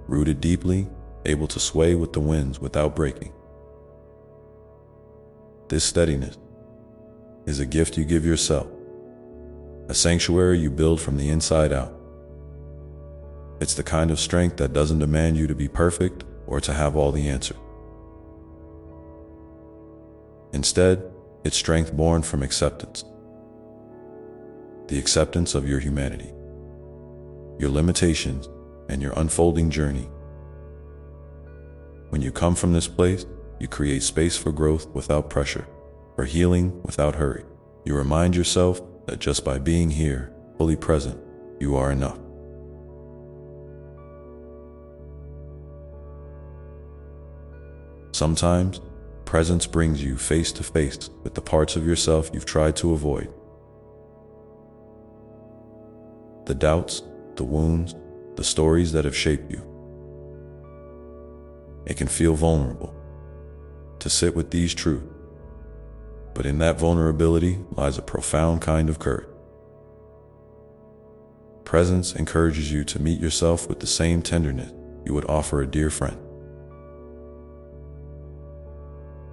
rooted deeply, able to sway with the winds without breaking. This steadiness is a gift you give yourself, a sanctuary you build from the inside out. It's the kind of strength that doesn't demand you to be perfect or to have all the answers. Instead, it's strength born from acceptance. The acceptance of your humanity, your limitations, and your unfolding journey. When you come from this place, you create space for growth without pressure, for healing without hurry. You remind yourself that just by being here, fully present, you are enough. Sometimes, presence brings you face to face with the parts of yourself you've tried to avoid. The doubts, the wounds, the stories that have shaped you. It can feel vulnerable to sit with these truths, but in that vulnerability lies a profound kind of courage. Presence encourages you to meet yourself with the same tenderness you would offer a dear friend.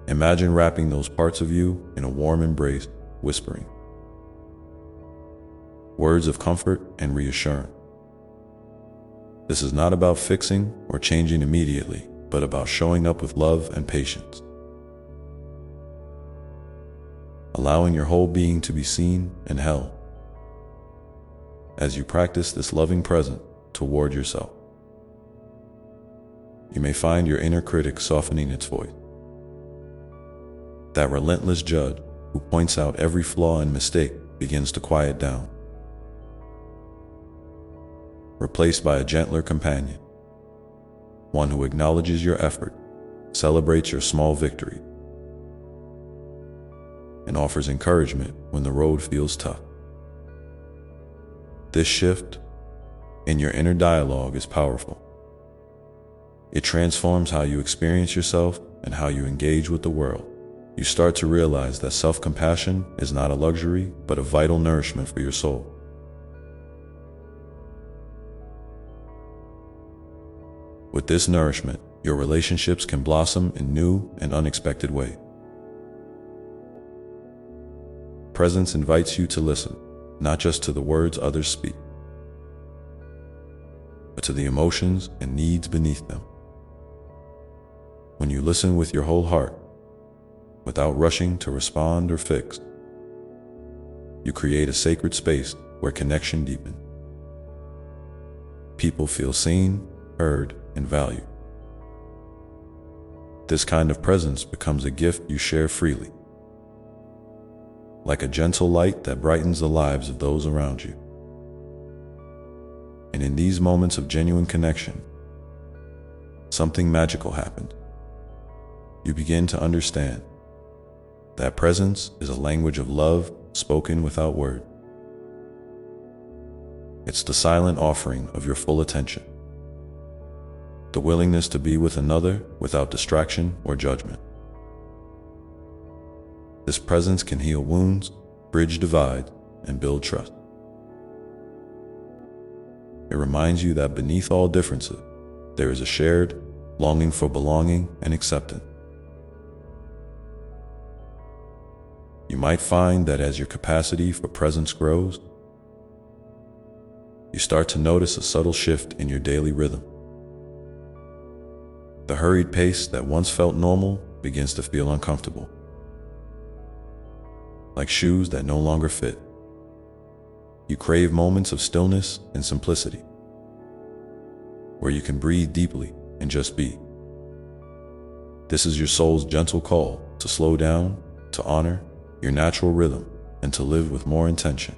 Imagine wrapping those parts of you in a warm embrace, whispering words of comfort and reassurance. This is not about fixing or changing immediately, but about showing up with love and patience. Allowing your whole being to be seen and held as you practice this loving presence toward yourself. You may find your inner critic softening its voice. That relentless judge who points out every flaw and mistake begins to quiet down, replaced by a gentler companion, one who acknowledges your effort, celebrates your small victory, and offers encouragement when the road feels tough. This shift in your inner dialogue is powerful. It transforms how you experience yourself and how you engage with the world. you start to realize that self-compassion is not a luxury, but a vital nourishment for your soul. With this nourishment, your relationships can blossom in new and unexpected ways. Presence invites you to listen, not just to the words others speak, but to the emotions and needs beneath them. When you listen with your whole heart, without rushing to respond or fix, you create a sacred space where connection deepens. People feel seen, heard, and valued. This kind of presence becomes a gift you share freely, like a gentle light that brightens the lives of those around you. And in these moments of genuine connection, something magical happens. You begin to understand that presence is a language of love spoken without word. It's the silent offering of your full attention, the willingness to be with another without distraction or judgment. This presence can heal wounds, bridge divides, and build trust. It reminds you that beneath all differences, there is a shared longing for belonging and acceptance. You might find that as your capacity for presence grows, you start to notice a subtle shift in your daily rhythm. The hurried pace that once felt normal begins to feel uncomfortable, like shoes that no longer fit. You crave moments of stillness and simplicity, where you can breathe deeply and just be. This is your soul's gentle call to slow down, to honor your natural rhythm, and to live with more intention.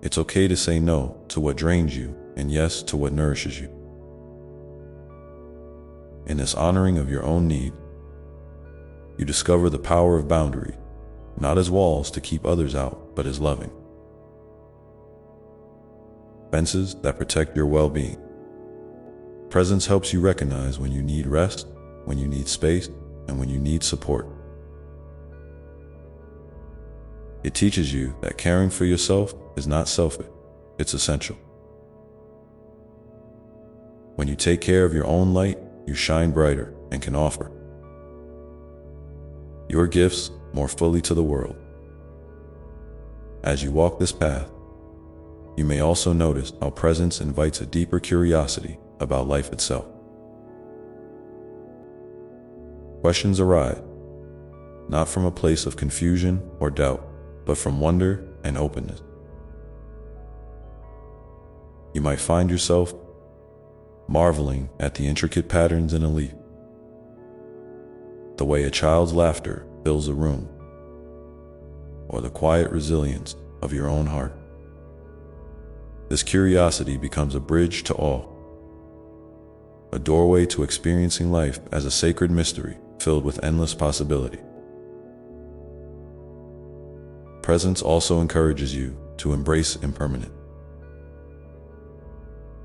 It's okay to say no to what drains you and yes to what nourishes you. In this honoring of your own need, you discover the power of boundaries, not as walls to keep others out, but as loving fences that protect your well-being. Presence helps you recognize when you need rest, when you need space, and when you need support. It teaches you that caring for yourself is not selfish, it's essential. When you take care of your own light, you shine brighter and can offer your gifts more fully to the world. As you walk this path, you may also notice how presence invites a deeper curiosity about life itself. Questions arise, not from a place of confusion or doubt, but from wonder and openness. You might find yourself marveling at the intricate patterns in a leaf, the way a child's laughter fills a room, or the quiet resilience of your own heart. This curiosity becomes a bridge to awe, a doorway to experiencing life as a sacred mystery filled with endless possibility. Presence also encourages you to embrace impermanence,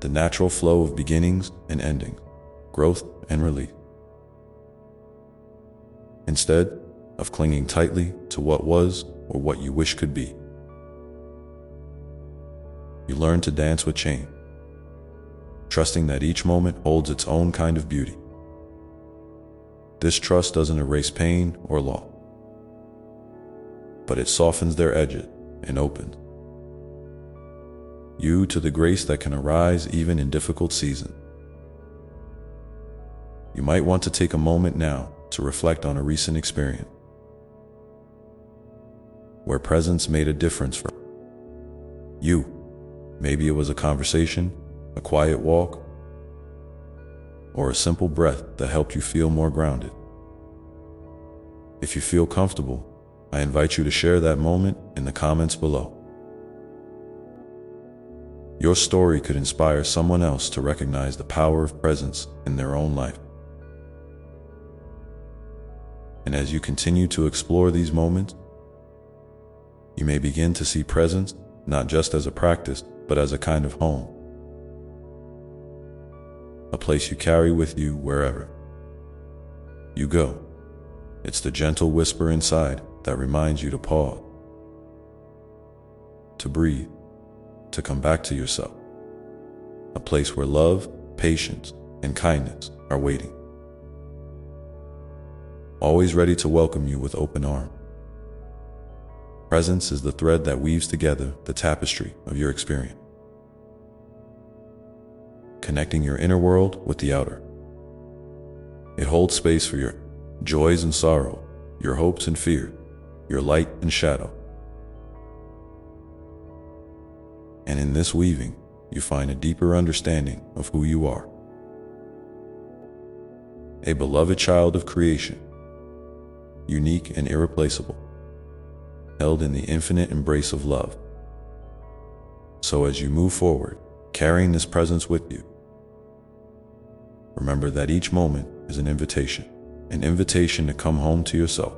the natural flow of beginnings and endings, growth and release. Instead of clinging tightly to what was or what you wish could be, you learn to dance with change, trusting that each moment holds its own kind of beauty. This trust doesn't erase pain or loss, but it softens their edges and opens you to the grace that can arise even in difficult seasons. You might want to take a moment now to reflect on a recent experience where presence made a difference for you. Maybe it was a conversation, a quiet walk, or a simple breath that helped you feel more grounded. If you feel comfortable, I invite you to share that moment in the comments below. Your story could inspire someone else to recognize the power of presence in their own life. And as you continue to explore these moments, you may begin to see presence not just as a practice, but as a kind of home, a place you carry with you wherever. you go. It's the gentle whisper inside that reminds you to pause, to breathe, to come back to yourself. A place where love, patience, and kindness are waiting, always ready to welcome you with open arms. Presence is the thread that weaves together the tapestry of your experience, connecting your inner world with the outer. It holds space for your joys and sorrow, your hopes and fears, your light and shadow. And in this weaving, you find a deeper understanding of who you are. A beloved child of creation, unique and irreplaceable, held in the infinite embrace of love. So as you move forward, carrying this presence with you, remember that each moment is an invitation to come home to yourself,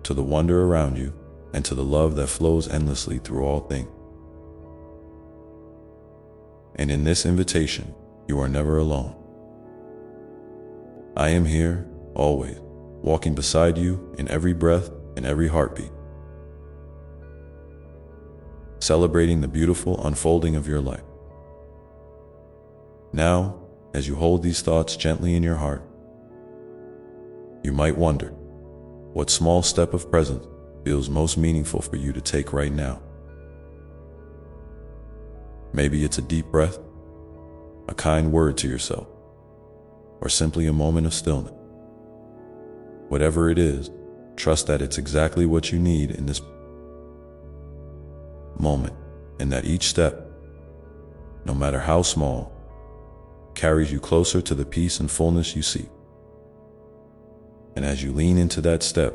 to the wonder around you, and to the love that flows endlessly through all things. And in this invitation, you are never alone. I am here, always, walking beside you in every breath and every heartbeat, celebrating the beautiful unfolding of your life. Now, as you hold these thoughts gently in your heart, you might wonder, what small step of presence feels most meaningful for you to take right now? Maybe it's a deep breath, a kind word to yourself, or simply a moment of stillness. Whatever it is, trust that it's exactly what you need in this moment, and that each step, no matter how small, carries you closer to the peace and fullness you seek. And as you lean into that step,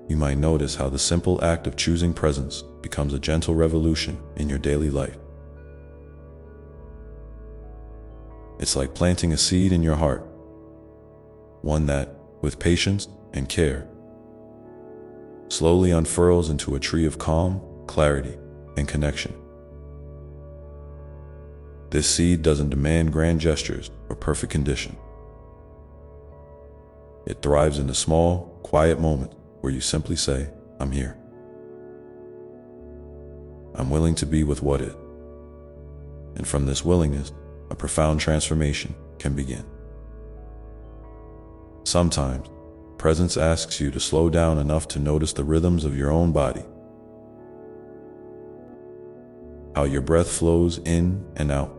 you might notice how the simple act of choosing presence becomes a gentle revolution in your daily life. It's like planting a seed in your heart, one that, with patience and care, slowly unfurls into a tree of calm, clarity, and connection. This seed doesn't demand grand gestures or perfect conditions. It thrives in the small, quiet moments where you simply say, I'm here. I'm willing to be with what is. And from this willingness, a profound transformation can begin. Sometimes, presence asks you to slow down enough to notice the rhythms of your own body, how your breath flows in and out,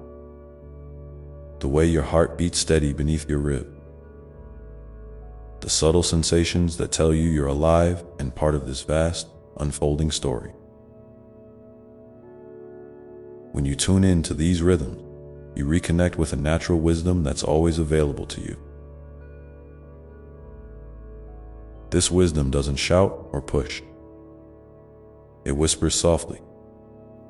the way your heart beats steady beneath your rib, the subtle sensations that tell you you're alive and part of this vast, unfolding story. When you tune in to these rhythms, you reconnect with a natural wisdom that's always available to you. This wisdom doesn't shout or push. It whispers softly,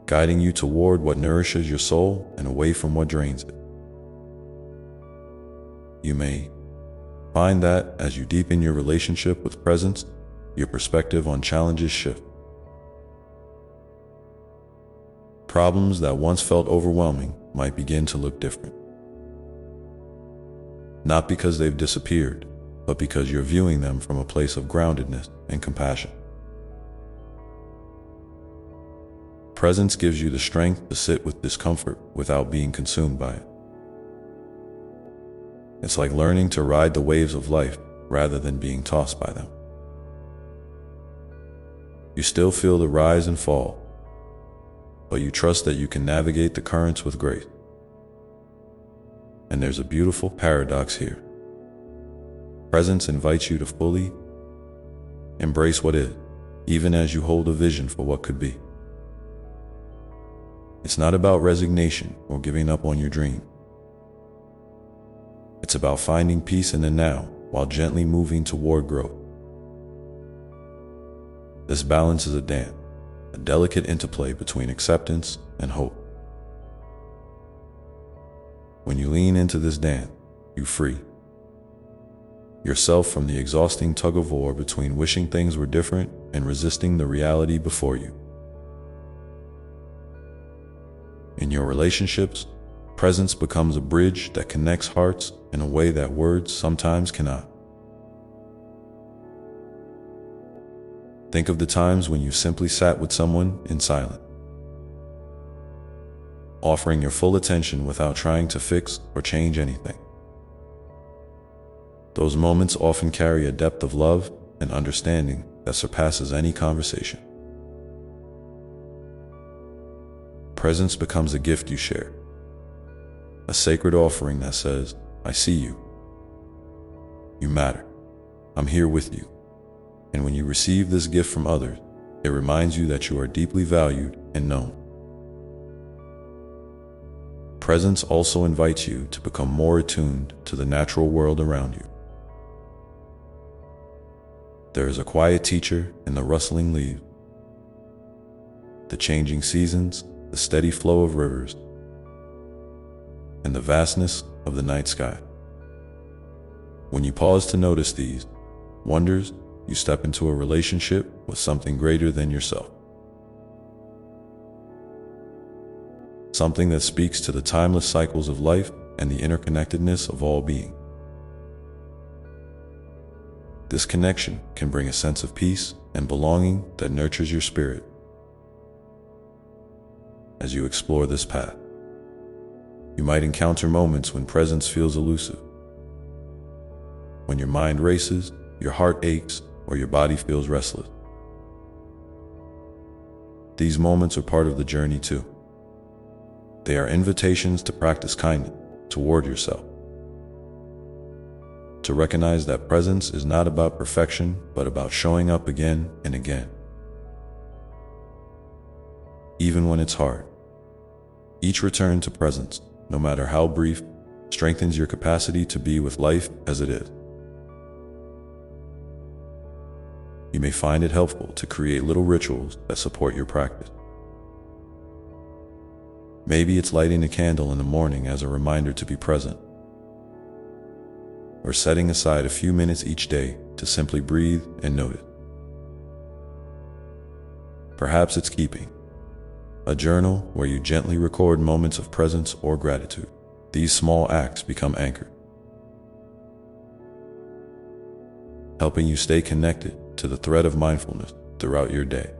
guiding you toward what nourishes your soul and away from what drains it. You may find that as you deepen your relationship with presence, your perspective on challenges shift. Problems that once felt overwhelming might begin to look different. Not because they've disappeared, but because you're viewing them from a place of groundedness and compassion. Presence gives you the strength to sit with discomfort without being consumed by it. It's like learning to ride the waves of life rather than being tossed by them. You still feel the rise and fall, but you trust that you can navigate the currents with grace. And there's a beautiful paradox here. Presence invites you to fully embrace what is, even as you hold a vision for what could be. It's not about resignation or giving up on your dream. It's about finding peace in the now while gently moving toward growth. This balance is a dance, a delicate interplay between acceptance and hope. When you lean into this dance, you free yourself from the exhausting tug-of-war between wishing things were different and resisting the reality before you. In your relationships, Presence becomes a bridge that connects hearts in a way that words sometimes cannot. Think of the times when you simply sat with someone in silence, offering your full attention without trying to fix or change anything. Those moments often carry a depth of love and understanding that surpasses any conversation. Presence becomes a gift you share, a sacred offering that says, "I see you. You matter. I'm here with you." And when you receive this gift from others, it reminds you that you are deeply valued and known. Presence also invites you to become more attuned to the natural world around you. There is a quiet teacher in the rustling leaves, the changing seasons, the steady flow of rivers, and the vastness of the night sky. When you pause to notice these wonders, you step into a relationship with something greater than yourself. Something that speaks to the timeless cycles of life and the interconnectedness of all being. This connection can bring a sense of peace and belonging that nurtures your spirit. As you explore this path, you might encounter moments when presence feels elusive, when your mind races, your heart aches, or your body feels restless. These moments are part of the journey too. They are invitations to practice kindness toward yourself, to recognize that presence is not about perfection, but about showing up again and again. Even when it's hard, each return to presence, no matter how brief, strengthens your capacity to be with life as it is. You may find it helpful to create little rituals that support your practice. Maybe it's lighting a candle in the morning as a reminder to be present, or setting aside a few minutes each day to simply breathe and notice. Perhaps it's keeping a journal where you gently record moments of presence or gratitude. These small acts become anchored, helping you stay connected to the thread of mindfulness throughout your day.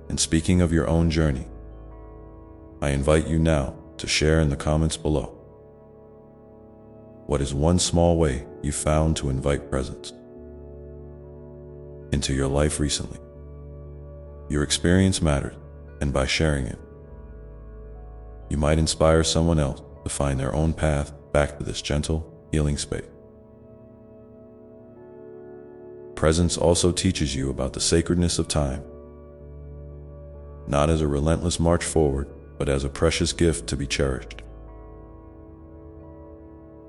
And speaking of your own journey, I invite you now to share in the comments below. What is one small way you found to invite presence into your life recently? Your experience matters, and by sharing it, you might inspire someone else to find their own path back to this gentle, healing space. Presence also teaches you about the sacredness of time, not as a relentless march forward, but as a precious gift to be cherished.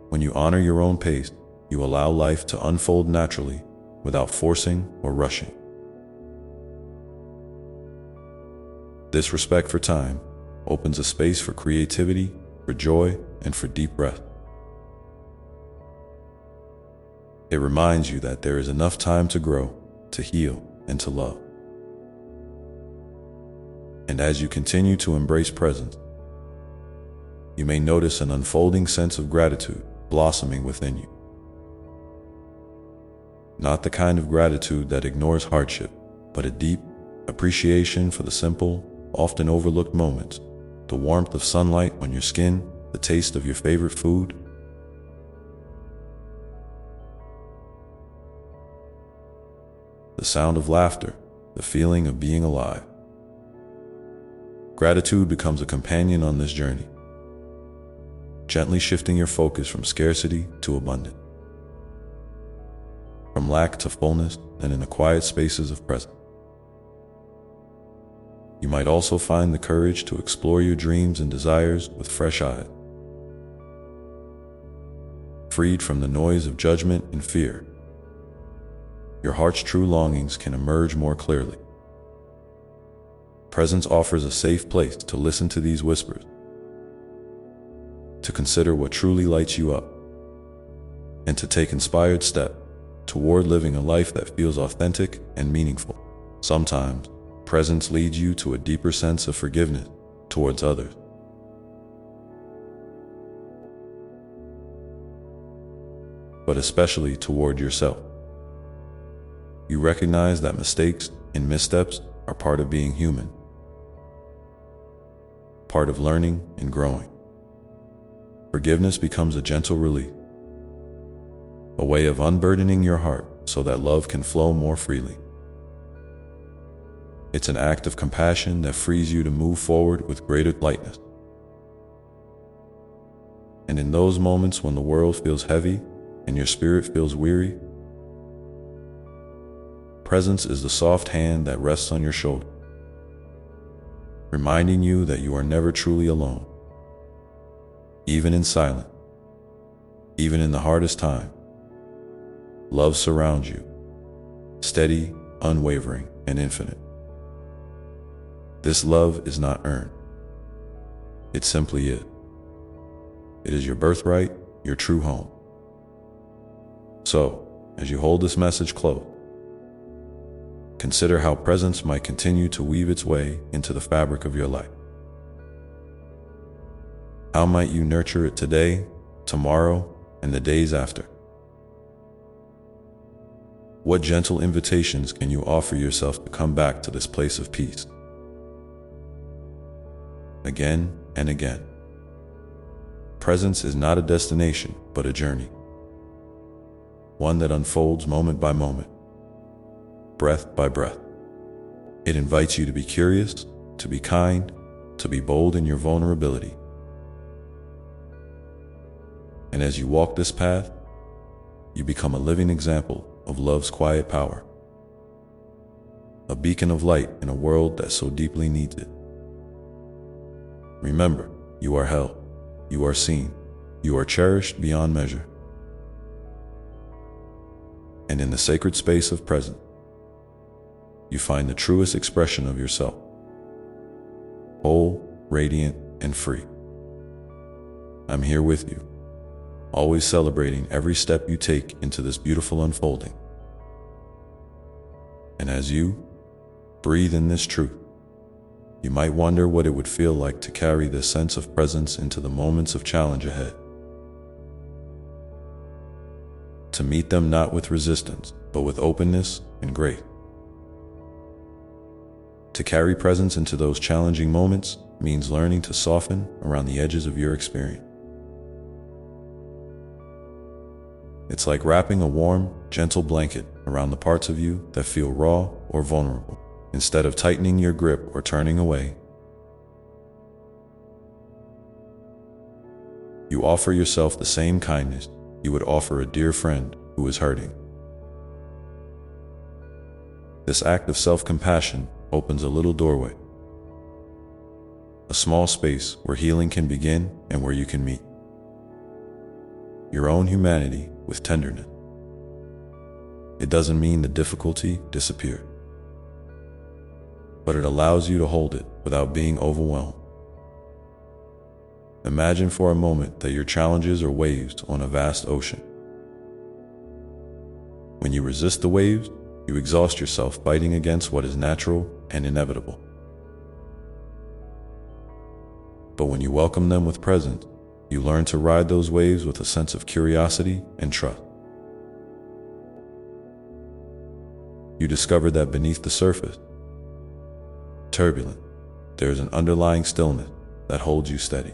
When you honor your own pace, you allow life to unfold naturally without forcing or rushing. This respect for time opens a space for creativity, for joy, and for deep breath. It reminds you that there is enough time to grow, to heal, and to love. And as you continue to embrace presence, you may notice an unfolding sense of gratitude blossoming within you. Not the kind of gratitude that ignores hardship, but a deep appreciation for the simple, often overlooked moments, the warmth of sunlight on your skin, the taste of your favorite food, the sound of laughter, the feeling of being alive. Gratitude becomes a companion on this journey, gently shifting your focus from scarcity to abundance, from lack to fullness, and in the quiet spaces of presence. You might also find the courage to explore your dreams and desires with fresh eyes, freed from the noise of judgment and fear. Your heart's true longings can emerge more clearly. Presence offers a safe place to listen to these whispers, to consider what truly lights you up, and to take inspired steps toward living a life that feels authentic and meaningful. Sometimes, presence leads you to a deeper sense of forgiveness towards others, but especially toward yourself. You recognize that mistakes and missteps are part of being human, part of learning and growing. Forgiveness becomes a gentle relief, a way of unburdening your heart so that love can flow more freely. It's an act of compassion that frees you to move forward with greater lightness. And in those moments when the world feels heavy and your spirit feels weary, presence is the soft hand that rests on your shoulder, reminding you that you are never truly alone. Even in silence, even in the hardest time, love surrounds you, steady, unwavering, and infinite. This love is not earned. It simply is. It is your birthright, your true home. So, as you hold this message close, consider how presence might continue to weave its way into the fabric of your life. How might you nurture it today, tomorrow, and the days after? What gentle invitations can you offer yourself to come back to this place of peace? Again and again. Presence is not a destination, but a journey. One that unfolds moment by moment, breath by breath. It invites you to be curious, to be kind, to be bold in your vulnerability. And as you walk this path, you become a living example of love's quiet power, a beacon of light in a world that so deeply needs it. Remember, you are held, you are seen, you are cherished beyond measure. And in the sacred space of presence, you find the truest expression of yourself, whole, radiant, and free. I'm here with you, always celebrating every step you take into this beautiful unfolding. And as you breathe in this truth, you might wonder what it would feel like to carry this sense of presence into the moments of challenge ahead. To meet them not with resistance, but with openness and grace. To carry presence into those challenging moments means learning to soften around the edges of your experience. It's like wrapping a warm, gentle blanket around the parts of you that feel raw or vulnerable, instead of tightening your grip or turning away. You offer yourself the same kindness you would offer a dear friend who is hurting. This act of self-compassion opens a little doorway, a small space where healing can begin and where you can meet your own humanity with tenderness. It doesn't mean the difficulty disappeared, but it allows you to hold it without being overwhelmed. Imagine for a moment that your challenges are waves on a vast ocean. When you resist the waves, you exhaust yourself fighting against what is natural and inevitable. But when you welcome them with presence, you learn to ride those waves with a sense of curiosity and trust. You discover that beneath the surface, turbulent, there is an underlying stillness that holds you steady.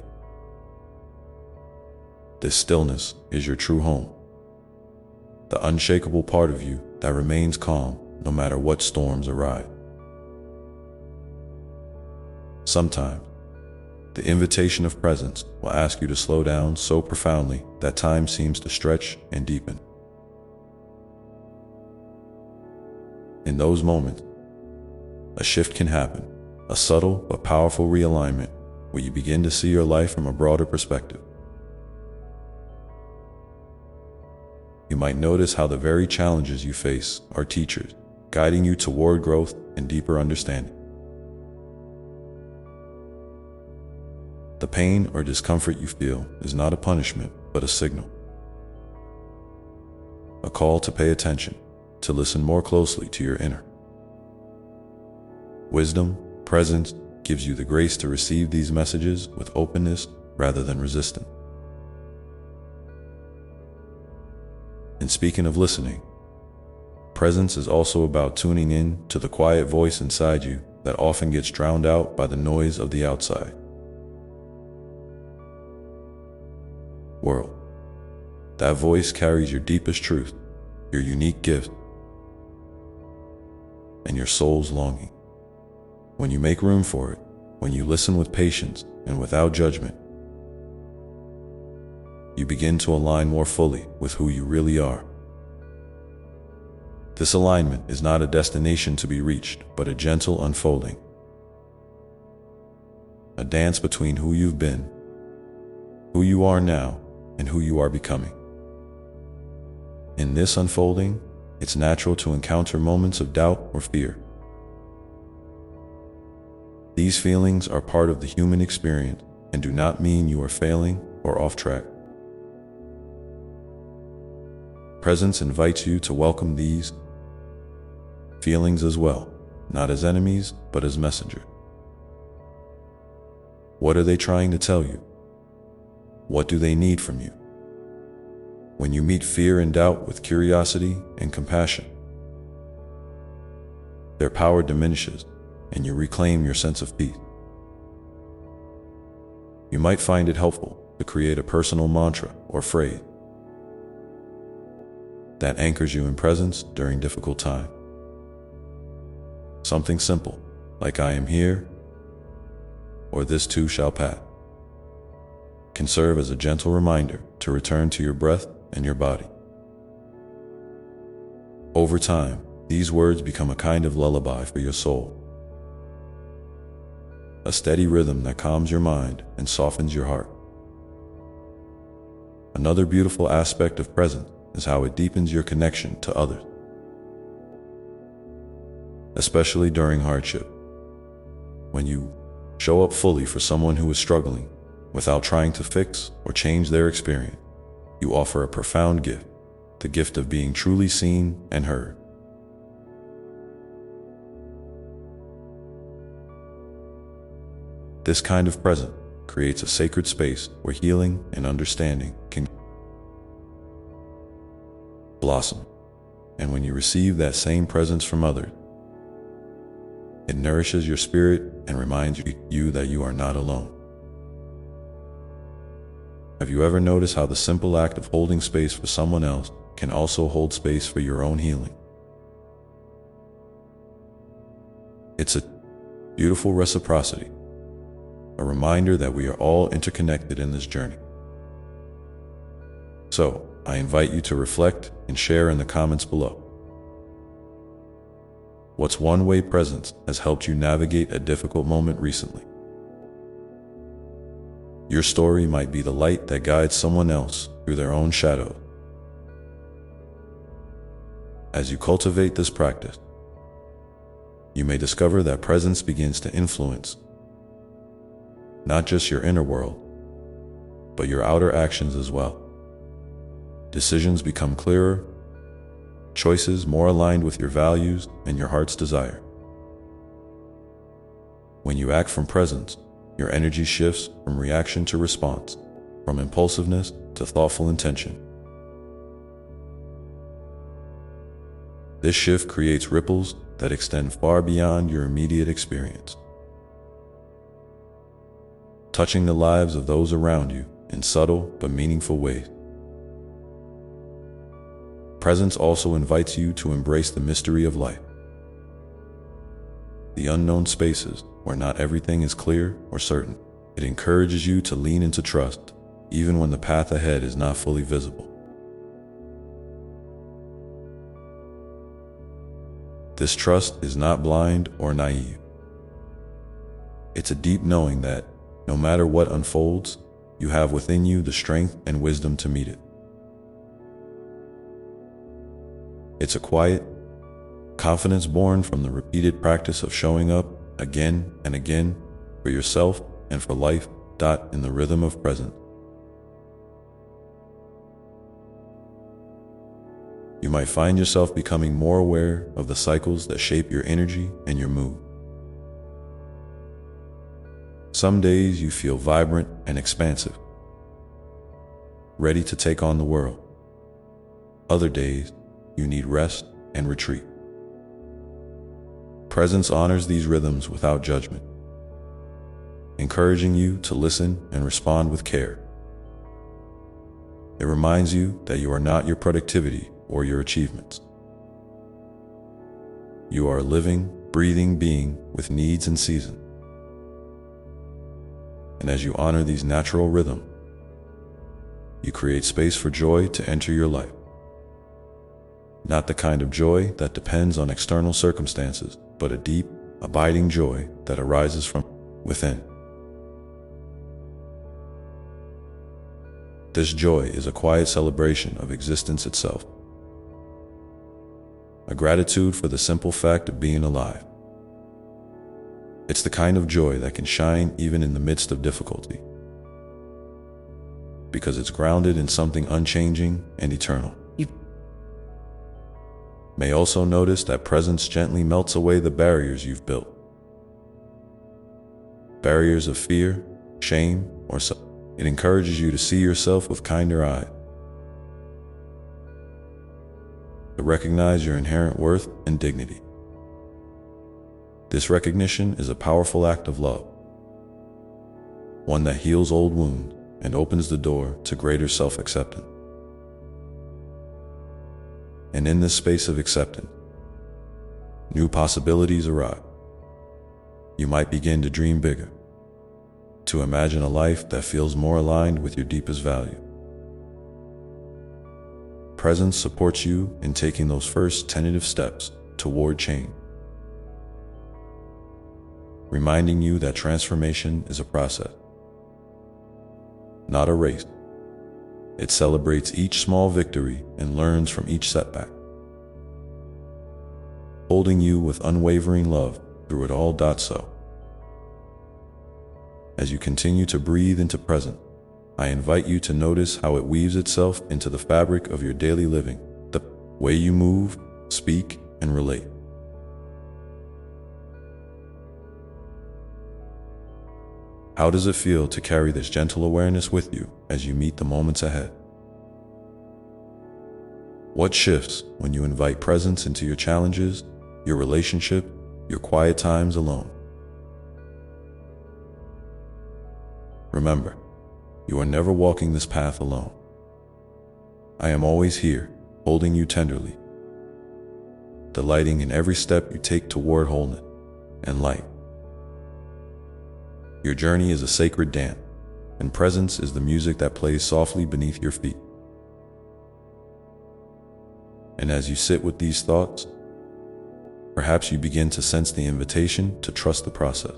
This stillness is your true home, the unshakable part of you that remains calm no matter what storms arise. Sometimes, the invitation of presence will ask you to slow down so profoundly that time seems to stretch and deepen. In those moments, a shift can happen, a subtle but powerful realignment where you begin to see your life from a broader perspective. You might notice how the very challenges you face are teachers, guiding you toward growth and deeper understanding. The pain or discomfort you feel is not a punishment, but a signal. A call to pay attention, to listen more closely to your inner. Wisdom, presence, gives you the grace to receive these messages with openness rather than resistance. And speaking of listening, presence is also about tuning in to the quiet voice inside you that often gets drowned out by the noise of the outside world. That voice carries your deepest truth, your unique gift, and your soul's longing. When you make room for it, when you listen with patience and without judgment, you begin to align more fully with who you really are. This alignment is not a destination to be reached, but a gentle unfolding. A dance between who you've been, who you are now, and who you are becoming. In this unfolding, it's natural to encounter moments of doubt or fear. These feelings are part of the human experience and do not mean you are failing or off track. Presence invites you to welcome these feelings as well, not as enemies, but as messengers. What are they trying to tell you? What do they need from you? When you meet fear and doubt with curiosity and compassion, their power diminishes and you reclaim your sense of peace. You might find it helpful to create a personal mantra or phrase that anchors you in presence during difficult times. Something simple, like "I am here," or "this too shall pass," can serve as a gentle reminder to return to your breath and your body. Over time, these words become a kind of lullaby for your soul, a steady rhythm that calms your mind and softens your heart. Another beautiful aspect of presence is how it deepens your connection to others, especially during hardship. When you show up fully for someone who is struggling, without trying to fix or change their experience, you offer a profound gift, the gift of being truly seen and heard. This kind of presence creates a sacred space where healing and understanding can blossom. And when you receive that same presence from others, it nourishes your spirit and reminds you that you are not alone. Have you ever noticed how the simple act of holding space for someone else can also hold space for your own healing? It's a beautiful reciprocity, a reminder that we are all interconnected in this journey. So, I invite you to reflect and share in the comments below. What's one way presence has helped you navigate a difficult moment recently? Your story might be the light that guides someone else through their own shadow. As you cultivate this practice, you may discover that presence begins to influence not just your inner world, but your outer actions as well. Decisions become clearer, choices more aligned with your values and your heart's desire. When you act from presence, your energy shifts from reaction to response, from impulsiveness to thoughtful intention. This shift creates ripples that extend far beyond your immediate experience, touching the lives of those around you in subtle but meaningful ways. Presence also invites you to embrace the mystery of life, the unknown spaces where not everything is clear or certain. It encourages you to lean into trust, even when the path ahead is not fully visible. This trust is not blind or naive. It's a deep knowing that, no matter what unfolds, you have within you the strength and wisdom to meet it. It's a quiet confidence born from the repeated practice of showing up again and again for yourself and for life, in the rhythm of presence. You might find yourself becoming more aware of the cycles that shape your energy and your mood. Some days you feel vibrant and expansive, ready to take on the world. Other days, you need rest and retreat. Presence honors these rhythms without judgment, encouraging you to listen and respond with care. It reminds you that you are not your productivity or your achievements. You are a living, breathing being with needs and seasons. And as you honor these natural rhythms, you create space for joy to enter your life. Not the kind of joy that depends on external circumstances, but a deep, abiding joy that arises from within. This joy is a quiet celebration of existence itself, a gratitude for the simple fact of being alive. It's the kind of joy that can shine even in the midst of difficulty, because it's grounded in something unchanging and eternal. You may also notice that presence gently melts away the barriers you've built. Barriers of fear, shame, or self. It encourages you to see yourself with kinder eyes, to recognize your inherent worth and dignity. This recognition is a powerful act of love, one that heals old wounds and opens the door to greater self-acceptance. And in this space of acceptance, new possibilities arise. You might begin to dream bigger, to imagine a life that feels more aligned with your deepest value. Presence supports you in taking those first tentative steps toward change, reminding you that transformation is a process, not a race. It celebrates each small victory and learns from each setback, holding you with unwavering love through it all. So, as you continue to breathe into presence, I invite you to notice how it weaves itself into the fabric of your daily living, the way you move, speak, and relate. How does it feel to carry this gentle awareness with you as you meet the moments ahead? What shifts when you invite presence into your challenges, your relationship, your quiet times alone? Remember, you are never walking this path alone. I am always here, holding you tenderly, delighting in every step you take toward wholeness and light. Your journey is a sacred dance, and presence is the music that plays softly beneath your feet. And as you sit with these thoughts, perhaps you begin to sense the invitation to trust the process,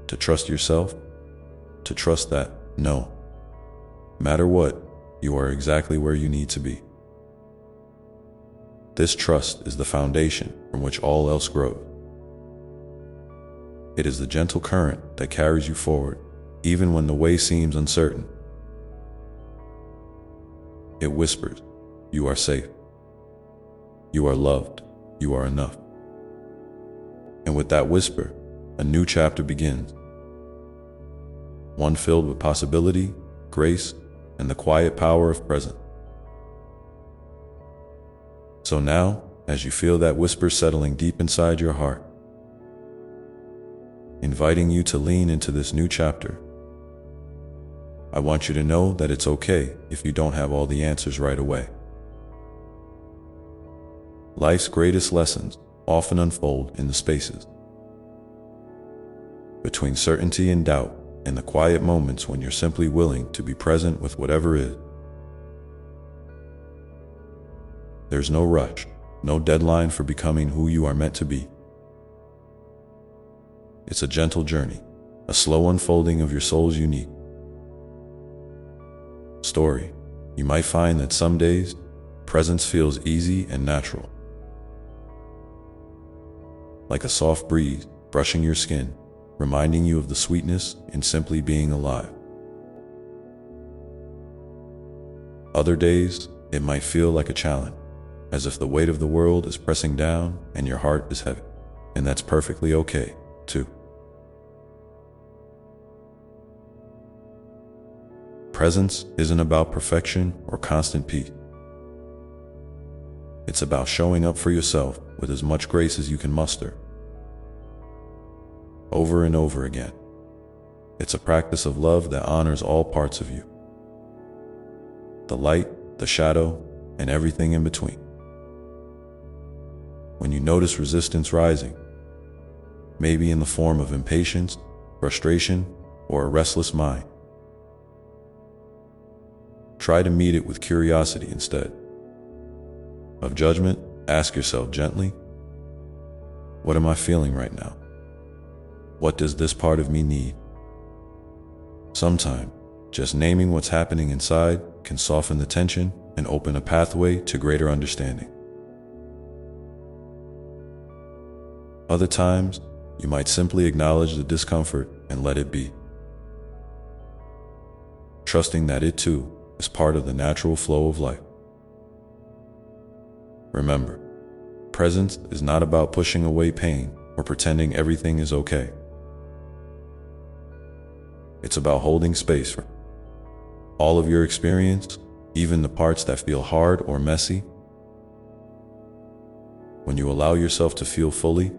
to trust yourself, to trust that, no matter what, you are exactly where you need to be. This trust is the foundation from which all else grows. It is the gentle current that carries you forward, even when the way seems uncertain. It whispers, you are safe, you are loved, you are enough. And with that whisper, a new chapter begins. One filled with possibility, grace, and the quiet power of presence. So now, as you feel that whisper settling deep inside your heart, inviting you to lean into this new chapter, I want you to know that it's okay if you don't have all the answers right away. Life's greatest lessons often unfold in the spaces between certainty and doubt, in the quiet moments when you're simply willing to be present with whatever is. There's no rush, no deadline for becoming who you are meant to be. It's a gentle journey, a slow unfolding of your soul's unique story. You might find that some days, presence feels easy and natural, like a soft breeze brushing your skin, reminding you of the sweetness in simply being alive. Other days, it might feel like a challenge, as if the weight of the world is pressing down and your heart is heavy, and that's perfectly okay, too. Presence isn't about perfection or constant peace. It's about showing up for yourself with as much grace as you can muster. Over and over again. It's a practice of love that honors all parts of you. The light, the shadow, and everything in between. When you notice resistance rising, maybe in the form of impatience, frustration, or a restless mind, try to meet it with curiosity instead of judgment. Ask yourself gently, what am I feeling right now? What does this part of me need? Sometimes, just naming what's happening inside can soften the tension and open a pathway to greater understanding. Other times, you might simply acknowledge the discomfort and let it be, trusting that it too is part of the natural flow of life. Remember, presence is not about pushing away pain or pretending everything is okay. It's about holding space for all of your experience, even the parts that feel hard or messy. When you allow yourself to feel fully,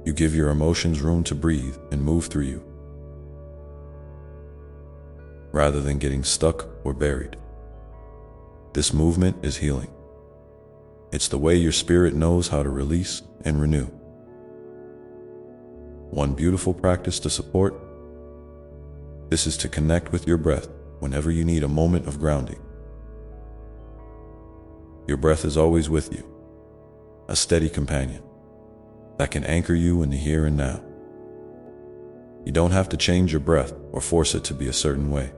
you give your emotions room to breathe and move through you, rather than getting stuck or buried. This movement is healing. It's the way your spirit knows how to release and renew. One beautiful practice to support this is to connect with your breath whenever you need a moment of grounding. Your breath is always with you, a steady companion that can anchor you in the here and now. You don't have to change your breath or force it to be a certain way.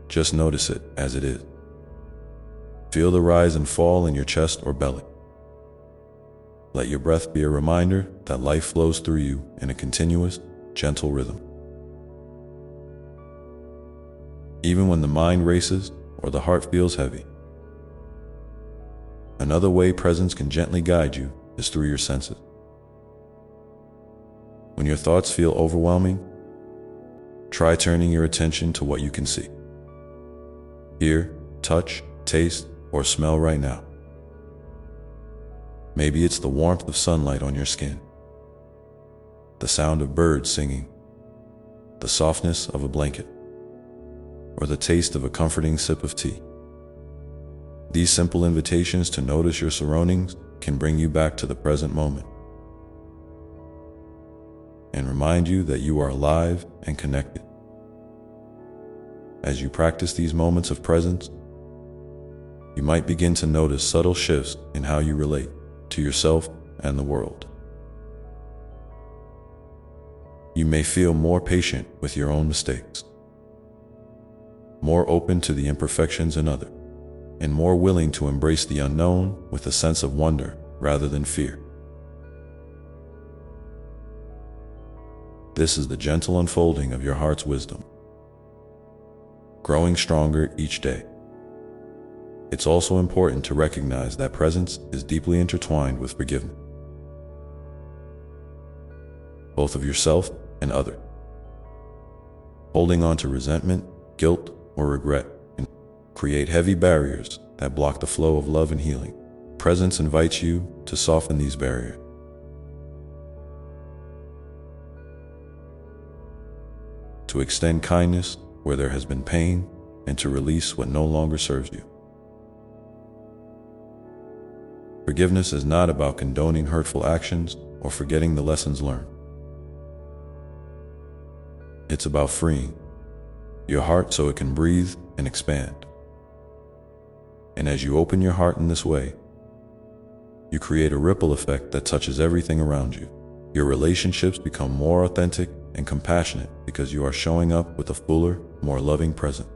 Just notice it as it is. Feel the rise and fall in your chest or belly. Let your breath be a reminder that life flows through you in a continuous, gentle rhythm. Even when the mind races or the heart feels heavy. Another way presence can gently guide you is through your senses. When your thoughts feel overwhelming, try turning your attention to what you can see, hear, touch, taste, or smell right now. Maybe it's the warmth of sunlight on your skin, the sound of birds singing, the softness of a blanket, or the taste of a comforting sip of tea. These simple invitations to notice your surroundings can bring you back to the present moment and remind you that you are alive and connected. As you practice these moments of presence, you might begin to notice subtle shifts in how you relate to yourself and the world. You may feel more patient with your own mistakes, more open to the imperfections in others, and more willing to embrace the unknown with a sense of wonder rather than fear. This is the gentle unfolding of your heart's wisdom, growing stronger each day. It's also important to recognize that presence is deeply intertwined with forgiveness, both of yourself and others. Holding on to resentment, guilt, or regret can create heavy barriers that block the flow of love and healing. Presence invites you to soften these barriers, to extend kindness where there has been pain, and to release what no longer serves you. Forgiveness is not about condoning hurtful actions or forgetting the lessons learned. It's about freeing your heart so it can breathe and expand. And as you open your heart in this way, you create a ripple effect that touches everything around you. Your relationships become more authentic and compassionate because you are showing up with a fuller, more loving presence.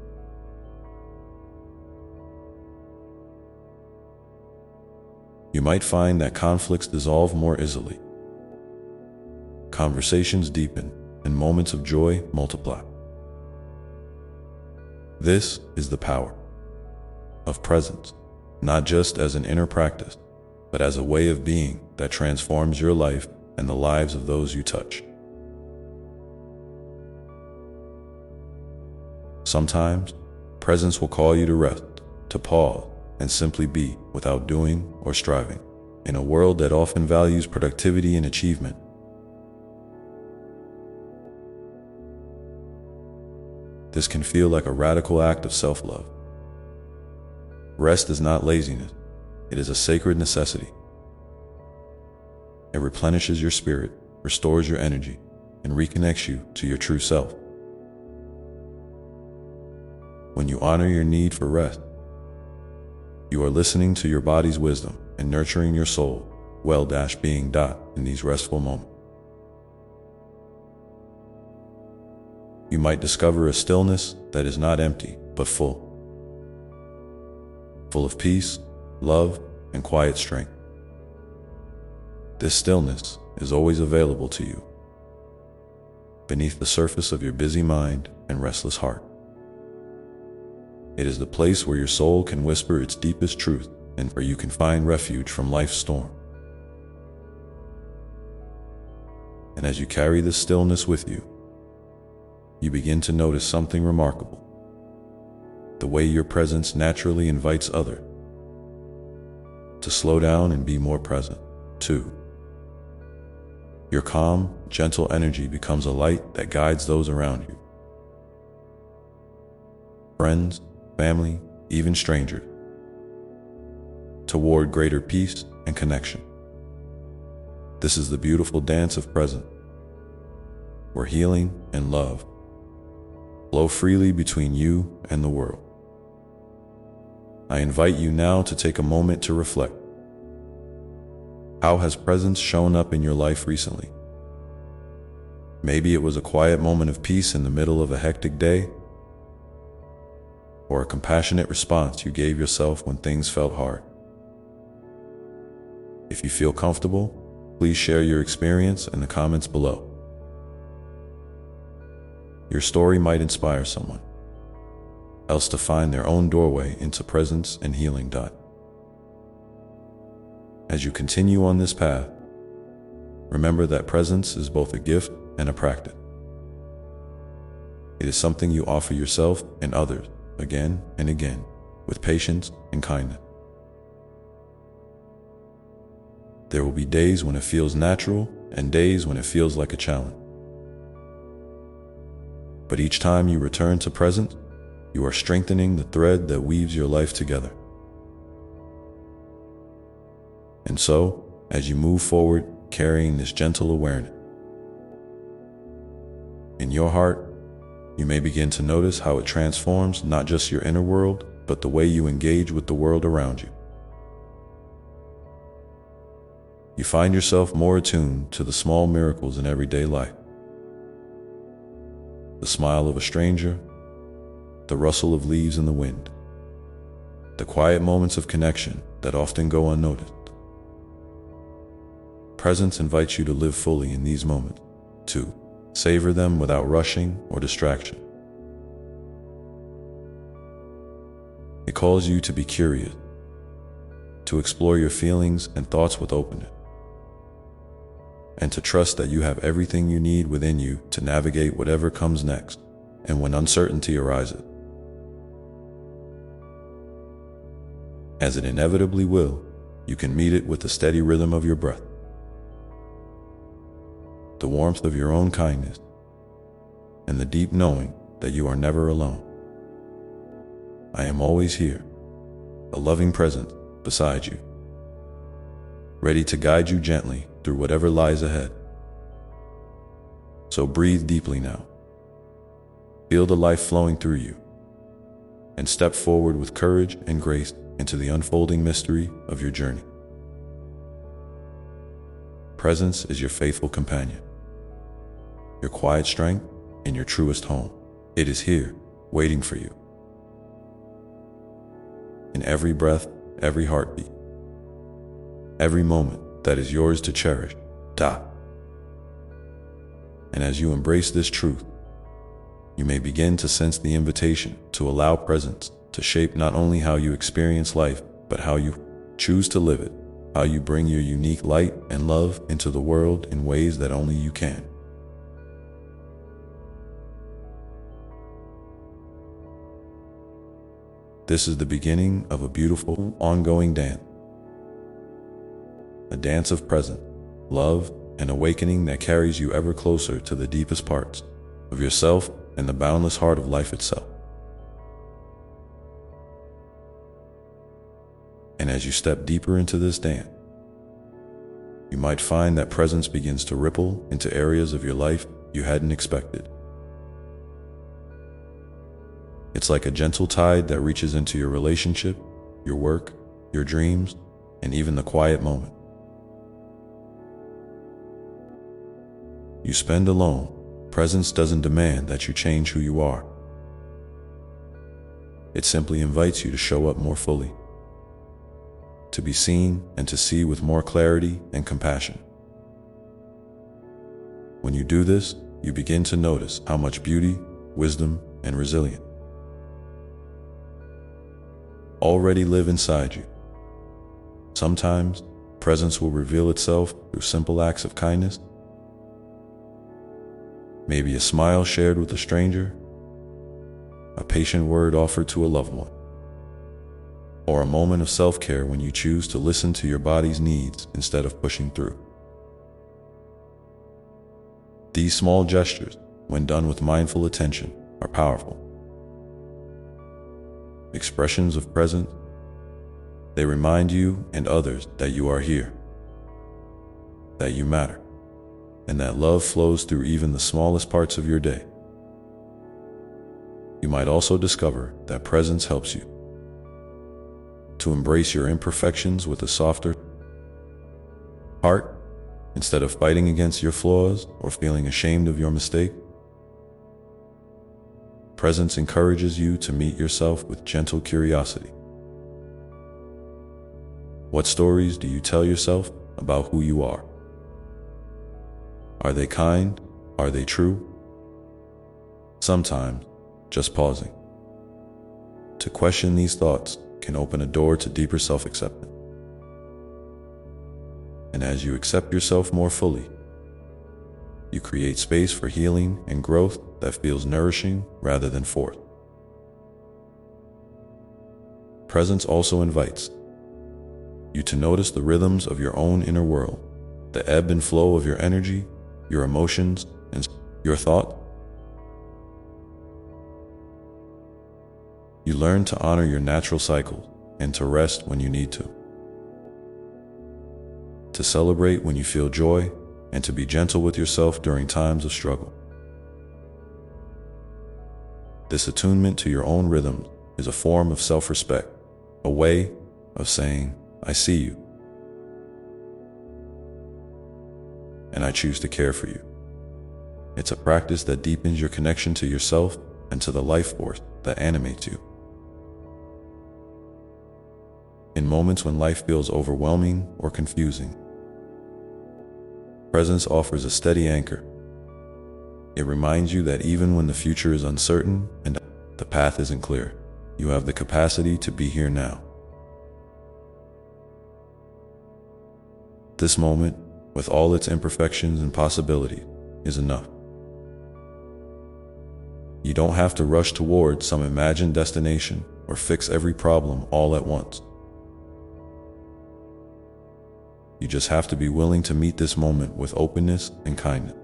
You might find that conflicts dissolve more easily, conversations deepen, and moments of joy multiply. This is the power of presence, not just as an inner practice, but as a way of being that transforms your life and the lives of those you touch. Sometimes, presence will call you to rest, to pause, and simply be without doing or striving. In a world that often values productivity and achievement, this can feel like a radical act of self-love. Rest is not laziness, it is a sacred necessity. It replenishes your spirit, restores your energy, and reconnects you to your true self. When you honor your need for rest, you are listening to your body's wisdom and nurturing your soul, well-being. In these restful moments, you might discover a stillness that is not empty, but full of peace, love, and quiet strength. This stillness is always available to you, beneath the surface of your busy mind and restless heart. It is the place where your soul can whisper its deepest truth and where you can find refuge from life's storm. And as you carry this stillness with you, you begin to notice something remarkable. The way your presence naturally invites others to slow down and be more present, too. Your calm, gentle energy becomes a light that guides those around you. Friends, family, even strangers, toward greater peace and connection. This is the beautiful dance of presence, where healing and love flow freely between you and the world. I invite you now to take a moment to reflect. How has presence shown up in your life recently? Maybe it was a quiet moment of peace in the middle of a hectic day, or a compassionate response you gave yourself when things felt hard. If you feel comfortable, please share your experience in the comments below. Your story might inspire someone else to find their own doorway into presence and healing. As you continue on this path, remember that presence is both a gift and a practice. It is something you offer yourself and others again and again, with patience and kindness. There will be days when it feels natural and days when it feels like a challenge. But each time you return to presence, you are strengthening the thread that weaves your life together. And so, as you move forward, carrying this gentle awareness in your heart, you may begin to notice how it transforms not just your inner world, but the way you engage with the world around you. You find yourself more attuned to the small miracles in everyday life. The smile of a stranger, the rustle of leaves in the wind, the quiet moments of connection that often go unnoticed. Presence invites you to live fully in these moments, to savor them without rushing or distraction. It calls you to be curious, to explore your feelings and thoughts with openness, and to trust that you have everything you need within you to navigate whatever comes next, and when uncertainty arises, as it inevitably will, you can meet it with the steady rhythm of your breath, the warmth of your own kindness, and the deep knowing that you are never alone. I am always here, a loving presence beside you, ready to guide you gently through whatever lies ahead. So breathe deeply now. Feel the life flowing through you, and step forward with courage and grace into the unfolding mystery of your journey. Presence is your faithful companion, your quiet strength, and your truest home. It is here, waiting for you. In every breath, every heartbeat, every moment that is yours to cherish. And as you embrace this truth, you may begin to sense the invitation to allow presence to shape not only how you experience life, but how you choose to live it, how you bring your unique light and love into the world in ways that only you can. This is the beginning of a beautiful, ongoing dance. A dance of presence, love, and awakening that carries you ever closer to the deepest parts of yourself and the boundless heart of life itself. And as you step deeper into this dance, you might find that presence begins to ripple into areas of your life you hadn't expected. It's like a gentle tide that reaches into your relationship, your work, your dreams, and even the quiet moment you spend alone. Presence doesn't demand that you change who you are. It simply invites you to show up more fully, to be seen and to see with more clarity and compassion. When you do this, you begin to notice how much beauty, wisdom, and resilience already live inside you. Sometimes, presence will reveal itself through simple acts of kindness. Maybe a smile shared with a stranger, a patient word offered to a loved one, or a moment of self-care when you choose to listen to your body's needs instead of pushing through. These small gestures, when done with mindful attention, are powerful expressions of presence. They remind you and others that you are here, that you matter, and that love flows through even the smallest parts of your day. You might also discover that presence helps you to embrace your imperfections with a softer heart. Instead of fighting against your flaws or feeling ashamed of your mistake, presence encourages you to meet yourself with gentle curiosity. What stories do you tell yourself about who you are? Are they kind? Are they true? Sometimes, just pausing to question these thoughts can open a door to deeper self-acceptance. And as you accept yourself more fully, you create space for healing and growth that feels nourishing rather than forced. Presence also invites you to notice the rhythms of your own inner world, the ebb and flow of your energy, your emotions, and your thought. You learn to honor your natural cycles and to rest when you need to celebrate when you feel joy, and to be gentle with yourself during times of struggle. This attunement to your own rhythms is a form of self-respect, a way of saying, I see you, and I choose to care for you. It's a practice that deepens your connection to yourself and to the life force that animates you. In moments when life feels overwhelming or confusing, presence offers a steady anchor. It reminds you that even when the future is uncertain and the path isn't clear, you have the capacity to be here now. This moment, with all its imperfections and possibilities, is enough. You don't have to rush toward some imagined destination or fix every problem all at once. You just have to be willing to meet this moment with openness and kindness.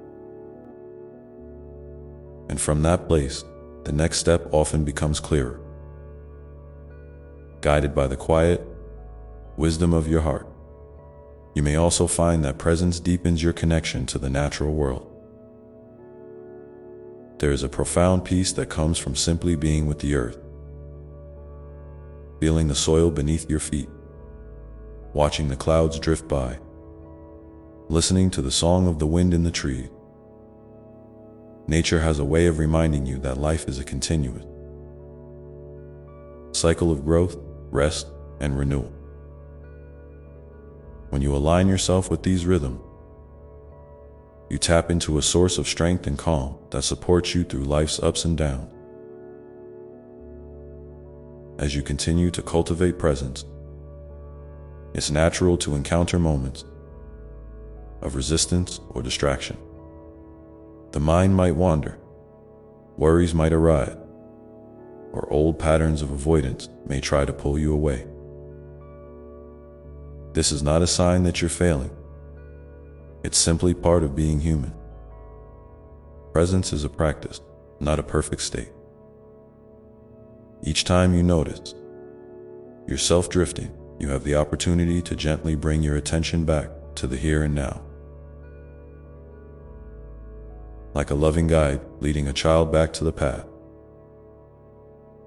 And from that place, the next step often becomes clearer. Guided by the quiet wisdom of your heart, you may also find that presence deepens your connection to the natural world. There is a profound peace that comes from simply being with the earth, feeling the soil beneath your feet, watching the clouds drift by, listening to the song of the wind in the trees. Nature has a way of reminding you that life is a continuous cycle of growth, rest, and renewal. When you align yourself with these rhythms, you tap into a source of strength and calm that supports you through life's ups and downs. As you continue to cultivate presence, it's natural to encounter moments of resistance or distraction. The mind might wander, worries might arise, or old patterns of avoidance may try to pull you away. This is not a sign that you're failing. It's simply part of being human. Presence is a practice, not a perfect state. Each time you notice yourself drifting, you have the opportunity to gently bring your attention back to the here and now. Like a loving guide leading a child back to the path.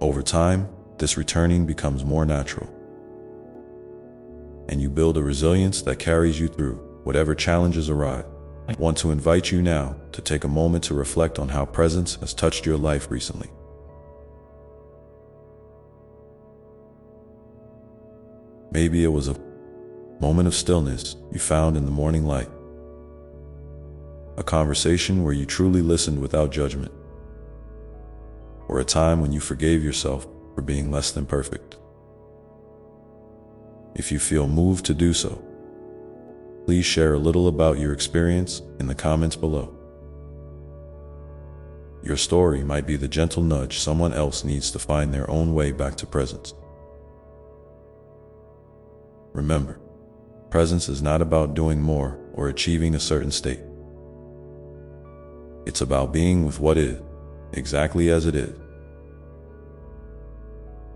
Over time, this returning becomes more natural, and you build a resilience that carries you through whatever challenges arise. I want to invite you now to take a moment to reflect on how presence has touched your life recently. Maybe it was a moment of stillness you found in the morning light, a conversation where you truly listened without judgment, or a time when you forgave yourself for being less than perfect. If you feel moved to do so, please share a little about your experience in the comments below. Your story might be the gentle nudge someone else needs to find their own way back to presence. Remember, presence is not about doing more or achieving a certain state. It's about being with what is, exactly as it is.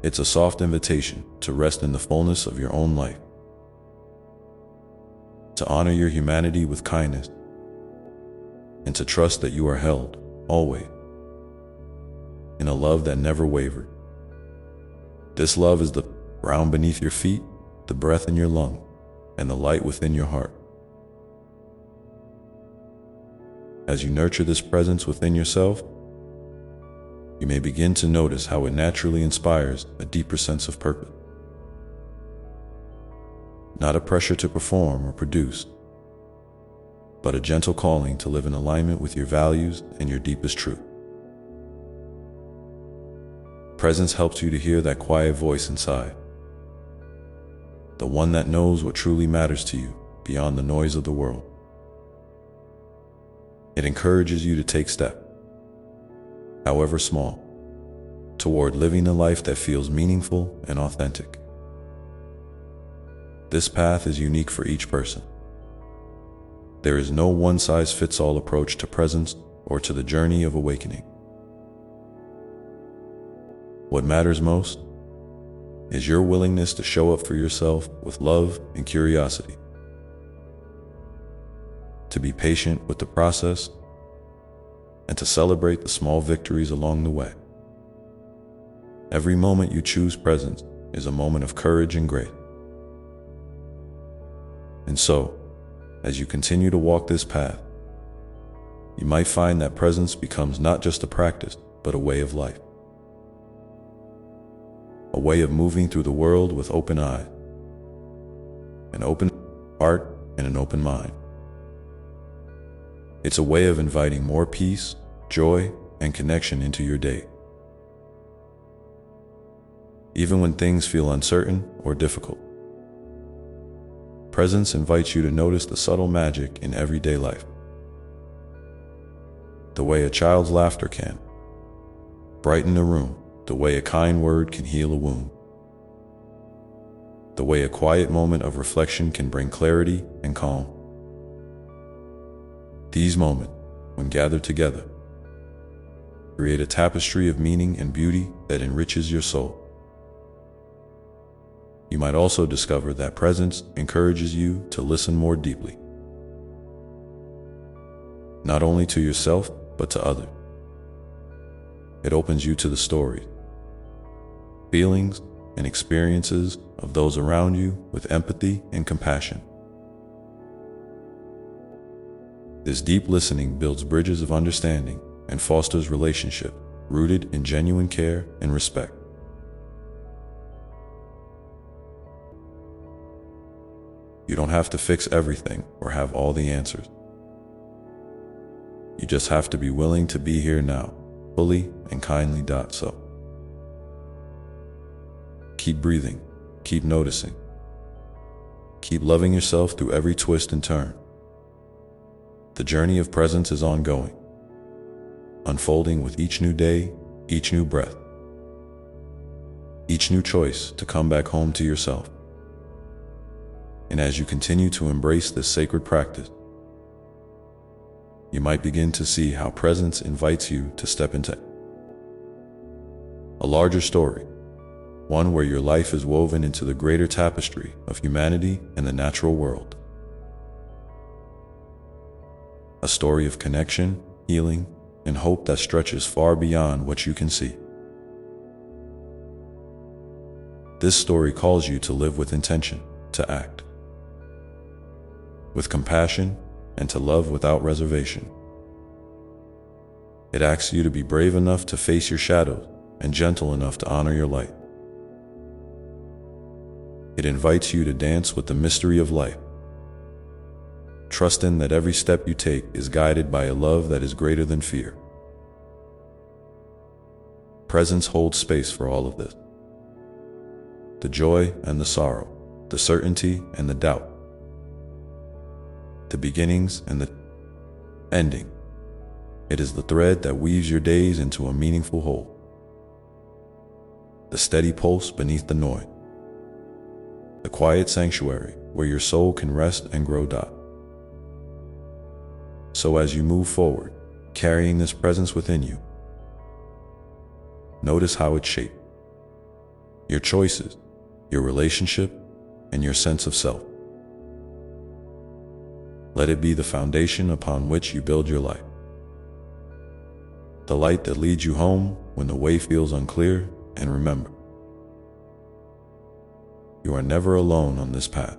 It's a soft invitation to rest in the fullness of your own life, to honor your humanity with kindness, and to trust that you are held, always, in a love that never wavered. This love is the ground beneath your feet, the breath in your lungs, and the light within your heart. As you nurture this presence within yourself, you may begin to notice how it naturally inspires a deeper sense of purpose. Not a pressure to perform or produce, but a gentle calling to live in alignment with your values and your deepest truth. Presence helps you to hear that quiet voice inside, the one that knows what truly matters to you beyond the noise of the world. It encourages you to take steps, however small, toward living a life that feels meaningful and authentic. This path is unique for each person. There is no one-size-fits-all approach to presence or to the journey of awakening. What matters most is your willingness to show up for yourself with love and curiosity, to be patient with the process, and to celebrate the small victories along the way. Every moment you choose presence is a moment of courage and grace. And so, as you continue to walk this path, you might find that presence becomes not just a practice, but a way of life. A way of moving through the world with open eyes, an open heart, and an open mind. It's a way of inviting more peace, joy, and connection into your day. Even when things feel uncertain or difficult, presence invites you to notice the subtle magic in everyday life. The way a child's laughter can brighten a room, the way a kind word can heal a wound, the way a quiet moment of reflection can bring clarity and calm. These moments, when gathered together, create a tapestry of meaning and beauty that enriches your soul. You might also discover that presence encourages you to listen more deeply, not only to yourself, but to others. It opens you to the stories, feelings, and experiences of those around you with empathy and compassion. This deep listening builds bridges of understanding and fosters relationships rooted in genuine care and respect. You don't have to fix everything or have all the answers. You just have to be willing to be here now, fully and kindly. So, keep breathing, keep noticing, keep loving yourself through every twist and turn. The journey of presence is ongoing, unfolding with each new day, each new breath, each new choice to come back home to yourself. And as you continue to embrace this sacred practice, you might begin to see how presence invites you to step into a larger story, one where your life is woven into the greater tapestry of humanity and the natural world. A story of connection, healing, and hope that stretches far beyond what you can see. This story calls you to live with intention, to act with compassion, and to love without reservation. It asks you to be brave enough to face your shadows and gentle enough to honor your light. It invites you to dance with the mystery of life, trusting that every step you take is guided by a love that is greater than fear. Presence holds space for all of this. The joy and the sorrow, the certainty and the doubt, the beginnings and the ending. It is the thread that weaves your days into a meaningful whole. The steady pulse beneath the noise. The quiet sanctuary where your soul can rest and grow. So as you move forward, carrying this presence within you, notice how it shapes your choices, your relationship, and your sense of self. Let it be the foundation upon which you build your life. The light that leads you home when the way feels unclear. And remember, you are never alone on this path.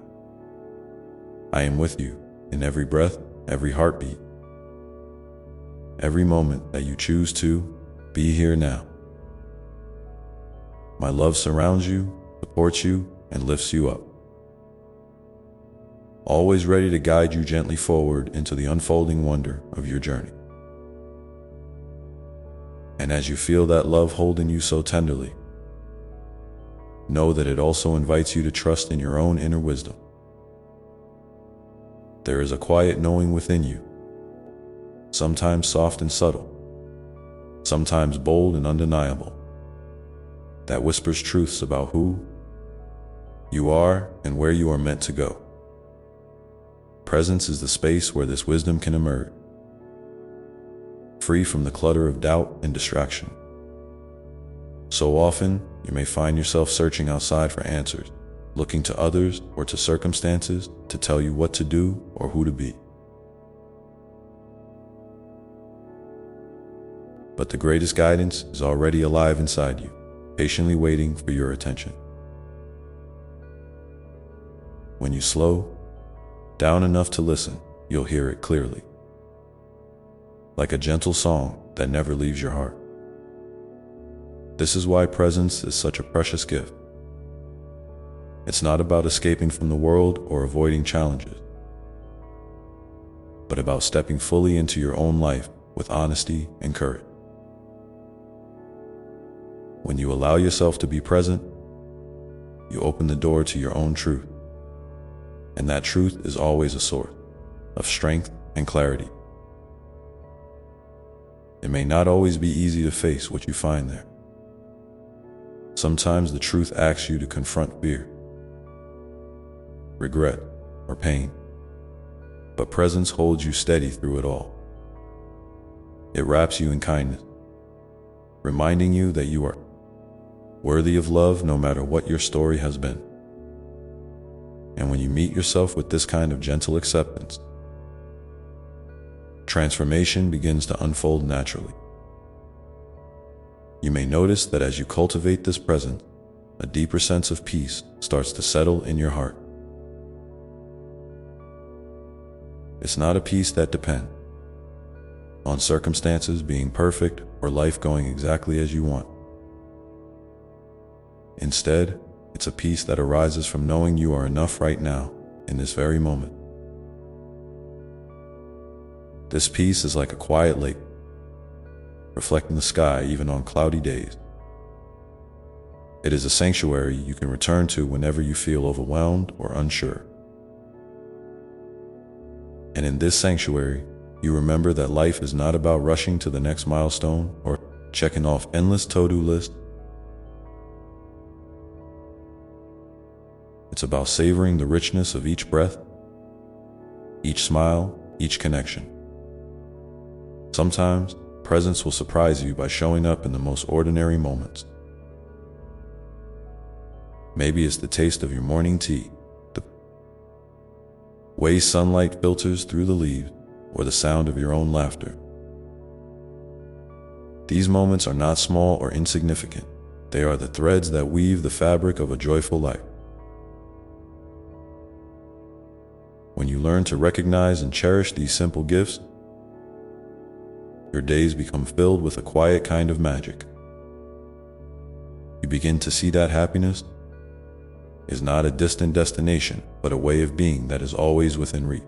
I am with you in every breath, every heartbeat, every moment that you choose to be here now. My love surrounds you, supports you, and lifts you up, always ready to guide you gently forward into the unfolding wonder of your journey. And as you feel that love holding you so tenderly, know that it also invites you to trust in your own inner wisdom. There is a quiet knowing within you, sometimes soft and subtle, sometimes bold and undeniable, that whispers truths about who you are and where you are meant to go. Presence is the space where this wisdom can emerge, free from the clutter of doubt and distraction. So often, you may find yourself searching outside for answers, looking to others or to circumstances to tell you what to do or who to be. But the greatest guidance is already alive inside you, patiently waiting for your attention. When you slow down enough to listen, you'll hear it clearly, like a gentle song that never leaves your heart. This is why presence is such a precious gift. It's not about escaping from the world or avoiding challenges, but about stepping fully into your own life with honesty and courage. When you allow yourself to be present, you open the door to your own truth. And that truth is always a source of strength and clarity. It may not always be easy to face what you find there. Sometimes the truth asks you to confront fear, regret, or pain. But presence holds you steady through it all. It wraps you in kindness, reminding you that you are worthy of love no matter what your story has been. And when you meet yourself with this kind of gentle acceptance, transformation begins to unfold naturally. You may notice that as you cultivate this presence, a deeper sense of peace starts to settle in your heart. It's not a peace that depends on circumstances being perfect or life going exactly as you want. Instead, it's a peace that arises from knowing you are enough right now, in this very moment. This peace is like a quiet lake, reflecting the sky even on cloudy days. It is a sanctuary you can return to whenever you feel overwhelmed or unsure. And in this sanctuary, you remember that life is not about rushing to the next milestone or checking off endless to-do lists. It's about savoring the richness of each breath, each smile, each connection. Sometimes, presence will surprise you by showing up in the most ordinary moments. Maybe it's the taste of your morning tea, the way sunlight filters through the leaves, or the sound of your own laughter. These moments are not small or insignificant. They are the threads that weave the fabric of a joyful life. When you learn to recognize and cherish these simple gifts, your days become filled with a quiet kind of magic. You begin to see that happiness is not a distant destination, but a way of being that is always within reach.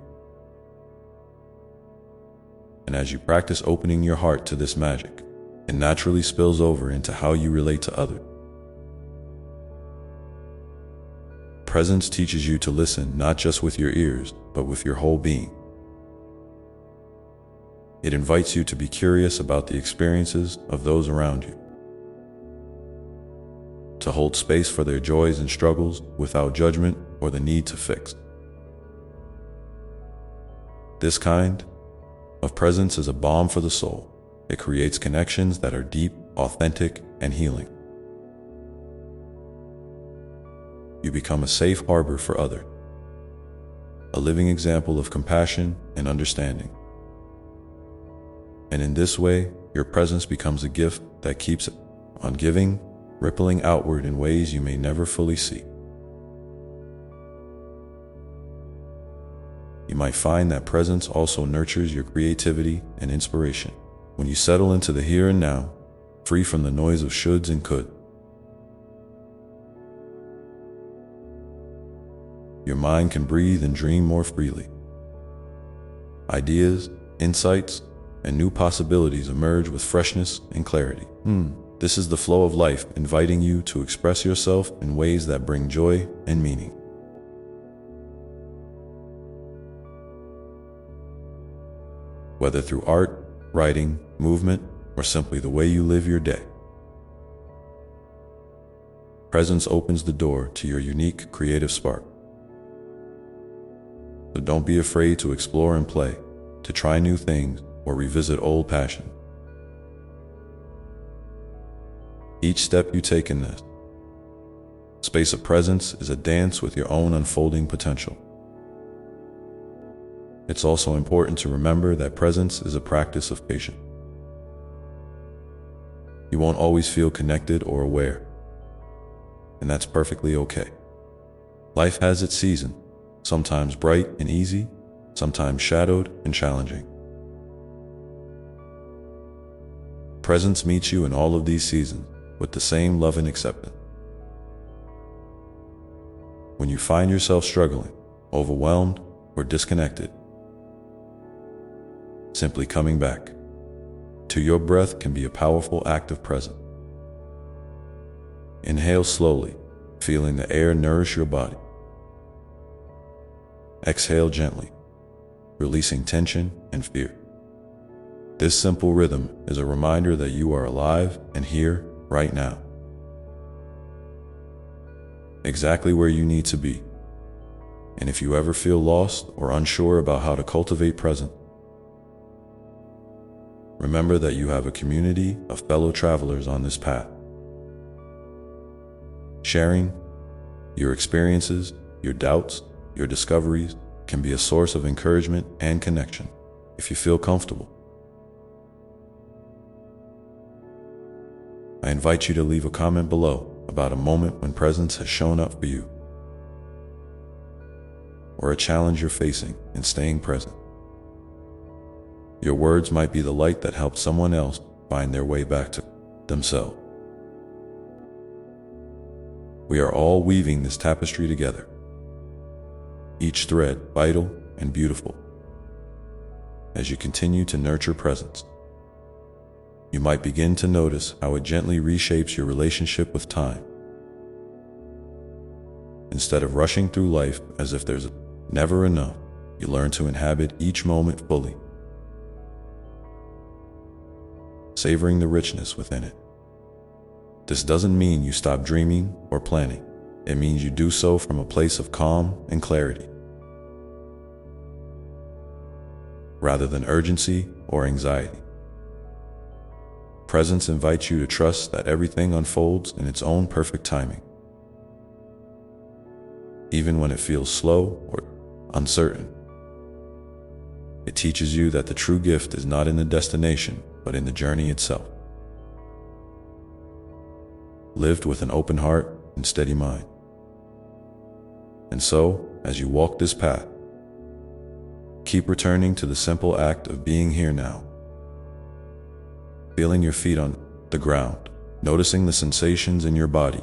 And as you practice opening your heart to this magic, it naturally spills over into how you relate to others. Presence teaches you to listen not just with your ears, but with your whole being. It invites you to be curious about the experiences of those around you, to hold space for their joys and struggles without judgment or the need to fix. This kind of presence is a balm for the soul. It creates connections that are deep, authentic, and healing. You become a safe harbor for others, a living example of compassion and understanding. And in this way, your presence becomes a gift that keeps on giving, rippling outward in ways you may never fully see. You might find that presence also nurtures your creativity and inspiration. When you settle into the here and now, free from the noise of shoulds and could, your mind can breathe and dream more freely. Ideas, insights, and new possibilities emerge with freshness and clarity. This is the flow of life, inviting you to express yourself in ways that bring joy and meaning. Whether through art, writing, movement, or simply the way you live your day, presence opens the door to your unique creative spark. So don't be afraid to explore and play, to try new things, or revisit old passions. Each step you take in this space of presence is a dance with your own unfolding potential. It's also important to remember that presence is a practice of patience. You won't always feel connected or aware, and that's perfectly okay. Life has its season, sometimes bright and easy, sometimes shadowed and challenging. Presence meets you in all of these seasons with the same love and acceptance. When you find yourself struggling, overwhelmed, or disconnected, simply coming back to your breath can be a powerful act of presence. Inhale slowly, feeling the air nourish your body. Exhale gently, releasing tension and fear. This simple rhythm is a reminder that you are alive and here right now, exactly where you need to be. And if you ever feel lost or unsure about how to cultivate presence, remember that you have a community of fellow travelers on this path. Sharing your experiences, your doubts, your discoveries can be a source of encouragement and connection. If you feel comfortable, I invite you to leave a comment below about a moment when presence has shown up for you, or a challenge you're facing in staying present. Your words might be the light that helps someone else find their way back to themselves. We are all weaving this tapestry together, each thread vital and beautiful. As you continue to nurture presence, you might begin to notice how it gently reshapes your relationship with time. Instead of rushing through life as if there's never enough, you learn to inhabit each moment fully, savoring the richness within it. This doesn't mean you stop dreaming or planning. It means you do so from a place of calm and clarity, rather than urgency or anxiety. Presence invites you to trust that everything unfolds in its own perfect timing, even when it feels slow or uncertain. It teaches you that the true gift is not in the destination, but in the journey itself, lived with an open heart and steady mind. And so, as you walk this path, keep returning to the simple act of being here now, feeling your feet on the ground, noticing the sensations in your body,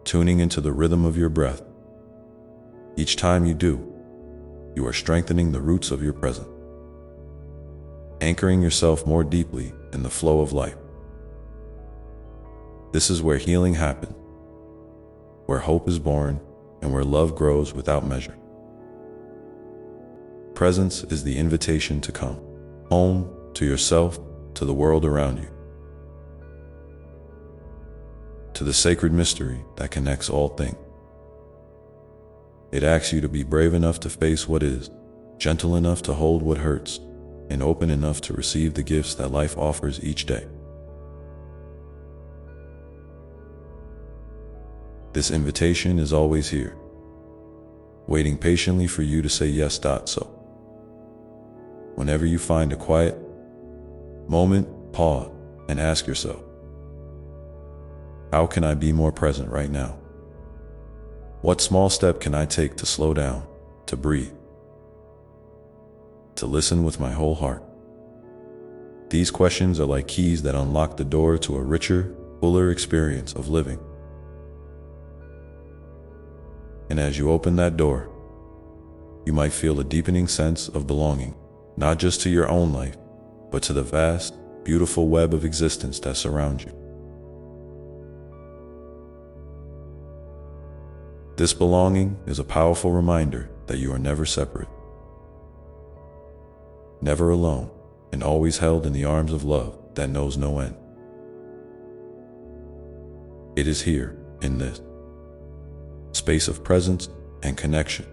tuning into the rhythm of your breath. Each time you do, you are strengthening the roots of your present, anchoring yourself more deeply in the flow of life. This is where healing happens, where hope is born, and where love grows without measure. Presence is the invitation to come home, to yourself, to the world around you, to the sacred mystery that connects all things. It asks you to be brave enough to face what is, gentle enough to hold what hurts, and open enough to receive the gifts that life offers each day. This invitation is always here, waiting patiently for you to say yes. So, whenever you find a quiet moment, pause and ask yourself, how can I be more present right now? What small step can I take to slow down, to breathe, to listen with my whole heart? These questions are like keys that unlock the door to a richer, fuller experience of living. And as you open that door, you might feel a deepening sense of belonging, not just to your own life, but to the vast, beautiful web of existence that surrounds you. This belonging is a powerful reminder that you are never separate, never alone, and always held in the arms of love that knows no end. It is here, in this space of presence and connection,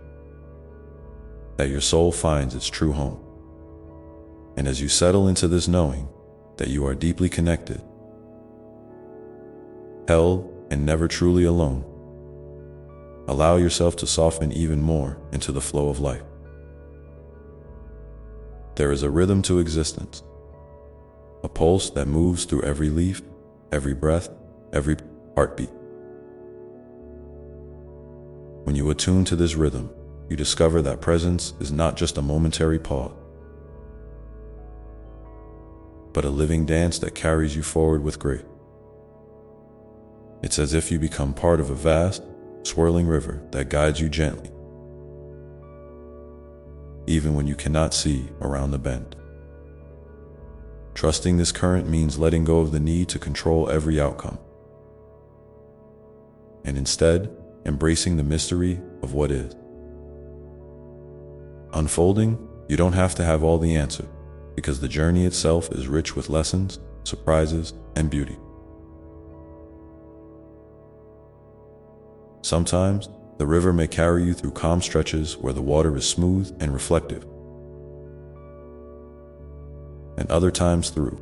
that your soul finds its true home. And as you settle into this knowing that you are deeply connected, held, and never truly alone, allow yourself to soften even more into the flow of life. There is a rhythm to existence, a pulse that moves through every leaf, every breath, every heartbeat. When you attune to this rhythm, you discover that presence is not just a momentary pause, but a living dance that carries you forward with grace. It's as if you become part of a vast, swirling river that guides you gently, even when you cannot see around the bend. Trusting this current means letting go of the need to control every outcome, and instead embracing the mystery of what is. Unfolding, you don't have to have all the answers, because the journey itself is rich with lessons, surprises, and beauty. Sometimes, the river may carry you through calm stretches where the water is smooth and reflective, and other times through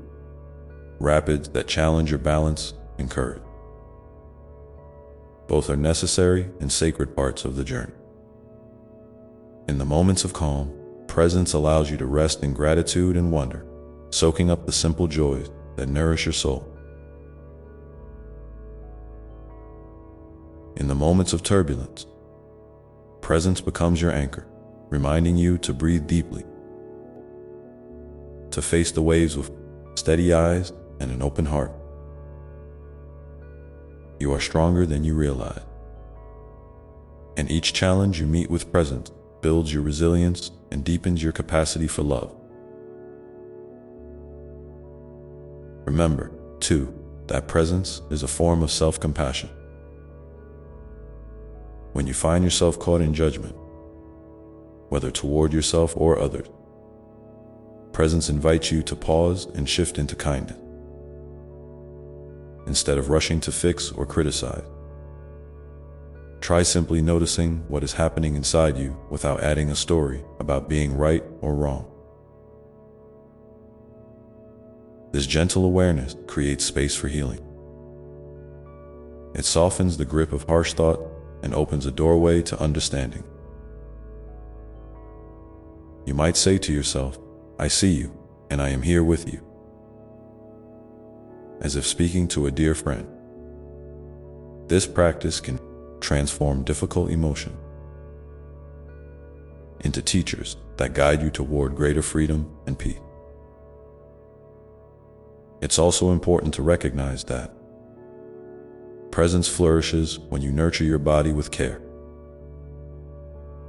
rapids that challenge your balance and courage. Both are necessary and sacred parts of the journey. In the moments of calm, presence allows you to rest in gratitude and wonder, soaking up the simple joys that nourish your soul. In the moments of turbulence, presence becomes your anchor, reminding you to breathe deeply, to face the waves with steady eyes and an open heart. You are stronger than you realize, and each challenge you meet with presence builds your resilience and deepens your capacity for love. Remember, too, that presence is a form of self-compassion. When you find yourself caught in judgment, whether toward yourself or others, presence invites you to pause and shift into kindness. Instead of rushing to fix or criticize, Try simply noticing what is happening inside you without adding a story about being right or wrong. This gentle awareness creates space for healing. It softens the grip of harsh thought and opens a doorway to understanding. You might say to yourself, "I see you, and I am here with you," as if speaking to a dear friend. This practice can transform difficult emotions into teachers that guide you toward greater freedom and peace. It's also important to recognize that presence flourishes when you nurture your body with care.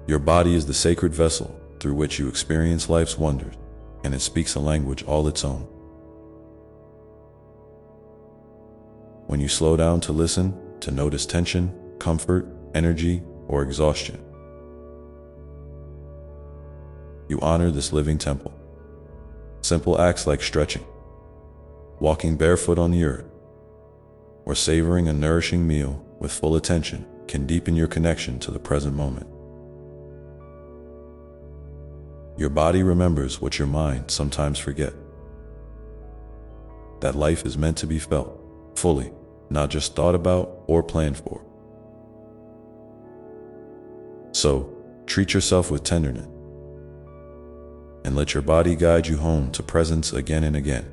Your body is the sacred vessel through which you experience life's wonders, and it speaks a language all its own. When you slow down to listen, to notice tension, comfort, energy, or exhaustion, you honor this living temple. Simple acts like stretching, walking barefoot on the earth, or savoring a nourishing meal with full attention can deepen your connection to the present moment. Your body remembers what your mind sometimes forgets: that life is meant to be felt fully, not just thought about or planned for. So, treat yourself with tenderness and let your body guide you home to presence again and again.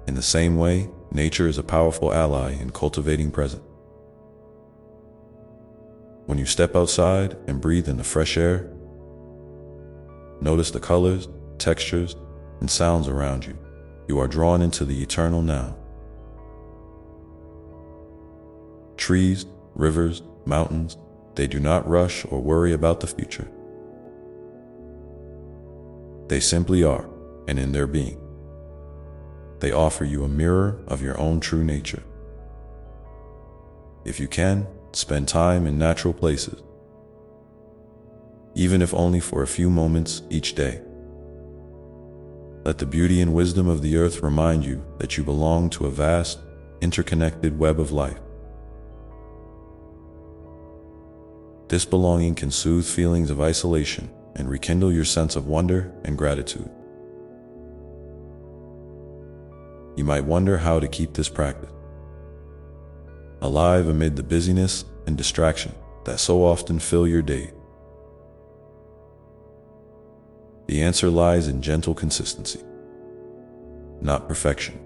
In the same way, nature is a powerful ally in cultivating presence. When you step outside and breathe in the fresh air, notice the colors, textures, and sounds around you. You are drawn into the eternal now. Trees, rivers, mountains, they do not rush or worry about the future. They simply are, and in their being, they offer you a mirror of your own true nature. If you can, spend time in natural places, even if only for a few moments each day. Let the beauty and wisdom of the earth remind you that you belong to a vast, interconnected web of life. This belonging can soothe feelings of isolation and rekindle your sense of wonder and gratitude. You might wonder how to keep this practice alive amid the busyness and distraction that so often fill your day. The answer lies in gentle consistency, not perfection.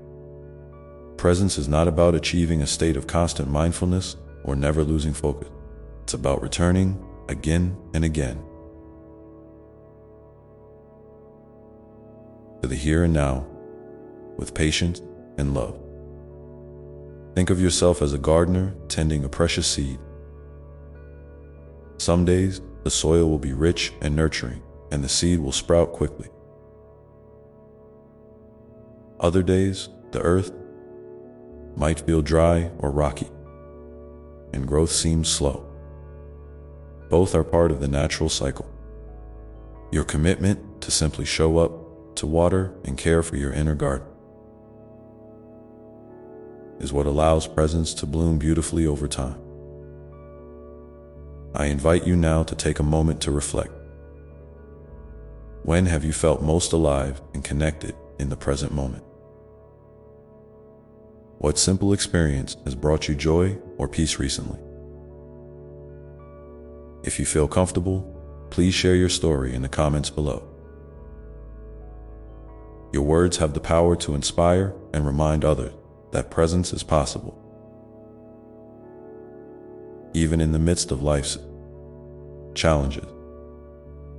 Presence is not about achieving a state of constant mindfulness or never losing focus. It's about returning again and again to the here and now with patience and love. Think of yourself as a gardener tending a precious seed. Some days, the soil will be rich and nurturing, and the seed will sprout quickly. Other days, the earth might feel dry or rocky, and growth seems slow. Both are part of the natural cycle. Your commitment to simply show up, to water and care for your inner garden, is what allows presence to bloom beautifully over time. I invite you now to take a moment to reflect. When have you felt most alive and connected in the present moment? What simple experience has brought you joy or peace recently? If you feel comfortable, please share your story in the comments below. Your words have the power to inspire and remind others that presence is possible, even in the midst of life's challenges.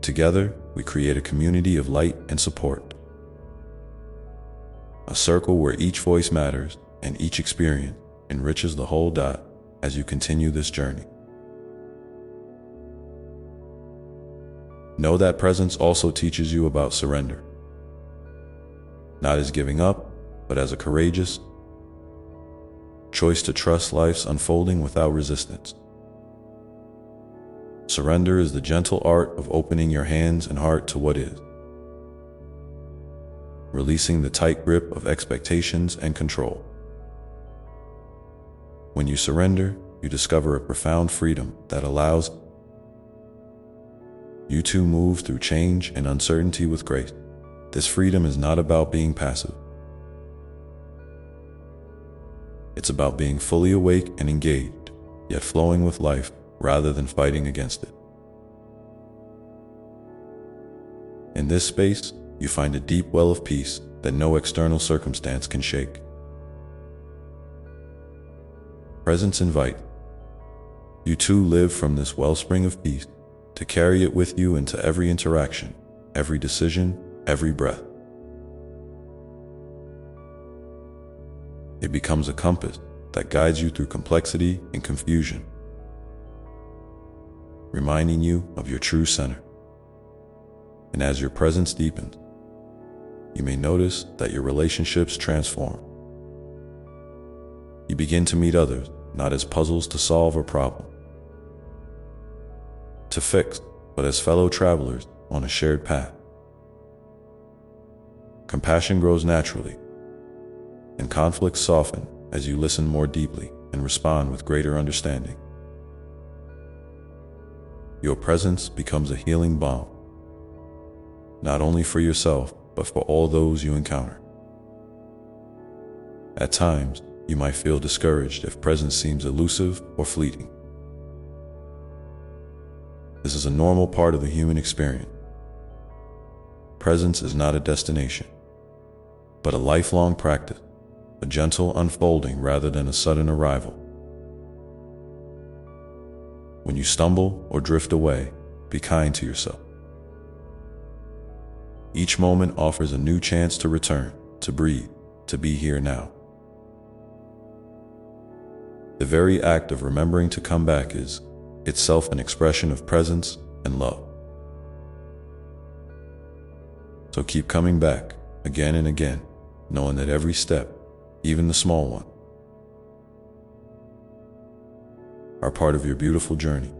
Together, we create a community of light and support, a circle where each voice matters and each experience enriches the whole dot as you continue this journey. Know that presence also teaches you about surrender, not as giving up, but as a courageous choice to trust life's unfolding without resistance. Surrender is the gentle art of opening your hands and heart to what is, releasing the tight grip of expectations and control. When you surrender, you discover a profound freedom that allows you to move through change and uncertainty with grace. This freedom is not about being passive. It's about being fully awake and engaged, yet flowing with life rather than fighting against it. In this space, you find a deep well of peace that no external circumstance can shake. Presence invite you to live from this wellspring of peace, to carry it with you into every interaction, every decision, every breath. It becomes a compass that guides you through complexity and confusion, reminding you of your true center. And as your presence deepens, you may notice that your relationships transform. You begin to meet others not as puzzles to solve or problems to fix, but as fellow travelers on a shared path. Compassion grows naturally, and conflicts soften as you listen more deeply and respond with greater understanding. Your presence becomes a healing balm, not only for yourself, but for all those you encounter. At times, you might feel discouraged if presence seems elusive or fleeting. This is a normal part of the human experience. Presence is not a destination, but a lifelong practice, a gentle unfolding rather than a sudden arrival. When you stumble or drift away, be kind to yourself. Each moment offers a new chance to return, to breathe, to be here now. The very act of remembering to come back is itself an expression of presence and love. So keep coming back again and again, knowing that every step, even the small one, are part of your beautiful journey.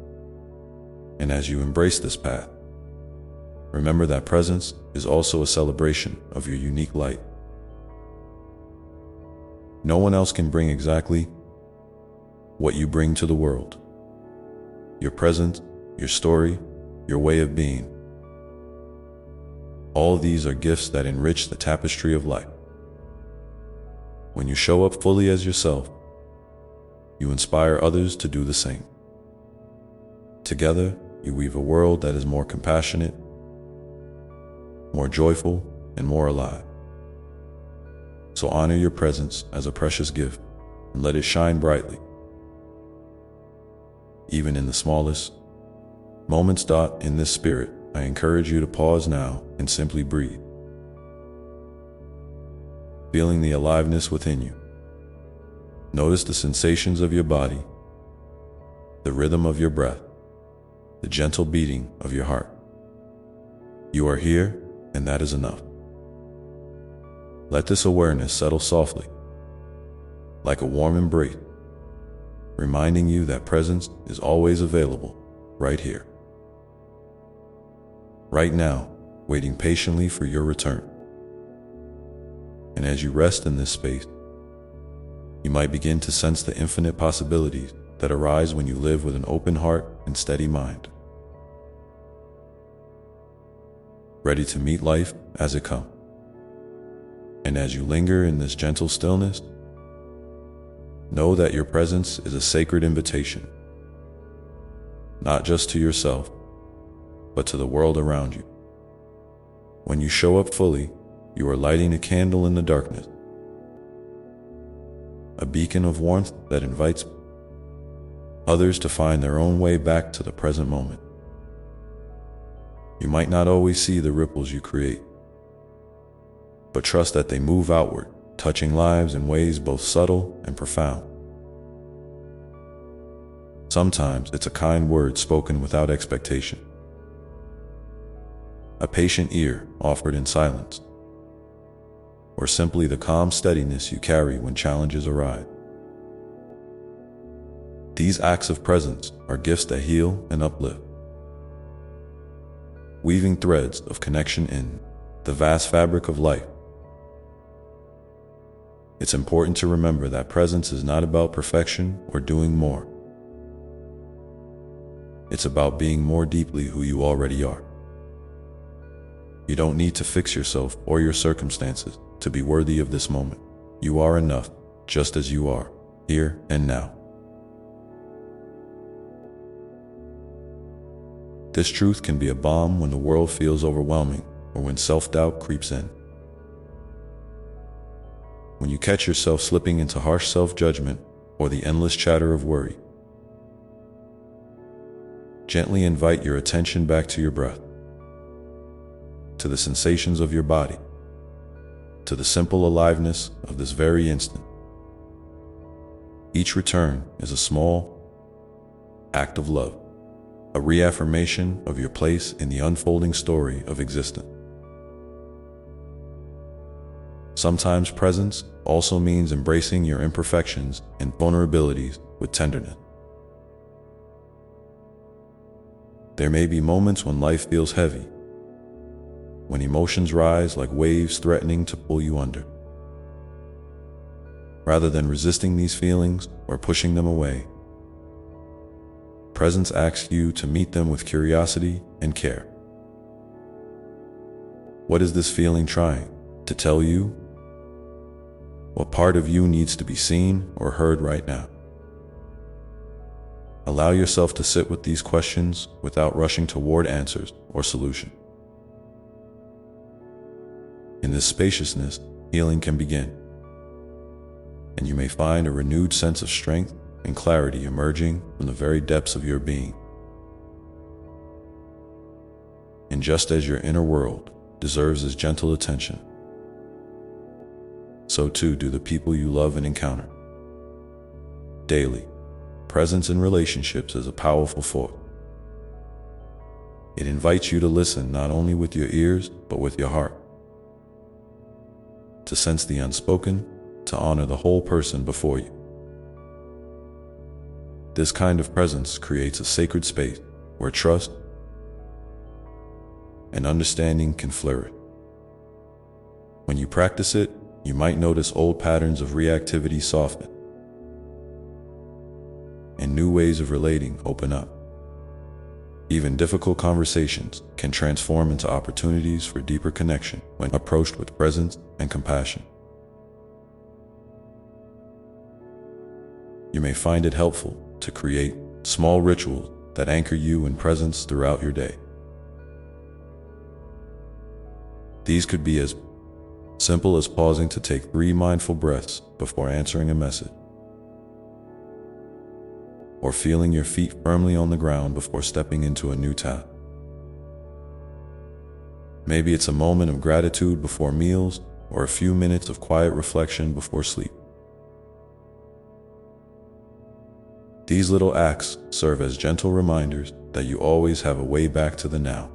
And as you embrace this path, remember that presence is also a celebration of your unique light. No one else can bring exactly what you bring to the world. Your presence, your story, your way of being. All these are gifts that enrich the tapestry of life. When you show up fully as yourself, you inspire others to do the same. Together, you weave a world that is more compassionate, more joyful, and more alive. So honor your presence as a precious gift and let it shine brightly, even in the smallest moments. In this spirit, I encourage you to pause now and simply breathe, feeling the aliveness within you. Notice the sensations of your body, the rhythm of your breath, the gentle beating of your heart. You are here, and that is enough. Let this awareness settle softly, like a warm embrace, reminding you that presence is always available, right here, right now, waiting patiently for your return. And as you rest in this space, you might begin to sense the infinite possibilities that arise when you live with an open heart and steady mind, ready to meet life as it comes. And as you linger in this gentle stillness, know that your presence is a sacred invitation, not just to yourself, but to the world around you. When you show up fully, you are lighting a candle in the darkness, a beacon of warmth that invites others to find their own way back to the present moment. You might not always see the ripples you create, but trust that they move outward, touching lives in ways both subtle and profound. Sometimes it's a kind word spoken without expectation, a patient ear offered in silence, or simply the calm steadiness you carry when challenges arise. These acts of presence are gifts that heal and uplift, weaving threads of connection in the vast fabric of life. It's important to remember that presence is not about perfection or doing more. It's about being more deeply who you already are. You don't need to fix yourself or your circumstances to be worthy of this moment. You are enough, just as you are, here and now. This truth can be a balm when the world feels overwhelming or when self-doubt creeps in. When you catch yourself slipping into harsh self-judgment or the endless chatter of worry, gently invite your attention back to your breath, to the sensations of your body, to the simple aliveness of this very instant. Each return is a small act of love, a reaffirmation of your place in the unfolding story of existence. Sometimes presence also means embracing your imperfections and vulnerabilities with tenderness. There may be moments when life feels heavy, when emotions rise like waves threatening to pull you under. Rather than resisting these feelings or pushing them away, presence asks you to meet them with curiosity and care. What is this feeling trying to tell you? What part of you needs to be seen or heard right now? Allow yourself to sit with these questions without rushing toward answers or solutions. In this spaciousness, healing can begin, and you may find a renewed sense of strength and clarity emerging from the very depths of your being. And just as your inner world deserves this gentle attention, so too do the people you love and encounter. Daily, presence in relationships is a powerful force. It invites you to listen not only with your ears, but with your heart. To sense the unspoken, to honor the whole person before you. This kind of presence creates a sacred space where trust and understanding can flourish. When you practice it, you might notice old patterns of reactivity soften, and new ways of relating open up. Even difficult conversations can transform into opportunities for deeper connection when approached with presence and compassion. You may find it helpful to create small rituals that anchor you in presence throughout your day. These could be as simple as pausing to take 3 mindful breaths before answering a message, or feeling your feet firmly on the ground before stepping into a new task. Maybe it's a moment of gratitude before meals, or a few minutes of quiet reflection before sleep. These little acts serve as gentle reminders that you always have a way back to the now.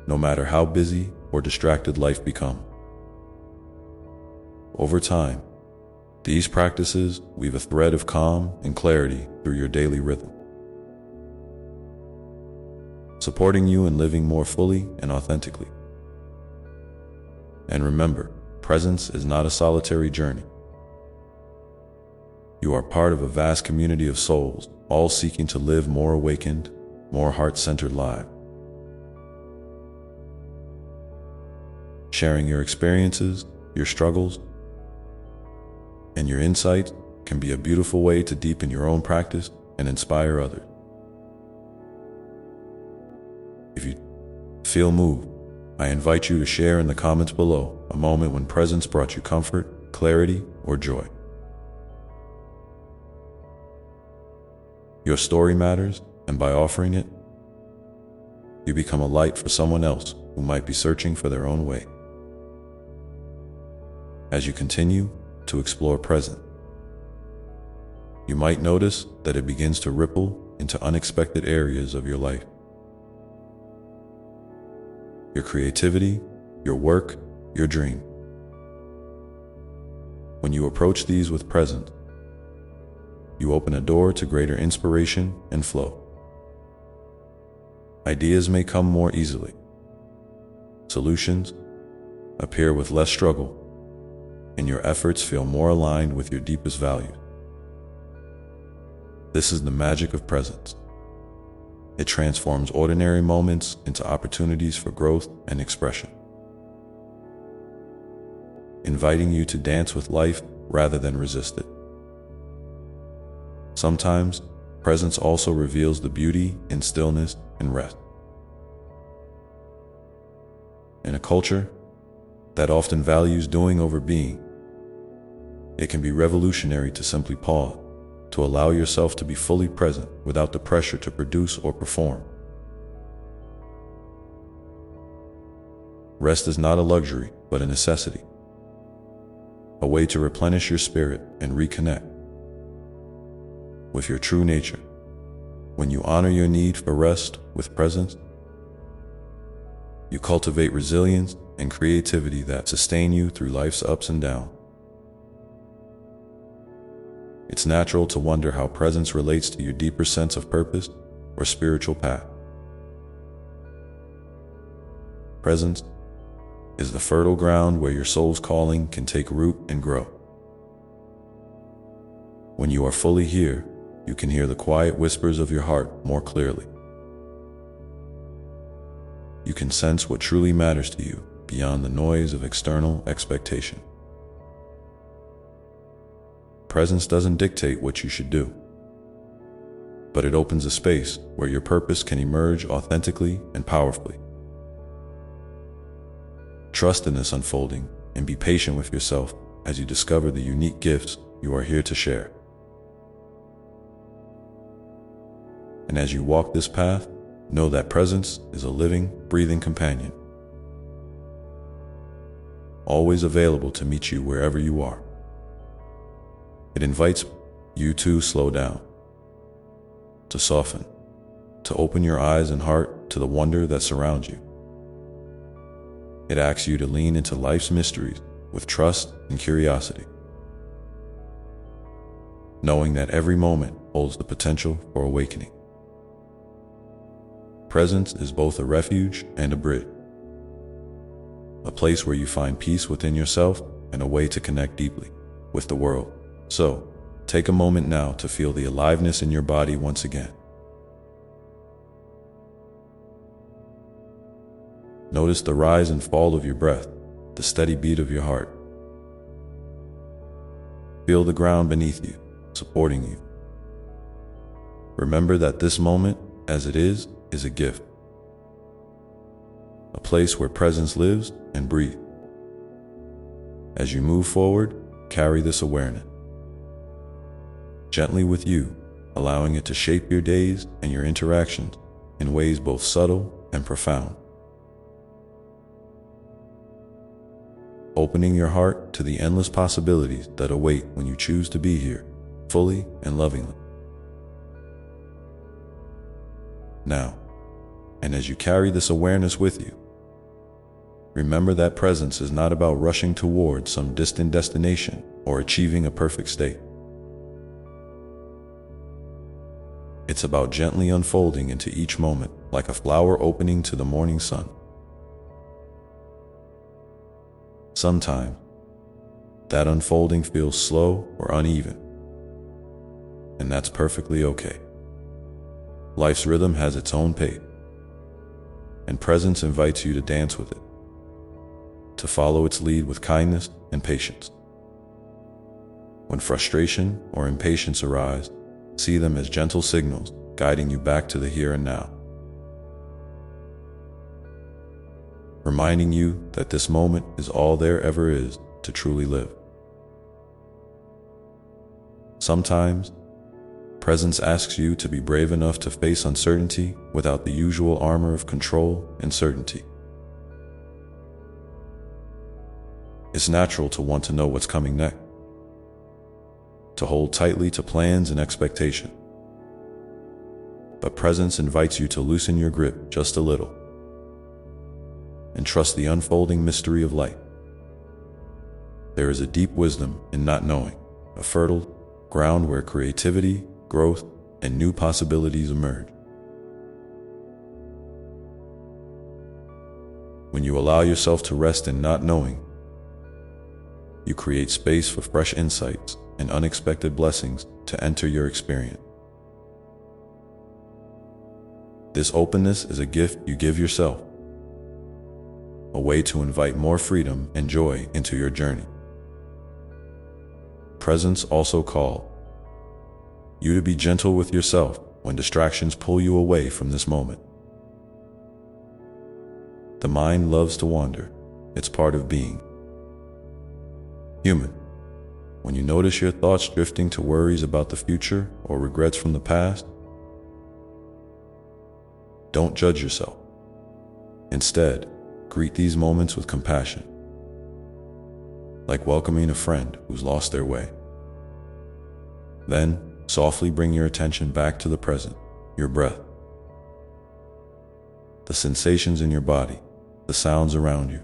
No matter how busy or distracted life becomes. Over time, these practices weave a thread of calm and clarity through your daily rhythm, supporting you in living more fully and authentically. And remember, presence is not a solitary journey. You are part of a vast community of souls, all seeking to live more awakened, more heart-centered lives. Sharing your experiences, your struggles, and your insights can be a beautiful way to deepen your own practice and inspire others. If you feel moved, I invite you to share in the comments below a moment when presence brought you comfort, clarity, or joy. Your story matters, and by offering it, you become a light for someone else who might be searching for their own way. As you continue to explore presence, you might notice that it begins to ripple into unexpected areas of your life. Your creativity, your work, your dream. When you approach these with presence, you open a door to greater inspiration and flow. Ideas may come more easily. Solutions appear with less struggle, and your efforts feel more aligned with your deepest values. This is the magic of presence. It transforms ordinary moments into opportunities for growth and expression, inviting you to dance with life rather than resist it. Sometimes, presence also reveals the beauty in stillness and rest. In a culture that often values doing over being, it can be revolutionary to simply pause, to allow yourself to be fully present without the pressure to produce or perform. Rest is not a luxury, but a necessity, a way to replenish your spirit and reconnect with your true nature. When you honor your need for rest with presence, you cultivate resilience and creativity that sustain you through life's ups and downs. It's natural to wonder how presence relates to your deeper sense of purpose or spiritual path. Presence is the fertile ground where your soul's calling can take root and grow. When you are fully here, you can hear the quiet whispers of your heart more clearly. You can sense what truly matters to you beyond the noise of external expectation. Presence doesn't dictate what you should do, but it opens a space where your purpose can emerge authentically and powerfully. Trust in this unfolding and be patient with yourself as you discover the unique gifts you are here to share. And as you walk this path, know that presence is a living, breathing companion, always available to meet you wherever you are. It invites you to slow down, to soften, to open your eyes and heart to the wonder that surrounds you. It asks you to lean into life's mysteries with trust and curiosity, knowing that every moment holds the potential for awakening. Presence is both a refuge and a bridge, a place where you find peace within yourself and a way to connect deeply with the world. So, take a moment now to feel the aliveness in your body once again. Notice the rise and fall of your breath, the steady beat of your heart. Feel the ground beneath you, supporting you. Remember that this moment, as it is a gift, a place where presence lives and breathes. As you move forward, carry this awareness gently with you, allowing it to shape your days and your interactions in ways both subtle and profound. Opening your heart to the endless possibilities that await when you choose to be here, fully and lovingly. Now, and as you carry this awareness with you, remember that presence is not about rushing towards some distant destination or achieving a perfect state. It's about gently unfolding into each moment like a flower opening to the morning sun. Sometimes, that unfolding feels slow or uneven, and that's perfectly okay. Life's rhythm has its own pace, and presence invites you to dance with it, to follow its lead with kindness and patience. When frustration or impatience arise, see them as gentle signals guiding you back to the here and now, reminding you that this moment is all there ever is to truly live. Sometimes, presence asks you to be brave enough to face uncertainty without the usual armor of control and certainty. It's natural to want to know what's coming next, to hold tightly to plans and expectations. But presence invites you to loosen your grip just a little and trust the unfolding mystery of life. There is a deep wisdom in not knowing, a fertile ground where creativity, growth, and new possibilities emerge. When you allow yourself to rest in not knowing, you create space for fresh insights and unexpected blessings to enter your experience. This openness is a gift you give yourself, a way to invite more freedom and joy into your journey. Presence also calls you to be gentle with yourself when distractions pull you away from this moment. The mind loves to wander. It's part of being human. When you notice your thoughts drifting to worries about the future or regrets from the past, don't judge yourself. Instead, greet these moments with compassion, like welcoming a friend who's lost their way. Then, softly bring your attention back to the present, your breath, the sensations in your body, the sounds around you.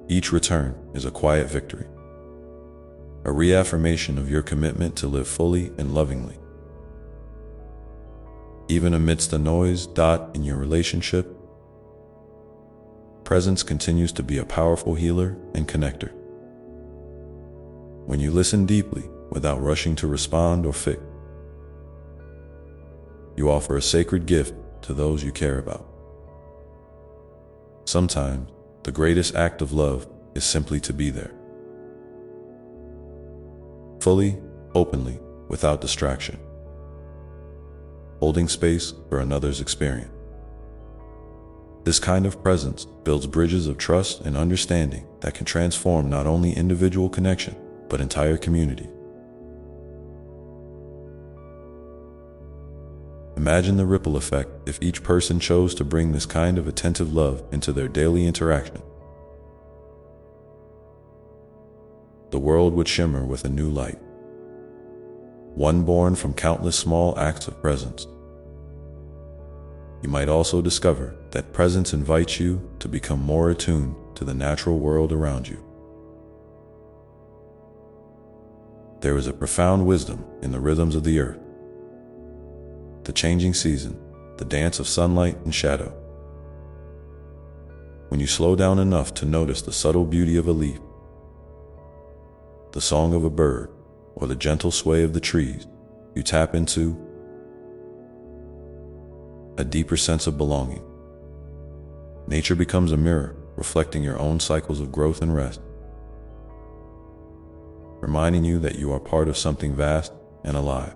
Each return is a quiet victory, a reaffirmation of your commitment to live fully and lovingly. Even amidst the noise in your relationship, presence continues to be a powerful healer and connector. When you listen deeply, without rushing to respond or fix, you offer a sacred gift to those you care about. Sometimes, the greatest act of love is simply to be there, fully, openly, without distraction, holding space for another's experience. This kind of presence builds bridges of trust and understanding that can transform not only individual connection, but entire community. Imagine the ripple effect if each person chose to bring this kind of attentive love into their daily interaction. The world would shimmer with a new light, one born from countless small acts of presence. You might also discover that presence invites you to become more attuned to the natural world around you. There is a profound wisdom in the rhythms of the earth, the changing season, the dance of sunlight and shadow. When you slow down enough to notice the subtle beauty of a leaf, the song of a bird, or the gentle sway of the trees, you tap into a deeper sense of belonging. Nature becomes a mirror, reflecting your own cycles of growth and rest, reminding you that you are part of something vast and alive.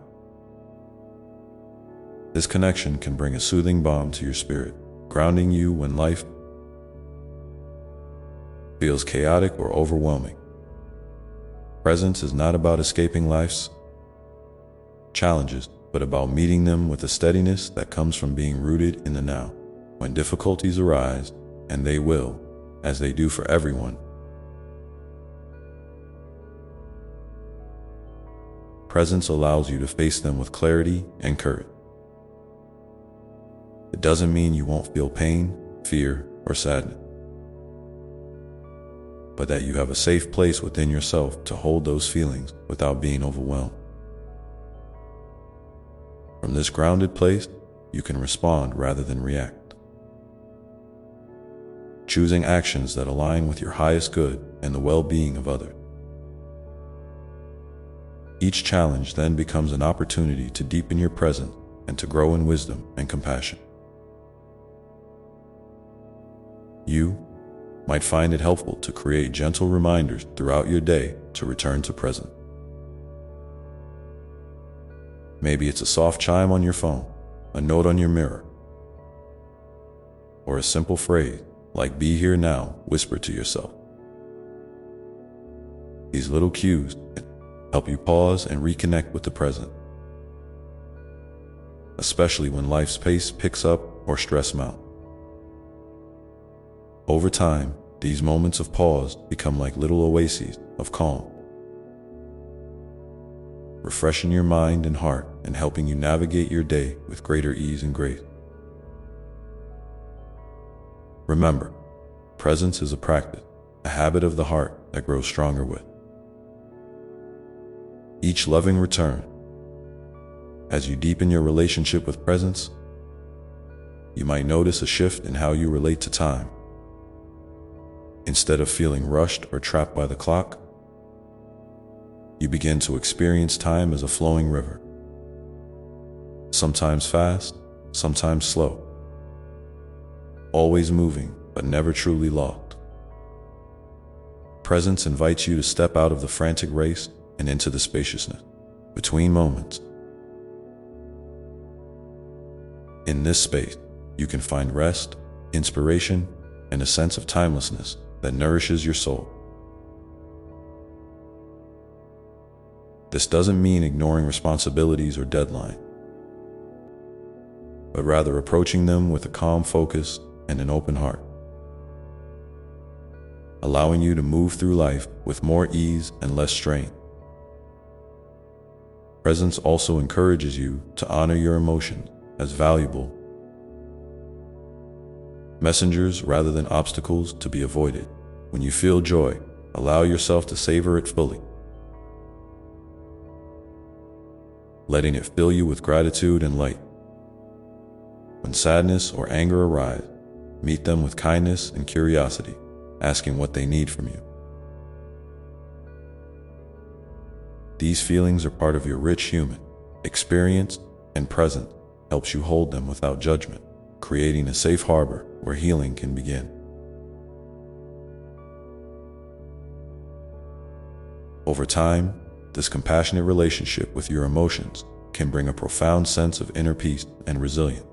This connection can bring a soothing balm to your spirit, grounding you when life feels chaotic or overwhelming. Presence is not about escaping life's challenges, but about meeting them with a steadiness that comes from being rooted in the now. When difficulties arise, and they will, as they do for everyone, presence allows you to face them with clarity and courage. It doesn't mean you won't feel pain, fear, or sadness, but that you have a safe place within yourself to hold those feelings without being overwhelmed. From this grounded place, you can respond rather than react, choosing actions that align with your highest good and the well-being of others. Each challenge then becomes an opportunity to deepen your presence and to grow in wisdom and compassion. You might find it helpful to create gentle reminders throughout your day to return to presence. Maybe it's a soft chime on your phone, a note on your mirror, or a simple phrase like "be here now" whispered to yourself. These little cues help you pause and reconnect with the present, especially when life's pace picks up or stress mounts. Over time, these moments of pause become like little oases of calm, refreshing your mind and heart and helping you navigate your day with greater ease and grace. Remember, presence is a practice, a habit of the heart that grows stronger with each loving return. As you deepen your relationship with presence, you might notice a shift in how you relate to time. Instead of feeling rushed or trapped by the clock, you begin to experience time as a flowing river, sometimes fast, sometimes slow, always moving, but never truly lost. Presence invites you to step out of the frantic race and into the spaciousness between moments. In this space, you can find rest, inspiration, and a sense of timelessness that nourishes your soul. This doesn't mean ignoring responsibilities or deadlines, but rather approaching them with a calm focus and an open heart, allowing you to move through life with more ease and less strain. Presence also encourages you to honor your emotions as valuable messengers rather than obstacles to be avoided. When you feel joy, allow yourself to savor it fully, letting it fill you with gratitude and light. When sadness or anger arise, meet them with kindness and curiosity, asking what they need from you. These feelings are part of your rich human experience, and presence helps you hold them without judgment, creating a safe harbor where healing can begin. Over time, this compassionate relationship with your emotions can bring a profound sense of inner peace and resilience,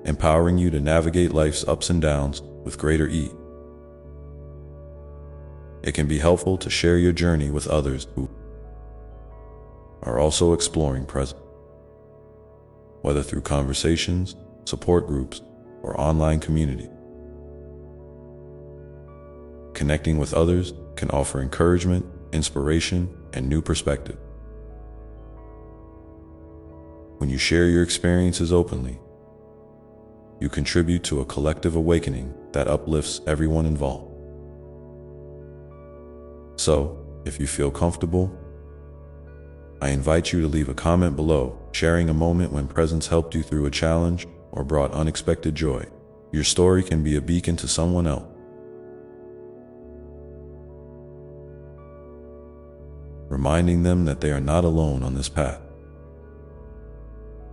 empowering you to navigate life's ups and downs with greater ease. It can be helpful to share your journey with others who are also exploring presence, whether through conversations, support groups, or online community. Connecting with others can offer encouragement, inspiration, and new perspective. When you share your experiences openly, you contribute to a collective awakening that uplifts everyone involved. So, if you feel comfortable, I invite you to leave a comment below, sharing a moment when presence helped you through a challenge or brought unexpected joy. Your story can be a beacon to someone else, reminding them that they are not alone on this path.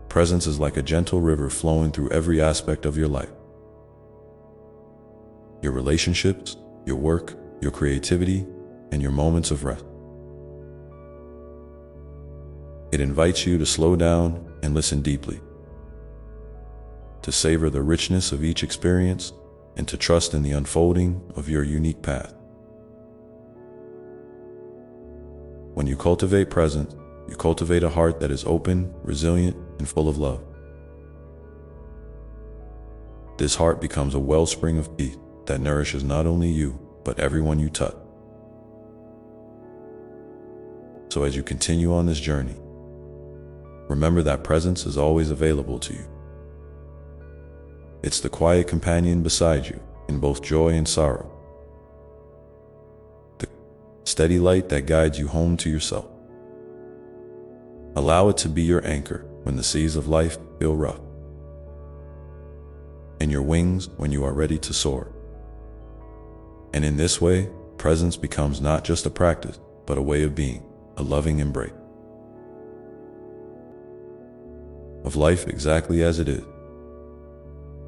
Presence is like a gentle river flowing through every aspect of your life. Your relationships, your work, your creativity, and your moments of rest. It invites you to slow down and listen deeply, to savor the richness of each experience, and to trust in the unfolding of your unique path. When you cultivate presence, you cultivate a heart that is open, resilient, and full of love. This heart becomes a wellspring of peace that nourishes not only you, but everyone you touch. So as you continue on this journey, remember that presence is always available to you. It's the quiet companion beside you in both joy and sorrow, the steady light that guides you home to yourself. Allow it to be your anchor when the seas of life feel rough, and your wings when you are ready to soar. And in this way, presence becomes not just a practice, but a way of being, a loving embrace of life exactly as it is,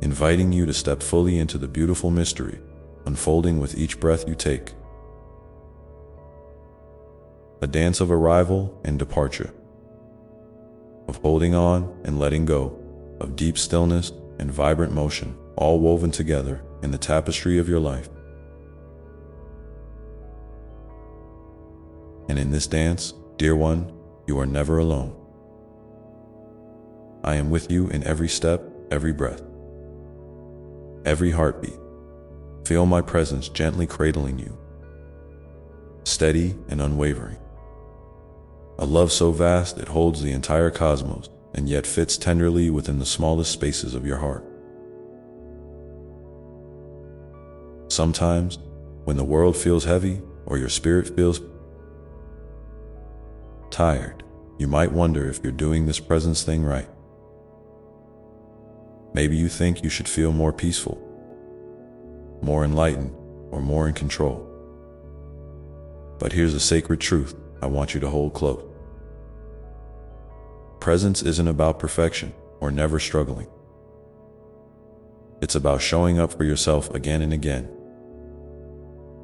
inviting you to step fully into the beautiful mystery unfolding with each breath you take. A dance of arrival and departure, of holding on and letting go, of deep stillness and vibrant motion, all woven together in the tapestry of your life. And in this dance, dear one, you are never alone. I am with you in every step, every breath, every heartbeat. Feel my presence gently cradling you, steady and unwavering. A love so vast it holds the entire cosmos and yet fits tenderly within the smallest spaces of your heart. Sometimes, when the world feels heavy or your spirit feels tired, you might wonder if you're doing this presence thing right. Maybe you think you should feel more peaceful, more enlightened, or more in control. But here's a sacred truth I want you to hold close. Presence isn't about perfection or never struggling. It's about showing up for yourself again and again,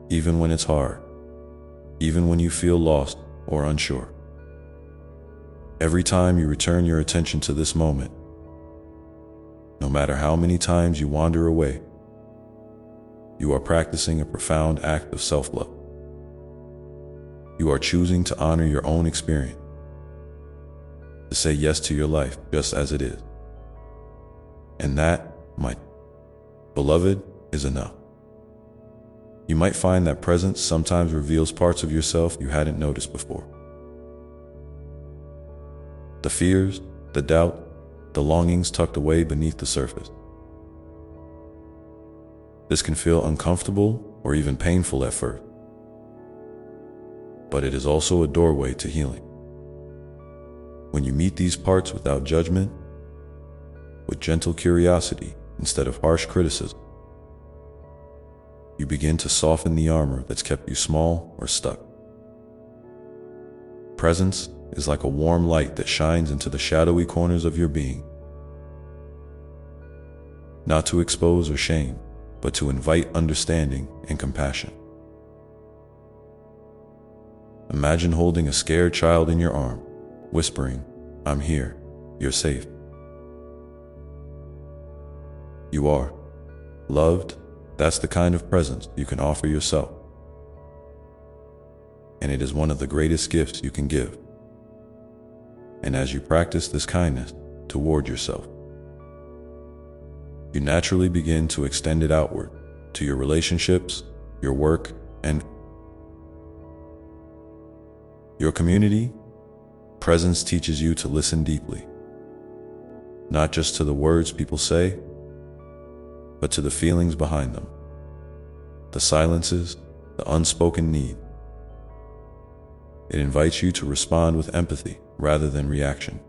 even when it's hard, even when you feel lost or unsure. Every time you return your attention to this moment, no matter how many times you wander away, you are practicing a profound act of self-love. You are choosing to honor your own experience, to say yes to your life just as it is. And that, my beloved, is enough. You might find that presence sometimes reveals parts of yourself you hadn't noticed before. The fears, the doubt, the longings tucked away beneath the surface. This can feel uncomfortable or even painful at first, but it is also a doorway to healing. When you meet these parts without judgment, with gentle curiosity instead of harsh criticism, you begin to soften the armor that's kept you small or stuck. Presence is like a warm light that shines into the shadowy corners of your being, not to expose or shame, but to invite understanding and compassion. Imagine holding a scared child in your arm, whispering, "I'm here, you're safe." You are loved. That's the kind of presence you can offer yourself. And it is one of the greatest gifts you can give. And as you practice this kindness toward yourself, you naturally begin to extend it outward to your relationships, your work, and your community. Presence teaches you to listen deeply, not just to the words people say, but to the feelings behind them, the silences, the unspoken need. It invites you to respond with empathy rather than reaction,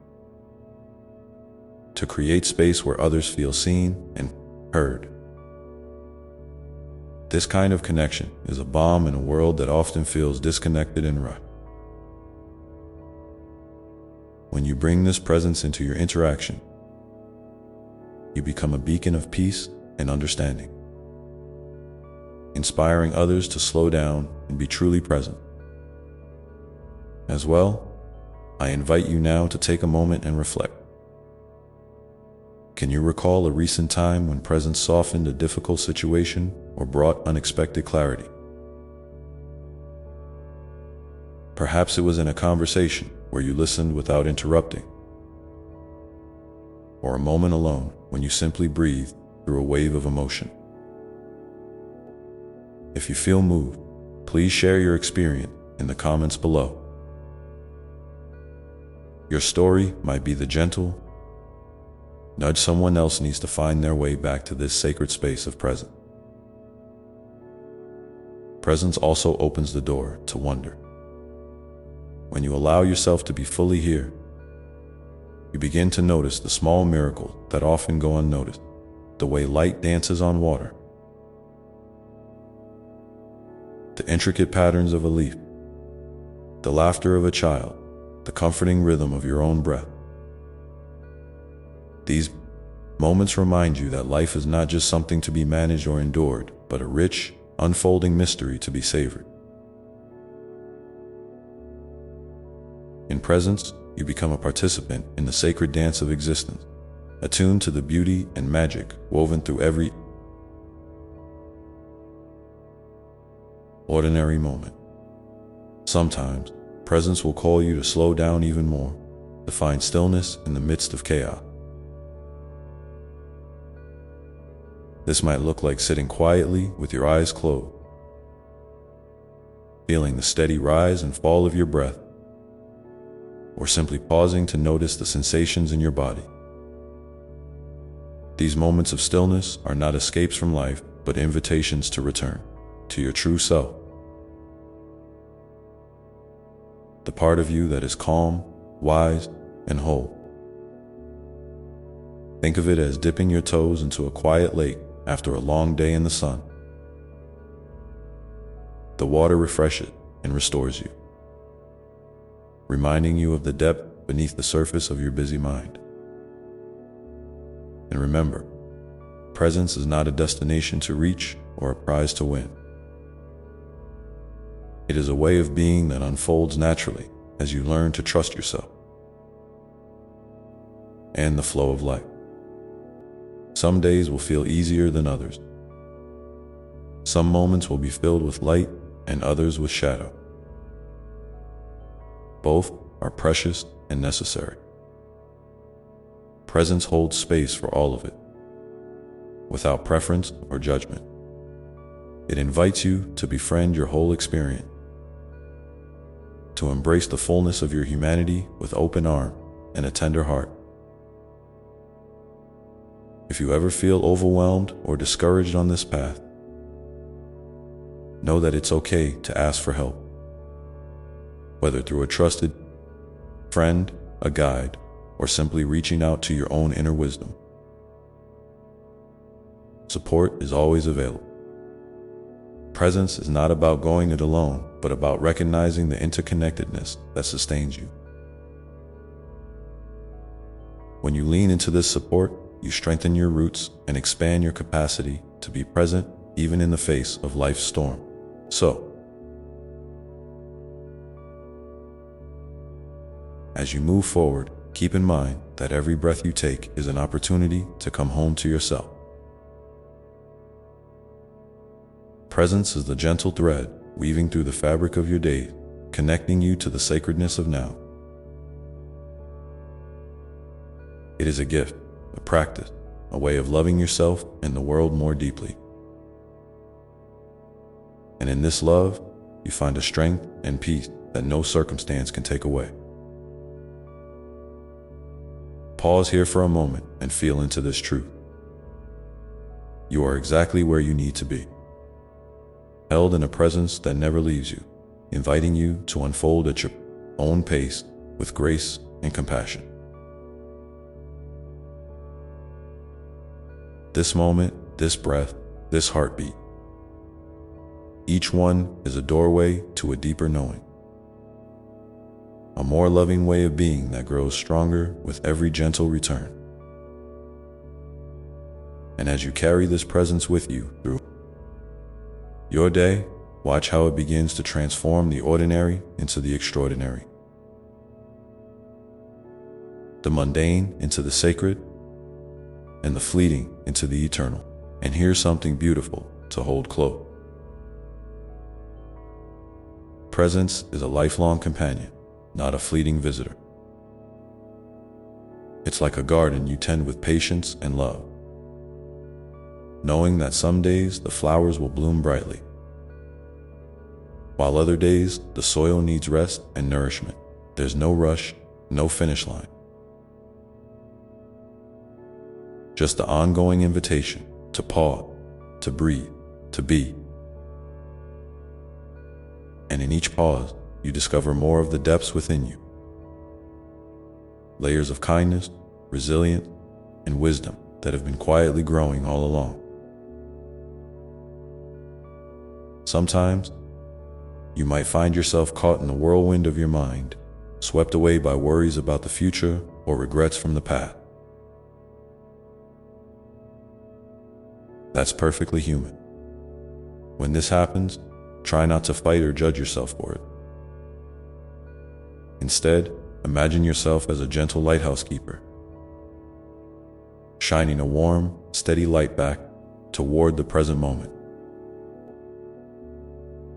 to create space where others feel seen and heard. This kind of connection is a balm in a world that often feels disconnected and rushed. When you bring this presence into your interaction, you become a beacon of peace and understanding, inspiring others to slow down and be truly present. As well, I invite you now to take a moment and reflect. Can you recall a recent time when presence softened a difficult situation or brought unexpected clarity? Perhaps it was in a conversation where you listened without interrupting, or a moment alone when you simply breathed through a wave of emotion. If you feel moved, please share your experience in the comments below. Your story might be the gentle nudge someone else needs to find their way back to this sacred space of presence. Presence also opens the door to wonder. When you allow yourself to be fully here, you begin to notice the small miracles that often go unnoticed, the way light dances on water, the intricate patterns of a leaf, the laughter of a child, the comforting rhythm of your own breath. These moments remind you that life is not just something to be managed or endured, but a rich, unfolding mystery to be savored. In presence, you become a participant in the sacred dance of existence, attuned to the beauty and magic woven through every ordinary moment. Sometimes, presence will call you to slow down even more, to find stillness in the midst of chaos. This might look like sitting quietly with your eyes closed, feeling the steady rise and fall of your breath, or simply pausing to notice the sensations in your body. These moments of stillness are not escapes from life, but invitations to return to your true self, the part of you that is calm, wise, and whole. Think of it as dipping your toes into a quiet lake after a long day in the sun. The water refreshes and restores you, reminding you of the depth beneath the surface of your busy mind. And remember, presence is not a destination to reach or a prize to win. It is a way of being that unfolds naturally as you learn to trust yourself and the flow of life. Some days will feel easier than others. Some moments will be filled with light and others with shadow. Both are precious and necessary. Presence holds space for all of it, without preference or judgment. It invites you to befriend your whole experience, to embrace the fullness of your humanity with open arms and a tender heart. If you ever feel overwhelmed or discouraged on this path, know that it's okay to ask for help, whether through a trusted friend, a guide, or simply reaching out to your own inner wisdom. Support is always available. Presence is not about going it alone, but about recognizing the interconnectedness that sustains you. When you lean into this support, you strengthen your roots and expand your capacity to be present even in the face of life's storm. So, as you move forward, keep in mind that every breath you take is an opportunity to come home to yourself. Presence is the gentle thread weaving through the fabric of your day, connecting you to the sacredness of now. It is a gift, a practice, a way of loving yourself and the world more deeply. And in this love, you find a strength and peace that no circumstance can take away. Pause here for a moment and feel into this truth. You are exactly where you need to be, held in a presence that never leaves you, inviting you to unfold at your own pace with grace and compassion. This moment, this breath, this heartbeat, each one is a doorway to a deeper knowing, a more loving way of being that grows stronger with every gentle return. And as you carry this presence with you through your day, watch how it begins to transform the ordinary into the extraordinary, the mundane into the sacred, and the fleeting into the eternal. And here's something beautiful to hold close. Presence is a lifelong companion, not a fleeting visitor. It's like a garden you tend with patience and love, knowing that some days the flowers will bloom brightly, while other days the soil needs rest and nourishment. There's no rush, no finish line, just the ongoing invitation to pause, to breathe, to be. And in each pause, you discover more of the depths within you, layers of kindness, resilience, and wisdom that have been quietly growing all along. Sometimes, you might find yourself caught in the whirlwind of your mind, swept away by worries about the future or regrets from the past. That's perfectly human. When this happens, try not to fight or judge yourself for it. Instead, imagine yourself as a gentle lighthouse keeper, shining a warm, steady light back toward the present moment.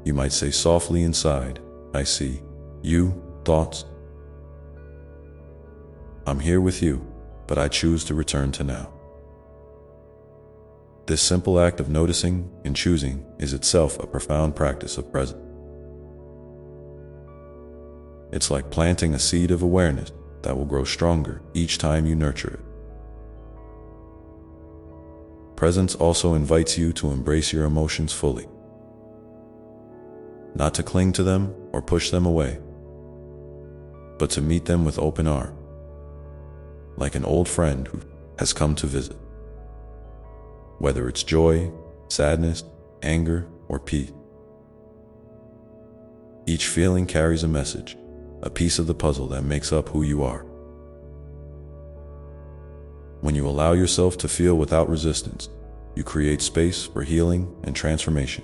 You might say softly inside, I see you, thoughts. I'm here with you, but I choose to return to now. This simple act of noticing and choosing is itself a profound practice of presence. It's like planting a seed of awareness that will grow stronger each time you nurture it. Presence also invites you to embrace your emotions fully, not to cling to them or push them away, but to meet them with open arms, like an old friend who has come to visit. Whether it's joy, sadness, anger, or peace, each feeling carries a message, a piece of the puzzle that makes up who you are. When you allow yourself to feel without resistance, you create space for healing and transformation.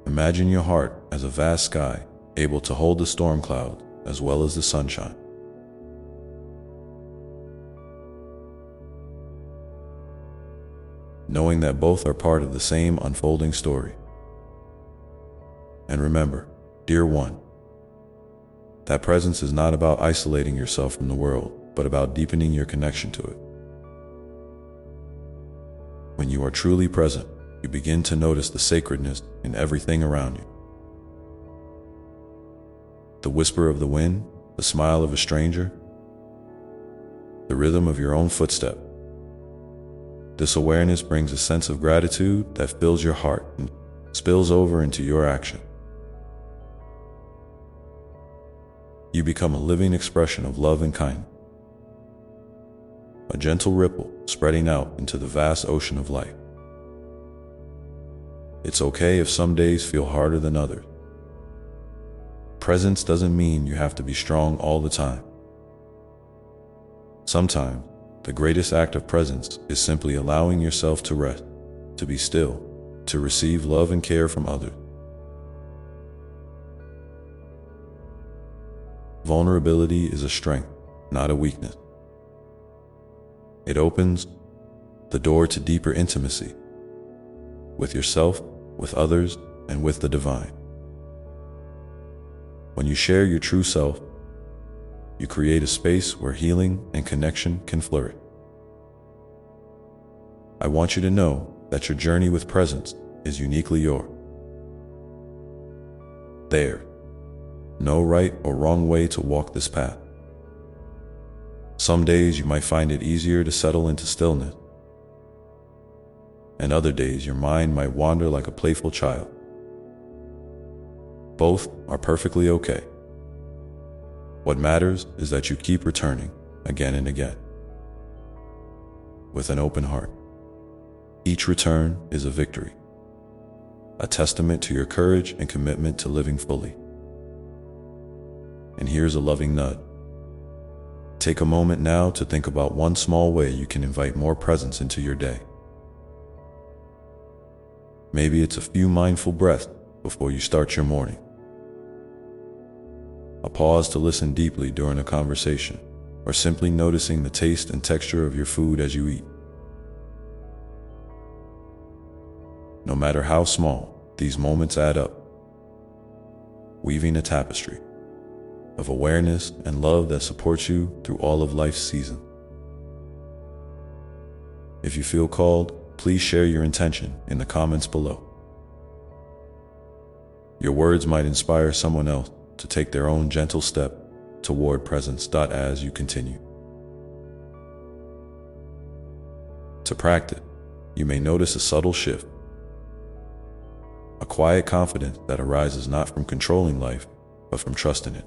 Imagine your heart as a vast sky, able to hold the storm clouds as well as the sunshine. Knowing that both are part of the same unfolding story. And remember, dear one, that presence is not about isolating yourself from the world, but about deepening your connection to it. When you are truly present, you begin to notice the sacredness in everything around you. The whisper of the wind, the smile of a stranger, the rhythm of your own footstep. This awareness brings a sense of gratitude that fills your heart and spills over into your action. You become a living expression of love and kindness, a gentle ripple spreading out into the vast ocean of life. It's okay if some days feel harder than others. Presence doesn't mean you have to be strong all the time. Sometimes, the greatest act of presence is simply allowing yourself to rest, to be still, to receive love and care from others. Vulnerability is a strength, not a weakness. It opens the door to deeper intimacy with yourself, with others, and with the divine. When you share your true self, you create a space where healing and connection can flourish. I want you to know that your journey with presence is uniquely yours. There's no right or wrong way to walk this path. Some days you might find it easier to settle into stillness, and other days your mind might wander like a playful child. Both are perfectly okay. What matters is that you keep returning again and again with an open heart. Each return is a victory, a testament to your courage and commitment to living fully. And here's a loving nudge. Take a moment now to think about one small way you can invite more presence into your day. Maybe it's a few mindful breaths before you start your morning, a pause to listen deeply during a conversation, or simply noticing the taste and texture of your food as you eat. No matter how small, these moments add up, weaving a tapestry of awareness and love that supports you through all of life's seasons. If you feel called, please share your intention in the comments below. Your words might inspire someone else to take their own gentle step toward presence. As you continue to practice, you may notice a subtle shift, a quiet confidence that arises not from controlling life, but from trusting it.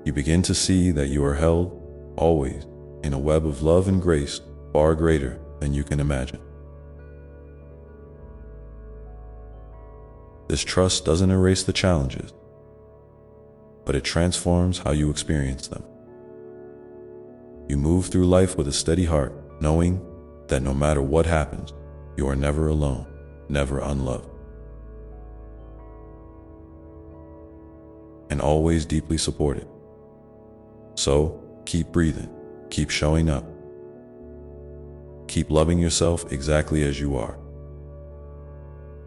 You begin to see that you are held, always, in a web of love and grace far greater than you can imagine. This trust doesn't erase the challenges, but it transforms how you experience them. You move through life with a steady heart, knowing that no matter what happens, you are never alone, never unloved, and always deeply supported. So, keep breathing, keep showing up, keep loving yourself exactly as you are.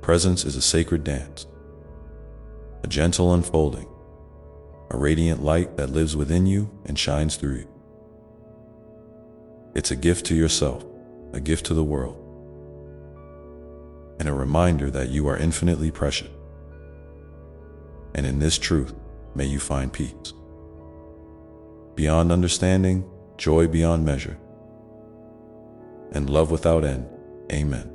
Presence is a sacred dance, a gentle unfolding, a radiant light that lives within you and shines through you. It's a gift to yourself, a gift to the world, and a reminder that you are infinitely precious. And in this truth, may you find peace beyond understanding, joy beyond measure, and love without end. Amen.